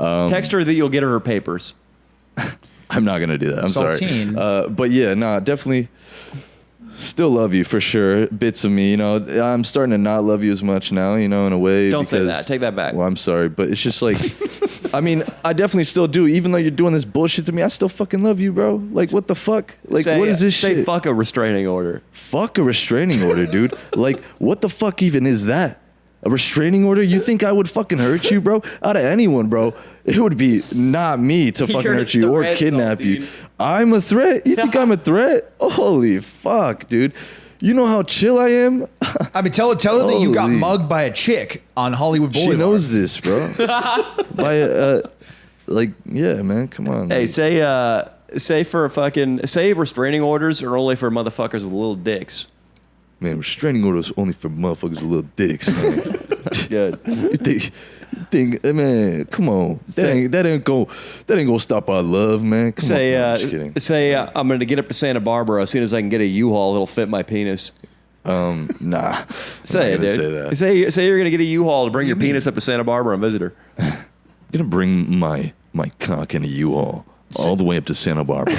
S1: Text her that you'll get her her papers.
S2: I'm not gonna do that. I'm
S3: Saltine.
S2: sorry. But yeah, nah, definitely. Still love you for sure. Bits of me, you know. I'm starting to not love you as much now, you know, in a way.
S1: Don't say
S2: because-
S1: that. Take that back.
S2: Well, I'm sorry, but it's just like, I mean, I definitely still do. Even though you're doing this bullshit to me, I still fucking love you, bro. Like, what the fuck? Like, what is this
S1: say
S2: shit?
S1: fuck a restraining order.
S2: Fuck a restraining order, dude. Like, what the fuck even is that? A restraining order? You think I would fucking hurt you, bro? Out of anyone, bro, it would be not me to fucking
S4: You're a
S2: hurt you or
S4: threat,
S2: kidnap you.
S4: Saltine.
S2: I'm a threat? You think I'm a threat? Holy fuck, dude. You know how chill I am?
S3: I mean, tell her that you got
S2: Holy.
S3: mugged by a chick on Hollywood Boulevard.
S2: She knows this, bro. Like, yeah, man, come on.
S1: Hey,
S2: man.
S1: say restraining orders are only for motherfuckers with little dicks.
S2: Man, restraining orders only for motherfuckers with little dicks, man.
S1: Good.
S2: You think, man, come on. That ain't gonna stop our love, man. Come on. I'm just kidding.
S1: I'm going to get up to Santa Barbara as soon as I can get a U-Haul that'll fit my penis.
S2: Nah.
S1: Say it,
S2: I'm not gonna
S1: dude.
S2: say that.
S1: Say you're gonna get a U-Haul to bring your penis up to Santa Barbara and visit her.
S2: I'm gonna bring my cock in a U-Haul all the way up to Santa Barbara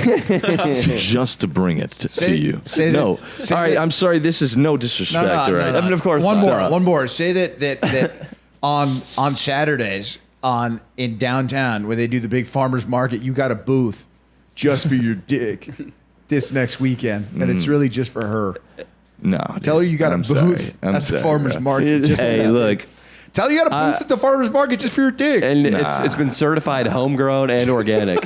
S2: just to bring it to you. All right, I'm sorry. This is no disrespect. All right.
S1: I mean, of course.
S3: One more. Say that on Saturdays in downtown where they do the big farmers market, you got a booth just for your dick this next weekend, and it's really just for her.
S2: No.
S3: Tell her you got a booth at the farmers market. Just
S2: Hey, look.
S3: Tell her you got a booth at the farmers market just for your dick.
S1: And it's been certified homegrown and organic.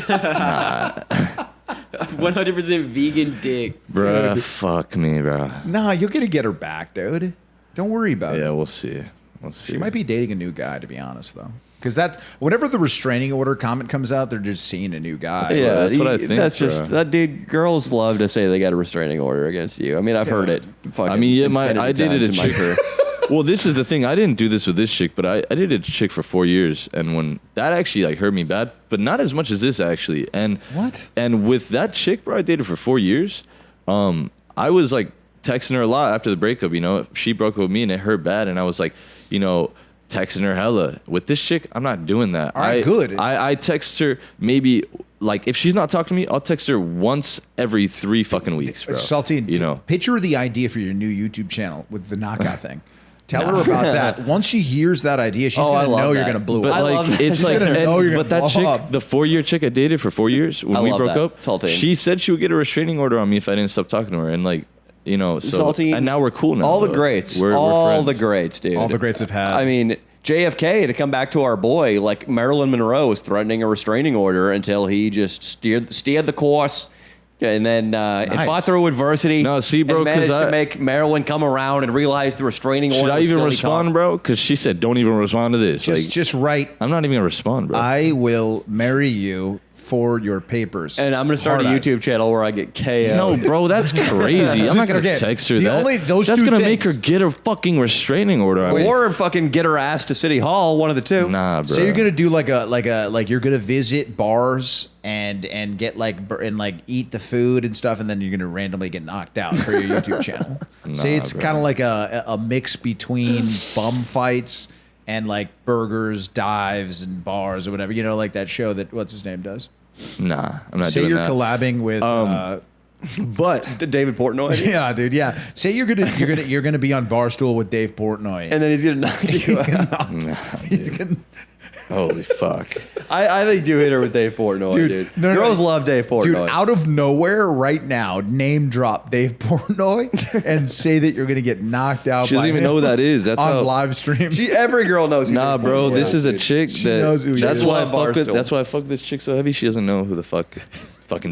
S4: 100% vegan dick.
S2: Bruh, fuck me, bro.
S3: Nah, you're gonna get her back, dude. Don't worry about it.
S2: Yeah, we'll see. We'll see.
S3: She might be dating a new guy, to be honest, though. Because whenever the restraining order comment comes out, they're just seeing a new guy.
S1: Yeah,
S2: that's what I think,
S1: That's
S2: bro.
S1: just that dude. Girls love to say they got a restraining order against you. I mean, I've heard it.
S2: I mean, yeah, I
S1: infinity
S2: dated a
S1: times in my
S2: chick.
S1: career.
S2: Well, this is the thing. I didn't do this with this chick, but I dated a chick for 4 years, and when that actually like hurt me bad, but not as much as this actually. And
S3: What?
S2: And with that chick, bro, I dated for 4 years. I was like texting her a lot after the breakup. You know, she broke up with me, and it hurt bad, and I was like, you know, texting her hella. With this chick, I'm not doing that.
S3: All right, good.
S2: I text her maybe like if she's not talking to me, I'll text her once every 3 fucking weeks, bro.
S3: Saltine,
S2: you know.
S3: picture the idea for your new YouTube channel with the knockout thing. Tell her about that. Once she hears that idea, she's
S1: I
S3: gonna
S1: love
S3: know
S1: that.
S3: you're gonna blow
S2: But
S3: up.
S1: I love
S2: like
S1: that.
S2: it's
S3: She's
S2: like,
S3: gonna know you're
S2: but that
S3: gonna
S2: chick,
S3: blow up.
S2: the 4-year chick I dated for 4 years when
S1: I
S2: we
S1: love
S2: broke
S1: that.
S2: up,
S1: Saltine.
S2: she said she would get a restraining order on me if I didn't stop talking to her, and like, you know, so
S1: Saltine,
S2: and now we're cool now.
S1: All the
S2: though.
S1: greats,
S2: We're
S1: all
S2: friends.
S1: the greats, dude.
S3: All the greats have had.
S1: I mean, JFK, to come back to our boy, like Marilyn Monroe was threatening a restraining order until he just steered the course. And then and fought through adversity.
S2: No, see, bro,
S1: and managed
S2: 'cause
S1: to make Marilyn come around and realize the restraining order.
S2: Should I
S1: was
S2: even
S1: silly
S2: respond,
S1: talk.
S2: bro? Because she said, "Don't even respond to this."
S3: just write.
S2: I'm not even gonna respond, bro.
S3: I will marry you for your papers.
S1: And I'm going to start a
S3: Hard eyes.
S1: YouTube channel where I get KO.
S2: no, bro, that's crazy. I'm not gonna
S3: Again,
S2: text her
S3: the
S2: that.
S3: only- those
S2: that's
S3: two
S2: gonna make her
S3: things.
S2: get a fucking restraining order. on me.
S1: Or fucking get her ass to City Hall, one of the two.
S2: Nah, bro.
S3: So you're gonna do like you're gonna visit bars and get like eat the food and stuff, and then you're gonna randomly get knocked out for your YouTube channel. Say it's
S2: bro.
S3: kind of like a mix between bum fights and like burgers, dives, and bars or whatever. You know, like that show that what's his name does.
S2: Nah, I'm not
S3: Say
S2: doing
S3: you're
S2: that.
S3: collabing with.
S2: But
S1: David Portnoy.
S3: Yeah, dude. Yeah. Say you're gonna be on Barstool with Dave Portnoy.
S1: And then he's going to knock you out.
S3: He's gonna-
S2: holy fuck.
S1: I think you hit her with Dave Portnoy, dude.
S3: no,
S1: Girls love Dave Portnoy.
S3: Dude, out of nowhere, right now, name drop Dave Portnoy and say that you're gonna get knocked out.
S2: She doesn't
S3: by
S2: even
S3: him
S2: know who that is. That's
S3: on
S2: how.
S3: live stream.
S1: Every girl knows who
S2: Nah,
S1: Dave
S2: bro,
S1: Portnoy
S2: this is a
S1: dude.
S2: chick
S3: knows who
S2: that.
S3: he
S2: That's
S3: is.
S2: why I
S1: Love
S2: fuck with.
S1: Barstool.
S2: That's why I fuck this chick so heavy. She doesn't know who the fucking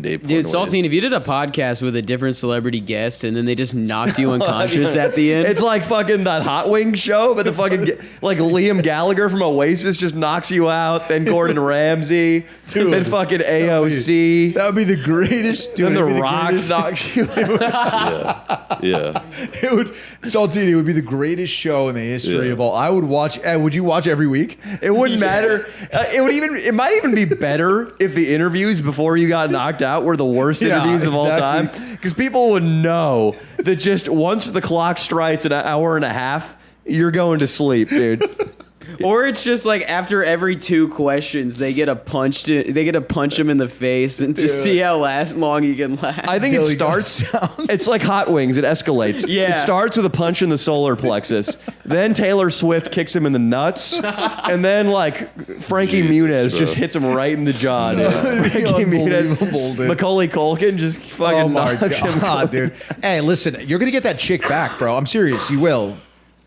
S2: Dave.
S4: Dude,
S2: Portnoy is.
S4: Saltine, if you did a podcast with a different celebrity guest and then they just knocked you unconscious at the end,
S1: It's like fucking that Hot Wings show, but the fucking like Liam Gallagher from Oasis just knocks you out. Then Gordon Ramsay, then fucking AOC,
S3: That would be the greatest. Dude,
S1: then The
S3: it'd be
S1: Rock
S3: greatest-
S1: knocks you out.
S2: Yeah.
S3: It would Saltine. It would be the greatest show in the history
S2: Yeah.
S3: of all. I would watch. Would you watch every week?
S1: It wouldn't matter. It might even be better if the interviews before you got knocked out were the worst
S3: Yeah,
S1: interviews of all
S3: exactly.
S1: time, because people would know that just once the clock strikes an hour and a half, you're going to sleep, dude.
S4: or it's just like after every 2 questions, they get to punch him in the face and just see how long you can last.
S1: I think it
S3: Billy
S1: starts.
S3: Goat sound.
S1: It's like Hot Wings. It escalates.
S4: Yeah.
S1: It starts with a punch in the solar plexus. Then Taylor Swift kicks him in the nuts, and then like Frankie Muniz just hits him right in the jaw. Dude.
S3: That'd be
S1: Frankie
S3: unbelievable, dude.
S1: Macaulay Culkin just fucking
S3: Oh my
S1: knocks him
S3: god,
S1: out.
S3: dude! Hey, listen, you're gonna get that chick back, bro. I'm serious. You will.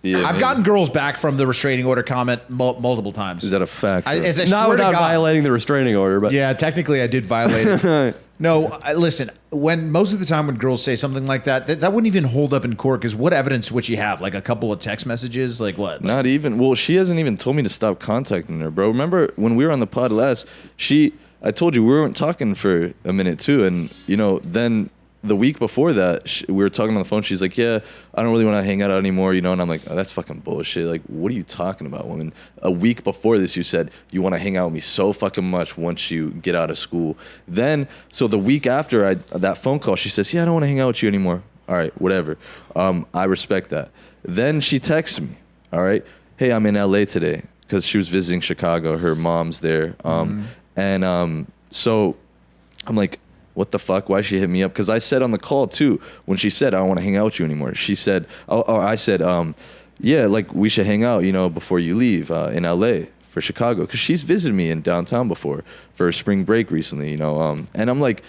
S2: Yeah.
S3: I've
S2: man.
S3: gotten girls back from the restraining order comment multiple times.
S2: Is that a fact? bro?
S3: As I
S1: Not
S3: swear to
S1: without
S3: God.
S1: violating the restraining order, but
S3: Yeah, technically I did violate it. No, listen. When most of the time when girls say something like that, that wouldn't even hold up in court because what evidence would she have? Like a couple of text messages? Like what?
S2: Not even. Well, she hasn't even told me to stop contacting her, bro. Remember when we were on the pod last? I told you we weren't talking for a minute too, and you know, then the week before that, we were talking on the phone. She's like, "Yeah, I don't really want to hang out anymore," you know. And I'm like, "Oh, that's fucking bullshit. Like, what are you talking about, woman? A week before this, you said you want to hang out with me so fucking much once you get out of school. Then, so the week after that phone call, she says, "Yeah, I don't want to hang out with you anymore." All right, whatever. I respect that. Then she texts me, all right, hey, I'm in LA today because she was visiting Chicago. Her mom's there. So I'm like, what the fuck? Why'd she hit me up? Because I said on the call too, when she said, I don't want to hang out with you anymore. She said, I said, yeah, like we should hang out, you know, before you leave in LA for Chicago. Because she's visited me in downtown before for spring break recently, you know. And I'm like,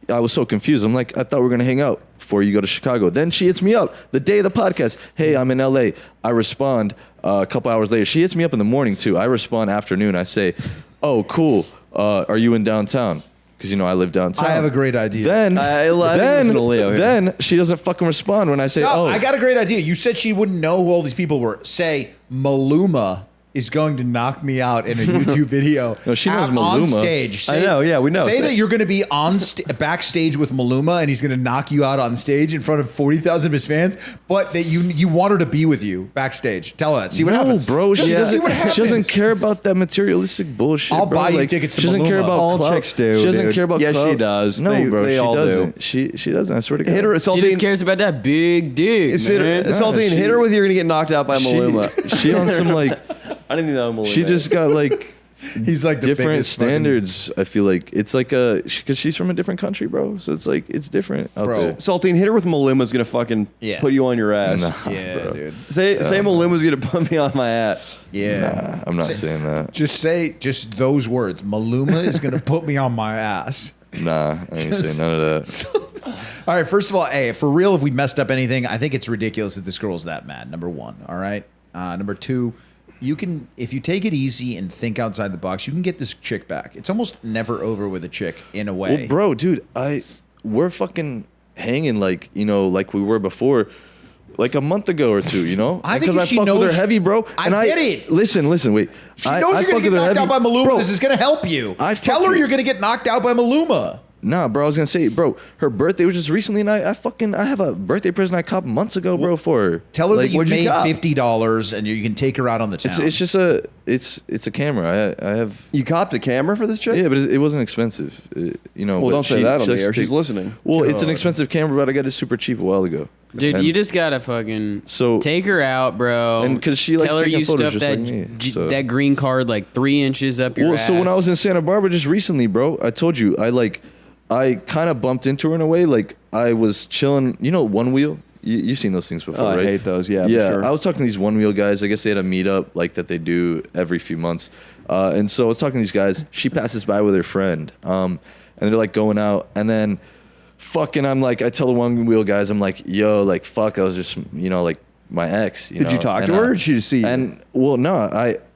S2: I was so confused. I'm like, I thought we were going to hang out before you go to Chicago. Then she hits me up the day of the podcast. Hey, I'm in LA. I respond a couple hours later. She hits me up in the morning too. I respond afternoon. I say, oh, cool. Are you in downtown? Because, you know, I live downtown.
S3: I have a great idea.
S2: Then she doesn't fucking respond when I say,
S3: I got a great idea. You said she wouldn't know who all these people were. Say, Maluma is going to knock me out in a YouTube video.
S2: No, she knows Maluma.
S3: On stage.
S1: I know, yeah, we know.
S3: Say that you're going to be on backstage with Maluma, and he's going to knock you out on stage in front of 40,000 of his fans, but that you want her to be with you backstage. Tell her that. See what happens.
S2: Bro,
S3: Just see what happens.
S2: She doesn't care about that materialistic bullshit.
S3: I'll
S2: bro.
S3: buy you tickets to
S2: She doesn't
S3: Maluma.
S2: care about
S1: All
S2: club.
S1: chicks do,
S2: She doesn't
S1: dude.
S2: care about
S1: Yeah,
S2: club.
S1: she does.
S2: No,
S1: They-
S2: bro,
S1: they
S2: she
S1: all do.
S2: doesn't. She doesn't. I swear to God.
S1: Hit her,
S4: She
S1: Saltine.
S4: just cares about that big dick, man.
S1: Saltine, hit her with you're gonna get knocked out by Maluma.
S2: She on some like.
S1: I didn't even know Maluma.
S2: She just got like
S3: He's like the
S2: different
S3: biggest fucking-
S2: standards. I feel like it's like because she's from a different country, bro. So it's like it's different out
S3: Bro.
S2: there.
S1: Saltine, hit her with Maluma's gonna fucking
S3: Yeah.
S1: put you on your ass.
S2: Nah,
S3: Yeah,
S2: bro.
S3: dude.
S1: Say Maluma's gonna put me on my ass.
S3: Yeah.
S2: Nah, I'm not saying that.
S3: Just say those words. Maluma is going to put me on my ass.
S2: Nah, I ain't saying none of that.
S3: All right, first of all, hey, for real, if we messed up anything, I think it's ridiculous that this girl's that mad. Number one, all right? Number two, you can, if you take it easy and think outside the box, you can get this chick back. It's almost never over with a chick in a way.
S2: Well, bro, dude, we're fucking hanging like, you know, like we were before, like a month ago or two, you know?
S3: I think
S2: Because
S3: if she
S2: fuck with
S3: knows-
S2: her heavy, bro.
S3: I get it.
S2: Listen, wait.
S3: She knows you're going to get knocked out by Maluma.
S2: Bro,
S3: This is going to help you. Tell her
S2: fucking-
S3: you're going to get knocked out by Maluma.
S2: Nah, bro, I was gonna say, bro, her birthday was just recently, and I have a birthday present I copped months ago, bro, for her.
S3: Tell her
S2: Like,
S3: that you
S2: what'd
S3: made
S2: cop?
S3: $50 and you can take her out on the town.
S2: It's just it's a camera. I have.
S1: You copped a camera for this chick?
S2: Yeah, but it wasn't expensive. You know.
S1: Well,
S2: but
S1: don't say that on the
S2: likes
S1: air.
S2: to
S1: She's
S2: take-
S1: listening.
S2: Well, it's an expensive camera, but I got it super cheap a while ago.
S4: Dude,
S2: And-
S4: you just gotta fucking
S2: So-
S4: take her out, bro.
S2: And 'cause she likes
S4: tell her
S2: taking
S4: you
S2: photos
S4: stuffed
S2: just
S4: that
S2: like me, so-
S4: that green card like 3 inches up your
S2: Well,
S4: ass.
S2: so when I was in Santa Barbara just recently, bro, I told you I kind of bumped into her in a way. Like I was chilling, you know, One Wheel. You've seen those things before,
S1: Oh,
S2: right?
S1: I hate those. Yeah, for
S2: Yeah.
S1: sure.
S2: I was talking to these One Wheel guys. I guess they had a meetup like that they do every few months. And so I was talking to these guys. She passes by with her friend, and they're like going out, and then fucking I'm like, I tell the One Wheel guys, I'm like, yo, like fuck, that was just, you know, like my ex.
S1: Did you talk to her, or did she just see you?
S2: And well, no,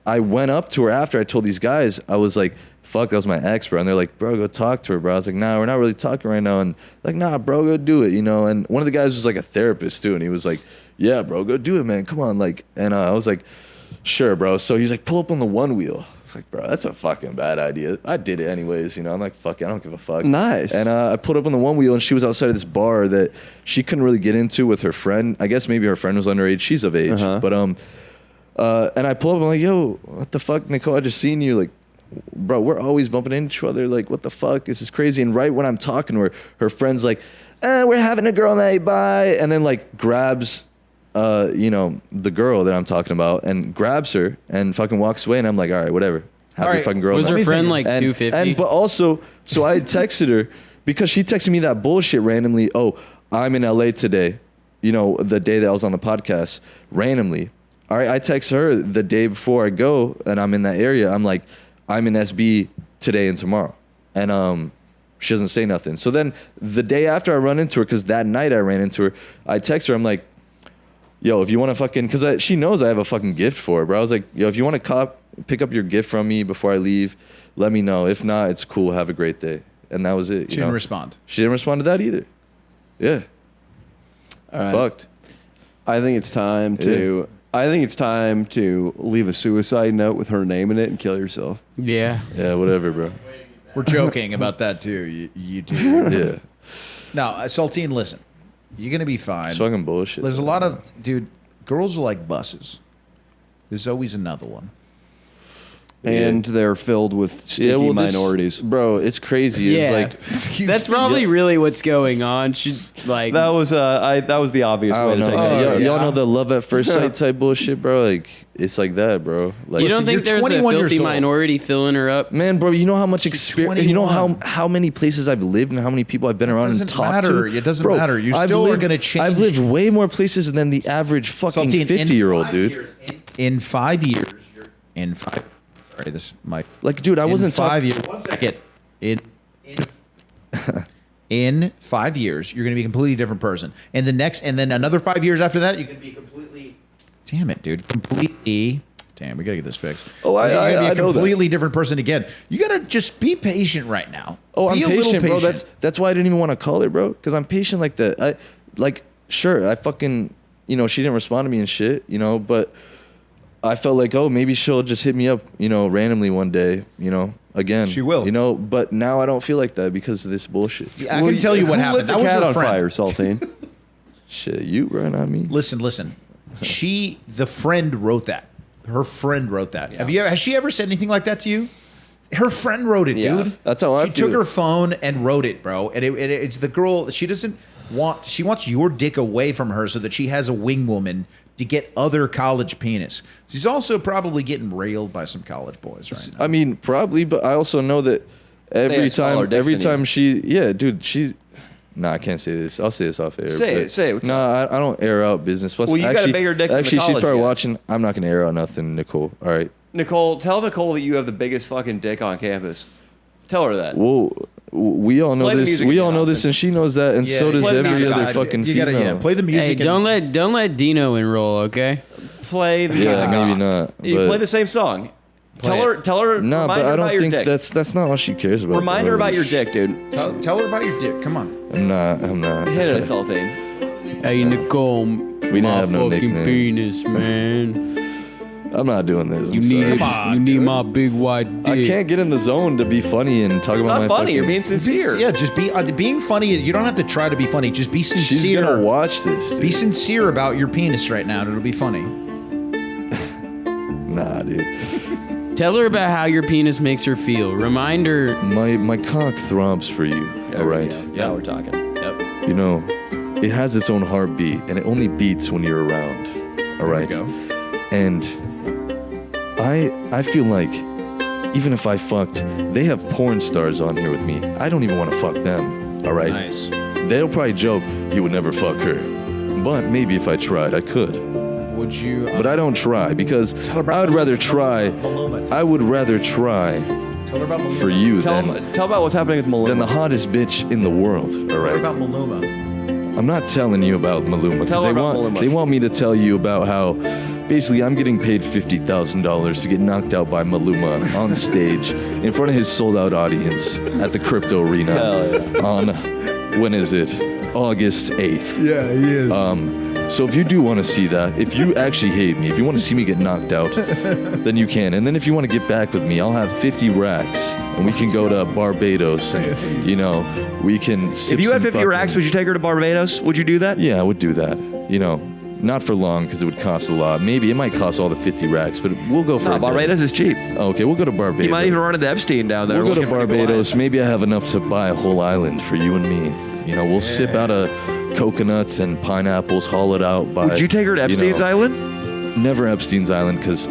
S2: I went up to her after I told these guys. I was like, fuck, that was my ex, bro. And they're like, bro, go talk to her, bro. I was like, nah, we're not really talking right now. And like, nah, bro, go do it, you know. And one of the guys was like a therapist too, and he was like, yeah, bro, go do it, man. Come on, like. And I was like, sure, bro. So he's like, pull up on the One Wheel. It's like, bro, that's a fucking bad idea. I did it anyways, you know. I'm like, fuck it, I don't give a fuck.
S1: Nice.
S2: And I pulled up on the One Wheel, and she was outside of this bar that she couldn't really get into with her friend. I guess maybe her friend was underage. She's of age, but and I pull up, I'm like, yo, what the fuck, Nicole? I just seen you, like. Bro, we're always bumping into each other. Like, what the fuck? This is crazy. And right when I'm talking to her, her friend's like, we're having a girl night, bye. And then like grabs, you know, the girl that I'm talking about and grabs her and fucking walks away. And I'm like, all right, whatever. Have
S3: All
S2: your
S3: right.
S2: fucking girl
S4: was
S2: night.
S4: her friend
S3: think-
S4: like
S2: And-
S4: 250?
S2: But also, so I texted her because she texted me that bullshit randomly. Oh, I'm in LA today. You know, the day that I was on the podcast randomly. All right, I text her the day before I go and I'm in that area. I'm like, I'm in SB today and tomorrow. And she doesn't say nothing. So then the day after I run into her, because that night I ran into her, I text her, I'm like, yo, if you want to fucking, because she knows I have a fucking gift for her, bro. I was like, yo, if you want to pick up your gift from me before I leave, let me know. If not, it's cool. Have a great day. And that was it.
S3: She didn't respond.
S2: She didn't respond to that either. Yeah.
S1: All right.
S2: Fucked.
S1: I think it's time to. I think it's time to leave a suicide note with her name in it and kill yourself.
S4: yeah.
S2: Yeah, whatever, bro.
S3: We're joking about that too. You do.
S2: Yeah.
S3: No, Saltine, listen. You're going to be fine.
S2: It's fucking bullshit.
S3: There's a lot of, dude, girls are like buses. There's always another one.
S1: and they're filled with sticky minorities.
S2: Bro, it's crazy.
S4: Yeah.
S2: It's like
S4: That's probably really what's going on. Like
S1: That was the obvious
S2: I
S1: way
S2: don't
S1: to
S2: know.
S1: take it.
S2: Y'all know the love at first sight type bullshit, bro. Like it's like that, bro. Like
S4: you don't think
S3: you're
S4: there's a
S3: 21 years
S4: filthy
S3: old.
S4: minority filling her up?
S2: man, bro, you know how much experience, you know
S3: 21.
S2: how many places I've lived and how many people I've been around and
S3: doesn't
S2: talked
S3: matter.
S2: to.
S3: It doesn't
S2: Bro,
S3: matter. You
S2: I've
S3: still are
S2: lived-
S3: gonna change.
S2: I've lived way more places than the average fucking
S3: Saltine,
S2: 50-year-old dude.
S3: In 5 years, in 5. Sorry, this mic.
S2: Like, dude, I wasn't
S3: in 5
S2: talking.
S3: years. 1 second. In 5 years, you're going to be a completely different person. And then another 5 years after that, you're going to be completely. Damn it, dude! Completely. Damn, we got to get this fixed.
S2: Oh,
S3: You're gonna be
S2: I
S3: a
S2: know that.
S3: completely different person again. You got to just be patient right now.
S2: Oh, I'm
S3: Be a little
S2: patient, bro. That's why I didn't even want to call her, bro. Because I'm patient like that. Sure, I fucking, she didn't respond to me and shit, but I felt like, oh, maybe she'll just hit me up, randomly one day, again.
S3: She will.
S2: But now I don't feel like that because of this bullshit.
S3: I can tell you what
S1: Who
S3: happened.
S1: lit
S3: That
S1: the
S3: was
S1: cat
S3: her
S1: on
S3: friend.
S1: fire, Saltine.
S2: Shit, you, bro, not me.
S3: Listen. The friend wrote that. Her friend wrote that. Has she ever said anything like that to you? Her friend wrote it,
S1: Yeah,
S3: dude.
S2: that's how I
S3: She took
S2: feel.
S3: her phone and wrote it, bro. And it's the girl. She wants your dick away from her so that she has a wing woman to get other college penis. She's also probably getting railed by some college boys right now.
S2: I mean, probably, but I also know that every
S1: have smaller
S2: time,
S1: dicks than you.
S2: Nah, I can't say this. I'll say this off air.
S1: Say
S2: but-
S1: it, say it. What's
S2: Nah, I don't air out business. Plus,
S1: Well, you got a
S2: actually,
S1: bigger dick than the
S2: Actually, she's
S1: college
S2: probably
S1: guy.
S2: watching. I'm not gonna air out nothing, Nicole. All right.
S1: Nicole, tell Nicole that you have the biggest fucking dick on campus. Tell her that.
S2: Well, we all know
S1: Play the
S2: this.
S1: music
S2: We
S1: again,
S2: all know this,
S1: Austin.
S2: and she knows that, and so does
S1: play the
S2: every
S1: music.
S2: other
S1: God,
S2: fucking
S3: you
S2: female.
S3: gotta play the music.
S4: Hey,
S3: and-
S4: don't let Dino enroll, okay?
S1: Play the
S2: Yeah,
S1: music.
S2: maybe not.
S1: You
S2: but-
S1: play the same song.
S3: Play
S1: Tell her.
S2: Nah,
S1: remind
S2: but
S1: her
S2: I
S1: about
S2: don't
S1: your
S2: think
S1: dick.
S2: that's not all she cares about.
S1: Remind her
S2: though.
S1: about your dick, dude.
S3: Tell her about your dick. Come on.
S2: I'm not.
S1: Hit it, Saltine.
S4: Hey, Nicole,
S2: We didn't have no
S4: fucking
S2: nickname.
S4: penis, man.
S2: I'm not doing this. I'm
S4: You
S2: sorry.
S4: need my big white dick.
S2: I can't get in the zone to be funny and talk
S1: It's
S2: about
S1: not
S2: my
S1: funny.
S2: fucking-
S1: You're being sincere.
S3: Yeah, just being funny. You don't have to try to be funny. Just be
S2: She's
S3: sincere.
S2: gonna watch this.
S3: Be sincere about your penis right now, and it'll be funny.
S2: Nah, dude.
S4: Tell her about how your penis makes her feel. Remind her.
S2: My cock throbs for you. All right.
S1: Yeah, now we're talking.
S3: Yep.
S2: You know, it has its own heartbeat, and it only beats when you're around. All right.
S3: There we
S2: And I feel like even if I fucked, they have porn stars on here with me. I don't even want to fuck them. All right.
S3: Nice.
S2: They'll probably joke you would never fuck her, but maybe if I tried, I could.
S3: Would you?
S2: But I don't try because
S3: her about
S2: I would rather try.
S3: Maluma.
S2: I would rather try
S3: Tell her about Maluma.
S2: for you
S1: Tell
S2: than
S1: about what's happening with
S2: than
S1: Maluma.
S2: the hottest bitch in the world. All
S3: Tell her
S2: right.
S3: about Maluma.
S2: I'm not telling you about Maluma
S1: Tell
S2: because
S1: her about Maluma.
S2: they want me to tell you about how basically I'm getting paid $50,000 to get knocked out by Maluma on stage in front of his sold out audience at the Crypto Arena
S1: Hell
S2: on when is it? August 8th.
S3: Yeah, he is.
S2: So if you do want to see that, if you actually hate me, if you want to see me get knocked out, then you can. And then if you want to get back with me, I'll have 50 racks and we can go to Barbados and, we can sip
S1: If you
S2: some
S1: had 50
S2: fucking-
S1: racks, would you take her to Barbados? Would you do that?
S2: Yeah, I would do that. Not for long because it would cost a lot. Maybe it might cost all the 50 racks, but we'll go for
S1: No,
S2: a day.
S1: Barbados is cheap.
S2: Okay, we'll go to Barbados.
S1: You might even run into Epstein down there.
S2: We'll go to
S1: looking for people
S2: Barbados.
S1: lying.
S2: Maybe I have enough to buy a whole island for you and me. That we'll sip out of coconuts and pineapples, haul it out by.
S1: Would you take her to Epstein's Island?
S2: Never Epstein's Island, because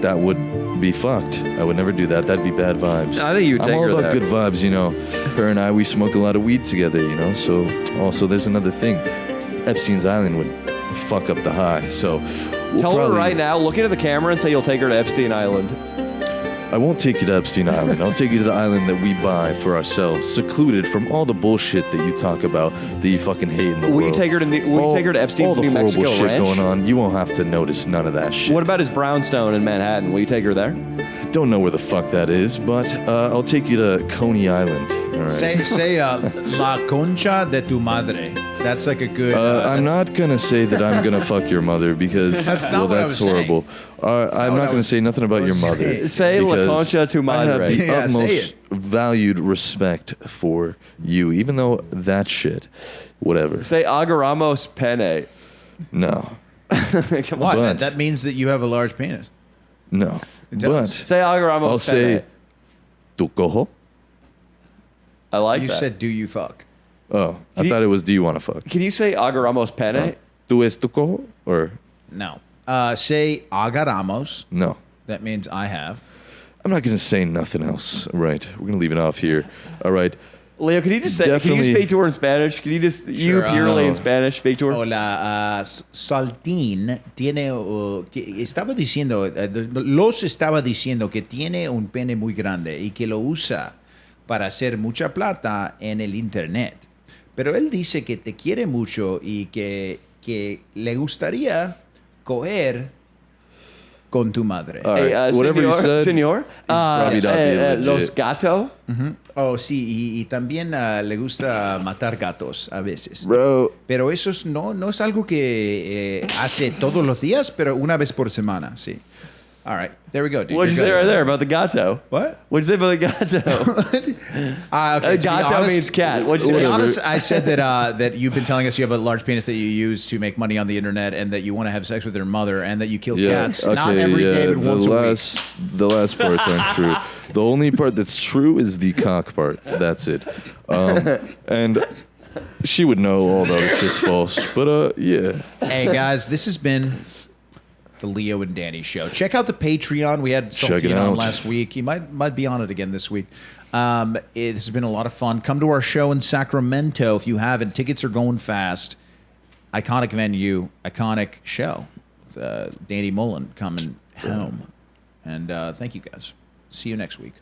S2: that would be fucked. I would never do that. That'd be bad vibes.
S1: I think you'd
S2: I'm
S1: take
S2: all
S1: her
S2: about
S1: there.
S2: good vibes. Her and I, we smoke a lot of weed together. So also there's another thing. Epstein's Island would fuck up the high. So we'll
S1: Tell her
S2: probably-
S1: right now, look into the camera and say you'll take her to Epstein Island.
S2: I won't take you to Epstein Island. I'll take you to the island that we buy for ourselves, secluded from all the bullshit that you talk about that you fucking hate in the
S1: Will
S2: world.
S1: you take her to Epstein's
S2: all the
S1: New
S2: horrible
S1: Mexico
S2: shit
S1: ranch?
S2: going on. You won't have to notice none of that shit.
S1: What about his brownstone in Manhattan? Will you take her there?
S2: Don't know where the fuck that is, but I'll take you to Coney Island. All right.
S3: Say La Concha de tu Madre. That's like a good.
S2: I'm not gonna say that I'm gonna fuck your mother because
S3: That's not what I
S2: that's
S3: was
S2: horrible. I'm
S3: what
S2: not
S3: I
S2: gonna
S3: was-
S2: say nothing about your mother.
S3: saying.
S1: Say La
S2: because
S1: Concha tu
S2: I have
S1: Madre.
S2: the
S3: Yeah, say
S2: utmost
S3: it.
S2: valued respect for you, even though that shit, whatever.
S1: Say Agaramos Pene.
S2: No.
S1: Come on.
S3: What?
S2: But-
S3: That means that you have a large penis.
S2: No.
S3: does.
S2: But
S1: Say agarramos
S2: I'll say,
S1: pene.
S2: tu cojo?
S1: I like
S3: You
S1: that.
S3: said, "Do you fuck?"
S2: Oh, I thought it was, do you want to fuck?
S1: Can you say agarramos pene?
S2: Tu es tu cojo? Or
S3: No. Say agarramos.
S2: no?
S3: That means I have.
S2: I'm not going to say nothing else. All right. We're going to leave it off here. All right.
S1: Leo, can you just say? Can
S2: Definitely-
S1: you speak to her in Spanish? Can you just you purely
S2: no.
S1: in Spanish speak to her?
S3: Hola, Saltine tiene, los estaba diciendo que tiene un pene muy grande y que lo usa para hacer mucha plata en el internet. Pero él dice que te quiere mucho y que le gustaría coger con tu madre.
S2: All right. Whatever you said,
S1: Señor,
S2: probably not being legit.
S1: Los Gato.
S3: Oh, sí, y también le gusta matar gatos a veces.
S2: Bro,
S3: Pero eso no es algo que hace todos los días, pero una vez por semana, sí. All right, there we go, dude.
S1: What'd you
S3: You're
S1: say
S3: good.
S1: right there about the Gato?
S3: What?
S1: What'd you say about the Gato?
S3: Okay, to be
S1: Gato
S3: honest-
S1: means cat. What'd you
S3: To be
S1: say?
S3: honest, I said that you've been telling us you have a large penis that you use to make money on the internet, and that you want to have sex with your mother, and that you kill
S2: yeah.
S3: cats.
S2: Okay,
S3: Not every day, but once a week.
S2: The last part's untrue. The only part that's true is the cock part. That's it. And she would know all the other shit's false. But yeah.
S3: Hey guys, this has been the Leo and Danny Show. Check out the Patreon. We had
S2: Check it
S3: Saltine on
S2: out.
S3: last week. He might be on it again this week. This has been a lot of fun. Come to our show in Sacramento if you haven't. Tickets are going fast. Iconic venue, iconic show. Danny Mullen coming home. And thank you guys. See you next week.